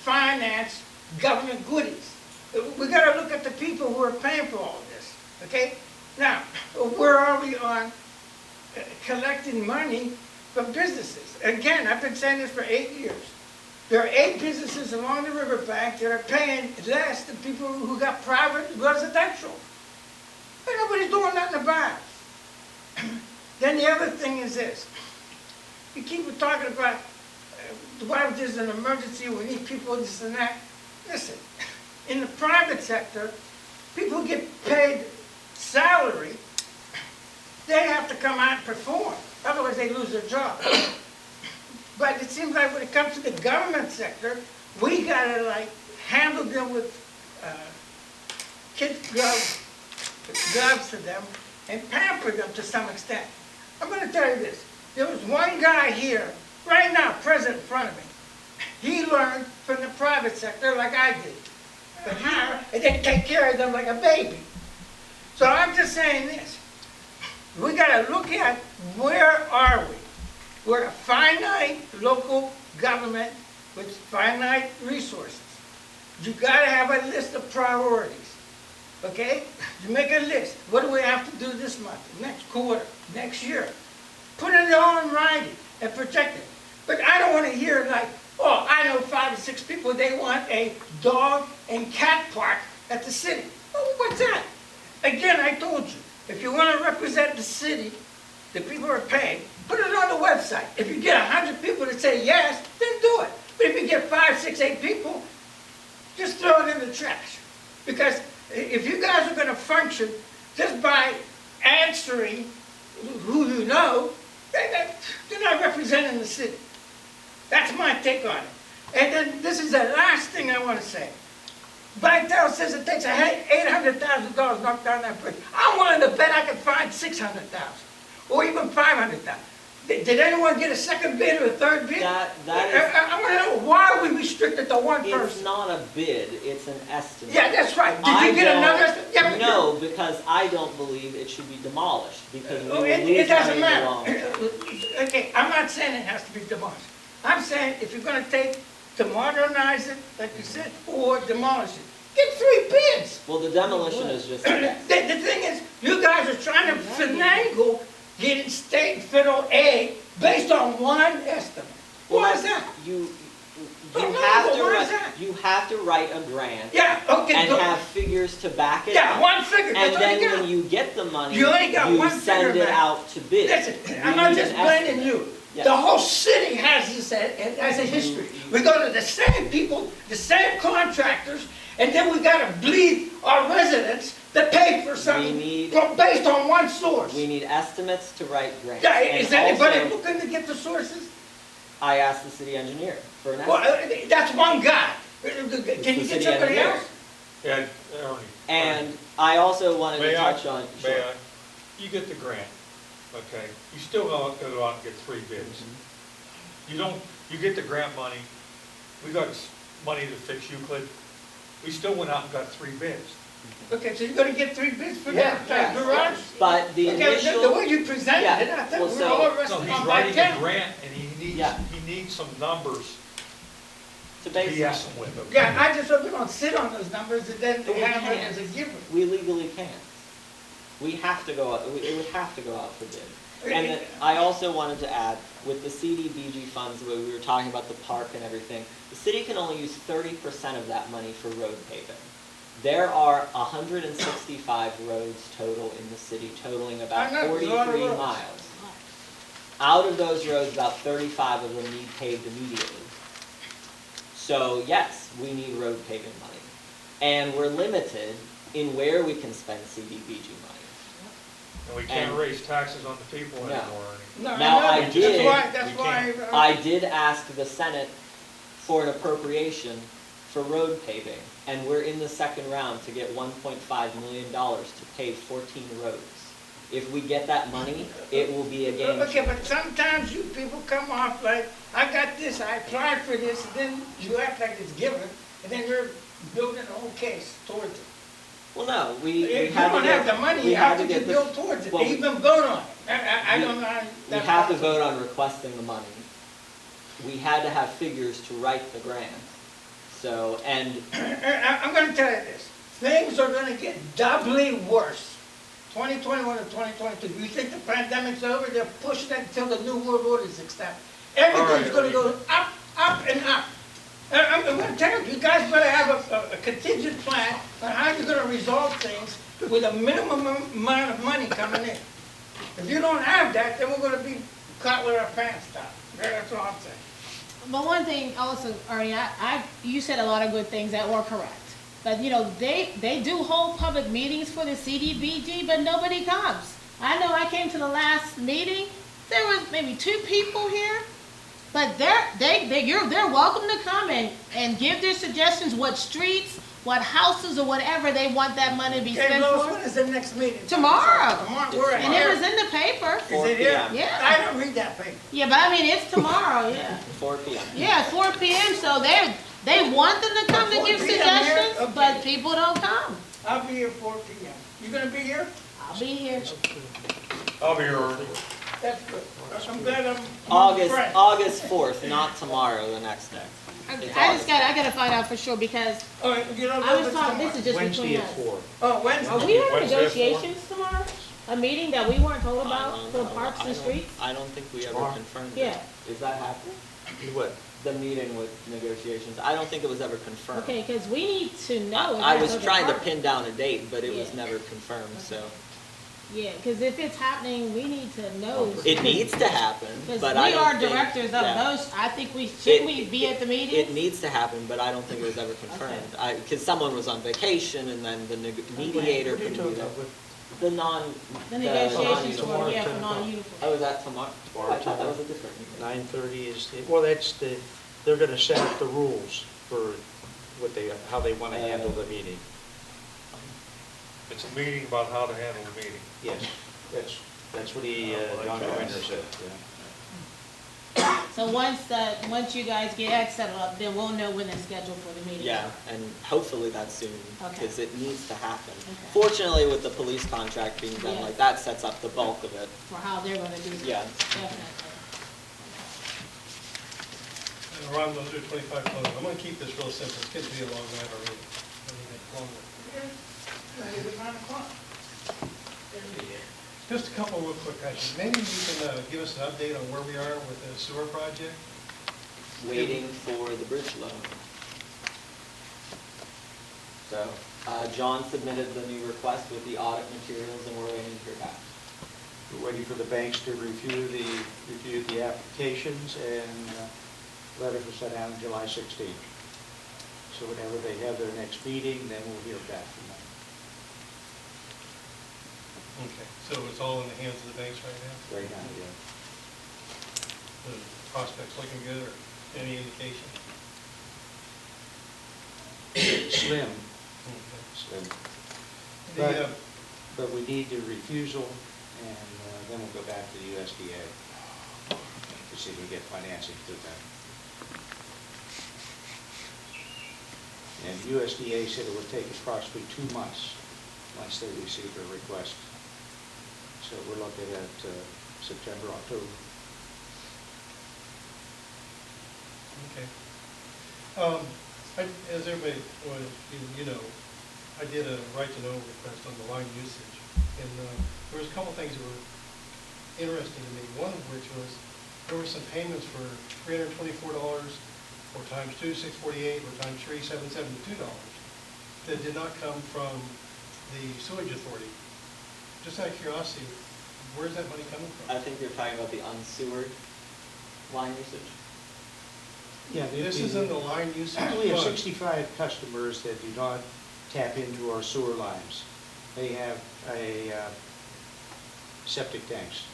[SPEAKER 6] finance government goodies. We got to look at the people who are paying for all this, okay? Now, where are we on collecting money from businesses? Again, I've been saying this for 8 years. There are 8 businesses along the riverbank that are paying less than people who got private residential. And nobody's doing nothing about it. Then the other thing is this. You keep talking about why there's an emergency, we need people, this and that. Listen, in the private sector, people get paid salary. They have to come out and perform. Otherwise, they lose their job. But it seems like when it comes to the government sector, we gotta like handle them with kid gloves to them and pamper them to some extent. I'm gonna tell you this. There was one guy here, right now, present in front of me. He learned from the private sector like I did. But and they take care of them like a baby. So I'm just saying this. We got to look at where are we? We're a finite local government with finite resources. You got to have a list of priorities, okay? You make a list. What do we have to do this month, next quarter, next year? Put it all in writing and protect it. But I don't want to hear like, oh, I know 5 or 6 people, they want a dog and cat park at the city. Oh, what's that? Again, I told you. If you want to represent the city, the people who are paying, put it on the website. If you get 100 people to say yes, then do it. But if you get 5, 6, 8 people, just throw it in the trash. Because if you guys are going to function just by answering who you know, you're not representing the city. That's my take on it. And then this is the last thing I want to say. Vitale says it takes $800,000 to knock down that bridge. I'm willing to bet I could find $600,000 or even $500,000. Did anyone get a second bid or a third bid?
[SPEAKER 1] I
[SPEAKER 6] want to know why we restricted to one person.
[SPEAKER 1] It's not a bid, it's an estimate.
[SPEAKER 6] Yeah, that's right. Did you get another estimate? Yeah,
[SPEAKER 1] no, because I don't believe it should be demolished because we will
[SPEAKER 6] it
[SPEAKER 1] lose
[SPEAKER 6] doesn't
[SPEAKER 1] money in the long
[SPEAKER 6] matter.
[SPEAKER 1] term.
[SPEAKER 6] Okay, I'm not saying it has to be demolished. I'm saying if you're going to modernize it, like you said, or demolish it, get 3 bids.
[SPEAKER 1] Well, the demolition is just...
[SPEAKER 6] The thing is, you guys are trying to finagle getting state and federal aid based on one estimate. Why is that?
[SPEAKER 1] You
[SPEAKER 6] why
[SPEAKER 1] have to write a grant
[SPEAKER 6] Yeah, okay.
[SPEAKER 1] and have figures to back it
[SPEAKER 6] Yeah,
[SPEAKER 1] up.
[SPEAKER 6] one figure.
[SPEAKER 1] And
[SPEAKER 6] That's all
[SPEAKER 1] then
[SPEAKER 6] you got.
[SPEAKER 1] when you get the money,
[SPEAKER 6] You only got one
[SPEAKER 1] send
[SPEAKER 6] figure
[SPEAKER 1] it
[SPEAKER 6] back.
[SPEAKER 1] out to bid.
[SPEAKER 6] Listen, I'm
[SPEAKER 1] We
[SPEAKER 6] not
[SPEAKER 1] need
[SPEAKER 6] just
[SPEAKER 1] an
[SPEAKER 6] blaming
[SPEAKER 1] estimate.
[SPEAKER 6] you.
[SPEAKER 1] Yes.
[SPEAKER 6] The whole city has this as a history. We go to the same people, the same contractors, and then we got to bleed our residents to pay for something based on one source.
[SPEAKER 1] We need estimates to write grants.
[SPEAKER 6] Yeah,
[SPEAKER 1] And
[SPEAKER 6] is anybody
[SPEAKER 1] also,
[SPEAKER 6] looking to get the sources?
[SPEAKER 1] I asked the city engineer for an
[SPEAKER 6] Well,
[SPEAKER 1] estimate.
[SPEAKER 6] that's one guy. Can
[SPEAKER 1] the
[SPEAKER 6] you get
[SPEAKER 1] city
[SPEAKER 6] somebody
[SPEAKER 1] engineer.
[SPEAKER 6] else?
[SPEAKER 9] Yeah, Ernie.
[SPEAKER 1] And I also wanted to
[SPEAKER 9] May I?
[SPEAKER 1] touch on.
[SPEAKER 9] May I? You get the grant, okay? You still gotta go out and get 3 bids. You don't, you get the grant money, we got money to fix Euclid, we still went out and got 3 bids.
[SPEAKER 6] Okay, so you're gonna get 3 bids for
[SPEAKER 2] Yeah,
[SPEAKER 6] that garage?
[SPEAKER 1] But the
[SPEAKER 6] Okay,
[SPEAKER 1] initial.
[SPEAKER 6] the way you presented
[SPEAKER 1] Yeah,
[SPEAKER 6] it, I thought
[SPEAKER 1] well,
[SPEAKER 6] we were
[SPEAKER 1] so-
[SPEAKER 6] all
[SPEAKER 9] No,
[SPEAKER 6] resting
[SPEAKER 9] he's
[SPEAKER 6] on my
[SPEAKER 9] writing a
[SPEAKER 6] account.
[SPEAKER 9] grant and
[SPEAKER 1] Yeah.
[SPEAKER 9] he needs some numbers
[SPEAKER 1] to
[SPEAKER 9] to
[SPEAKER 1] base
[SPEAKER 9] BS him with. okay?
[SPEAKER 6] Yeah, I just hope we don't sit on those numbers and then
[SPEAKER 1] But we
[SPEAKER 6] have it
[SPEAKER 1] can't.
[SPEAKER 6] as a given.
[SPEAKER 1] We legally can't. We have to go out, it would have to go out for bid. And then I also wanted to add, with the CDBG funds, where we were talking about the park and everything, the city can only use 30% of that money for road paving. There are 165 roads total in the city, totaling about
[SPEAKER 6] I know, there's a lot of
[SPEAKER 1] 43
[SPEAKER 6] roads.
[SPEAKER 1] miles. Out of those roads, about 35 of them need paved immediately. So yes, we need road paving money. And we're limited in where we can spend CDBG money.
[SPEAKER 9] And we can't
[SPEAKER 1] And-
[SPEAKER 9] raise taxes on the people
[SPEAKER 1] No.
[SPEAKER 9] anymore, Ernie.
[SPEAKER 6] No,
[SPEAKER 1] Now,
[SPEAKER 6] know
[SPEAKER 1] I
[SPEAKER 6] that.
[SPEAKER 1] did-
[SPEAKER 6] That's
[SPEAKER 9] we
[SPEAKER 6] why.
[SPEAKER 9] can't.
[SPEAKER 1] I did ask the Senate for an appropriation for road paving, and we're in the second round to get $1.5 million to pave 14 roads. If we get that money, it will be a game
[SPEAKER 6] Okay,
[SPEAKER 1] changer.
[SPEAKER 6] but sometimes you people come off like, I got this, I applied for this, and then you act like it's given, and then you're building a whole case towards it.
[SPEAKER 1] Well, no, we
[SPEAKER 6] If you
[SPEAKER 1] had to
[SPEAKER 6] don't
[SPEAKER 1] get.
[SPEAKER 6] have the money,
[SPEAKER 1] we
[SPEAKER 6] you
[SPEAKER 1] had
[SPEAKER 6] have to
[SPEAKER 1] get
[SPEAKER 6] get
[SPEAKER 1] the-
[SPEAKER 6] built towards it,
[SPEAKER 1] well,
[SPEAKER 6] even vote on it. I
[SPEAKER 1] we-
[SPEAKER 6] don't know.
[SPEAKER 1] We have to vote on requesting the money. We had to have figures to write the grant. So, and
[SPEAKER 6] I'm gonna tell you this, things are gonna get doubly worse. 2021 and 2022, you think the pandemic's over, they're pushing it until the new world order is established. Everything's gonna go up, up, and up. I'm gonna tell you, you guys better have a contingent plan on how you're gonna resolve things with a minimum amount of money coming in. If you don't have that, then we're gonna be caught with our pants down. That's all I'm saying.
[SPEAKER 5] But one thing also, Ernie, you said a lot of good things that were correct. But, you know, they do hold public meetings for the CDBG, but nobody comes. I know I came to the last meeting, there was maybe 2 people here, but they're welcome to come and give their suggestions, what streets, what houses, or whatever they want that money to be
[SPEAKER 6] Okay,
[SPEAKER 5] spent
[SPEAKER 6] Lois,
[SPEAKER 5] for.
[SPEAKER 6] when is the next meeting?
[SPEAKER 5] Tomorrow.
[SPEAKER 6] Tomorrow, we're
[SPEAKER 5] And it
[SPEAKER 6] here.
[SPEAKER 5] was in the paper.
[SPEAKER 6] Is it here?
[SPEAKER 1] 4 p.m.
[SPEAKER 5] Yeah.
[SPEAKER 6] I don't read that paper.
[SPEAKER 5] Yeah, but I mean, it's tomorrow, yeah.
[SPEAKER 1] 4 p.m.
[SPEAKER 5] Yeah, 4 p.m., so they want them to come to
[SPEAKER 6] 4
[SPEAKER 5] give
[SPEAKER 6] p.m. here?
[SPEAKER 5] suggestions,
[SPEAKER 6] Okay.
[SPEAKER 5] but people don't come.
[SPEAKER 6] I'll be here 4 p.m. You gonna be here?
[SPEAKER 5] I'll be here.
[SPEAKER 9] I'll be here, Ernie.
[SPEAKER 6] That's good. I'm glad I'm among friends.
[SPEAKER 1] August 4th, not tomorrow, the next day. It's
[SPEAKER 5] I
[SPEAKER 1] August.
[SPEAKER 5] gotta find out for sure because
[SPEAKER 6] Oh, you don't know
[SPEAKER 5] I was
[SPEAKER 6] if it's
[SPEAKER 5] talking, this is just
[SPEAKER 2] Wednesday
[SPEAKER 5] between
[SPEAKER 2] at
[SPEAKER 5] us.
[SPEAKER 2] 4.
[SPEAKER 6] Oh, Wednesday.
[SPEAKER 5] Are we having
[SPEAKER 9] Wednesday at 4?
[SPEAKER 5] negotiations tomorrow? A meeting that we weren't told
[SPEAKER 1] I
[SPEAKER 5] about
[SPEAKER 1] don't
[SPEAKER 5] for
[SPEAKER 1] know.
[SPEAKER 5] parks and streets?
[SPEAKER 1] I don't think we ever
[SPEAKER 2] Tomorrow?
[SPEAKER 1] confirmed it.
[SPEAKER 5] Yeah.
[SPEAKER 1] Is that happening?
[SPEAKER 2] What?
[SPEAKER 1] The meeting with negotiations, I don't think it was ever confirmed.
[SPEAKER 5] Okay, because we need to know. if
[SPEAKER 1] I
[SPEAKER 5] that's
[SPEAKER 1] was
[SPEAKER 5] other
[SPEAKER 1] trying to
[SPEAKER 5] parks.
[SPEAKER 1] pin down a date, but it was
[SPEAKER 5] Yeah.
[SPEAKER 1] never confirmed, so.
[SPEAKER 5] Yeah, because if it's happening, we need to know.
[SPEAKER 1] It needs to happen,
[SPEAKER 5] Because
[SPEAKER 1] but
[SPEAKER 5] we
[SPEAKER 1] I don't
[SPEAKER 5] are
[SPEAKER 1] think.
[SPEAKER 5] directors of
[SPEAKER 1] yeah.
[SPEAKER 5] those, I think shouldn't we
[SPEAKER 1] It-
[SPEAKER 5] be at the
[SPEAKER 1] It
[SPEAKER 5] meetings?
[SPEAKER 1] needs to happen, but I don't think it was ever confirmed. Because someone was on vacation and then the mediator
[SPEAKER 2] What are you
[SPEAKER 1] couldn't be
[SPEAKER 2] talking
[SPEAKER 1] there.
[SPEAKER 2] about?
[SPEAKER 1] The non.
[SPEAKER 5] The negotiations
[SPEAKER 1] non-uniform.
[SPEAKER 5] for, yeah, for non-uniform.
[SPEAKER 1] Oh, is that tomorrow?
[SPEAKER 2] Tomorrow,
[SPEAKER 1] I thought that was a different meeting.
[SPEAKER 2] 9:30 is, well, that's they're gonna set up the rules for how they wanna handle the meeting.
[SPEAKER 9] It's a meeting about how to handle the meeting.
[SPEAKER 2] Yes, that's what John Joyner said, yeah.
[SPEAKER 5] So once you guys get X set up, then we'll know when it's scheduled for the meeting.
[SPEAKER 1] Yeah, and hopefully that's soon,
[SPEAKER 5] Okay.
[SPEAKER 1] because it needs to happen.
[SPEAKER 5] Okay.
[SPEAKER 1] Fortunately, with the police contract being done
[SPEAKER 5] Yes.
[SPEAKER 1] like that, sets up the bulk of it.
[SPEAKER 5] For how they're gonna do this.
[SPEAKER 1] Yeah.
[SPEAKER 5] Definitely.
[SPEAKER 4] Ron, those are 25 closing. I'm going to keep this real simple. It's going to be a long night already. I'm gonna make it longer.
[SPEAKER 6] It's 9 o'clock.
[SPEAKER 4] Just a couple real quick questions. Maybe you can give us an update on where we are with the sewer project?
[SPEAKER 1] Waiting for the bridge loan. So, John submitted the new request with the audit materials and we're waiting to hear back.
[SPEAKER 2] We're waiting for the banks to review the applications, and letters were sent out on July 16th. So whenever they have their next meeting, then we'll hear back from them.
[SPEAKER 4] Okay, so it's all in the hands of the banks right now?
[SPEAKER 2] right now, yeah.
[SPEAKER 4] The prospects looking good, or any indication?
[SPEAKER 2] Slim,
[SPEAKER 4] Okay.
[SPEAKER 2] slim.
[SPEAKER 4] The,
[SPEAKER 2] But we need the refusal, and then we'll go back to the USDA to see if we get financing through them. And USDA said it would take approximately 2 months once they receive their request. So we're looking at September, October.
[SPEAKER 4] Okay. As everybody, well, you know, I did a right-to-know request on the line usage, and there was a couple things that were interesting to me, one of which was there were some payments for $324, or times 2, $648, or times 3, $772, that did not come from the sewage authority. Just out of curiosity, where's that money coming from?
[SPEAKER 1] I think you're talking about the unsewered line usage.
[SPEAKER 2] Yeah,
[SPEAKER 4] This is in the line usage
[SPEAKER 2] we have
[SPEAKER 4] fund.
[SPEAKER 2] 65 customers that do not tap into our sewer lines. They have a septic tanks,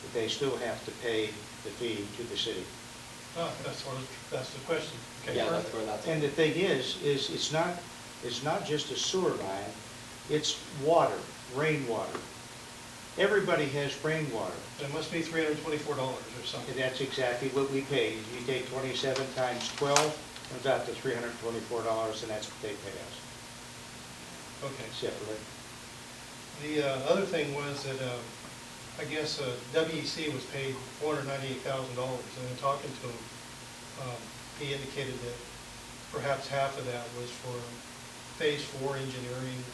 [SPEAKER 2] but they still have to pay the fee to the city.
[SPEAKER 4] Oh, that's the question. Okay,
[SPEAKER 1] Yeah,
[SPEAKER 4] perfect.
[SPEAKER 1] that's where that's.
[SPEAKER 2] And the thing is it's not just a sewer line, it's water, rainwater. Everybody has rainwater.
[SPEAKER 4] It must be $324 or something.
[SPEAKER 2] And that's exactly what we pay. You take 27 times 12, comes out to $324, and that's what they pay us
[SPEAKER 4] Okay.
[SPEAKER 2] separately.
[SPEAKER 4] The other thing was that I guess WEC was paid $498,000, and in talking to him, he indicated that perhaps half of that was for Phase 4 engineering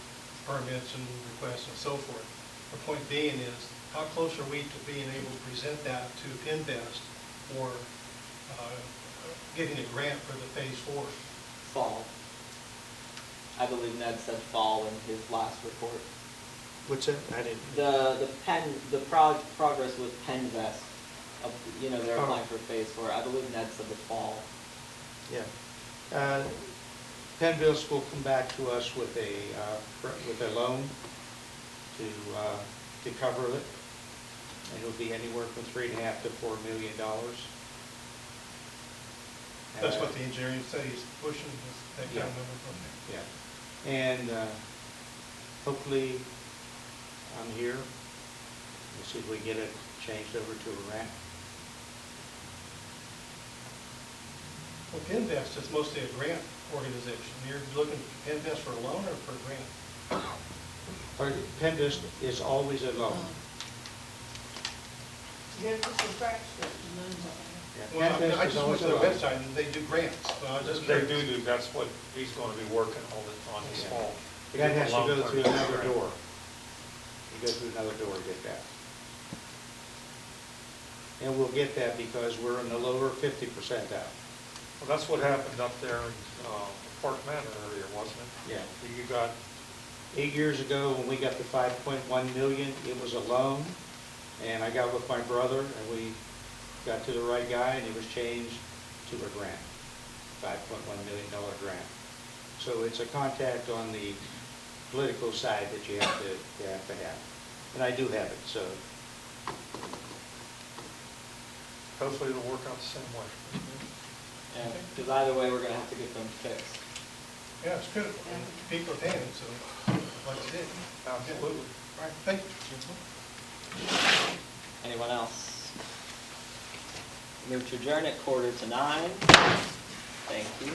[SPEAKER 4] permits and requests and so forth. The point being is, how close are we to being able to present that to Pinvest for getting a grant for the Phase 4?
[SPEAKER 1] Fall. I believe Ned said fall in his last report.
[SPEAKER 2] What's that? I didn't.
[SPEAKER 1] The progress with Penvest, you know, they're applying for Phase 4. I believe Ned said the fall.
[SPEAKER 2] Yeah. Penville will come back to us with a loan to cover it, and it'll be anywhere from $3.5 to $4 million.
[SPEAKER 4] That's what the engineering study's pushing, is that kind of number? Okay.
[SPEAKER 2] Yeah, and hopefully I'm here. We'll see if we get it changed over to a grant.
[SPEAKER 4] Well, Pinvest is mostly a grant organization. You're looking to Pinvest for a loan or for a grant?
[SPEAKER 2] Penvest is always a loan.
[SPEAKER 6] Yeah, just a fraction.
[SPEAKER 2] Yeah,
[SPEAKER 4] Well,
[SPEAKER 2] Penvest
[SPEAKER 4] I
[SPEAKER 2] is
[SPEAKER 4] just went
[SPEAKER 2] always
[SPEAKER 4] to
[SPEAKER 2] a
[SPEAKER 4] their
[SPEAKER 2] loan.
[SPEAKER 4] website and they do grants, so I was just
[SPEAKER 9] They
[SPEAKER 4] curious.
[SPEAKER 9] do, that's what he's going to be working on this
[SPEAKER 2] Yeah.
[SPEAKER 9] fall.
[SPEAKER 2] That has to go
[SPEAKER 9] Long-term
[SPEAKER 2] through another
[SPEAKER 9] grant.
[SPEAKER 2] door. You go through another door to get that. And we'll get that because we're in the lower 50 percentile.
[SPEAKER 9] Well, that's what happened up there in Park Manor area, wasn't it?
[SPEAKER 2] Yeah.
[SPEAKER 9] You got,
[SPEAKER 2] 8 years ago, when we got the 5.1 million, it was a loan, and I got with my brother, and we got to the right guy, and it was changed to a grant, $5.1 million grant. So it's a contact on the political side that you have to have, and I do have it. So
[SPEAKER 9] hopefully it'll work out the same way.
[SPEAKER 1] Yeah, because either way, we're going to have to get them fixed.
[SPEAKER 4] Yeah, it's critical. And people are paying it, so let's do it.
[SPEAKER 9] Absolutely.
[SPEAKER 4] All right, thank you.
[SPEAKER 1] Anyone else? Move to adjourn at 8:45. Thank you.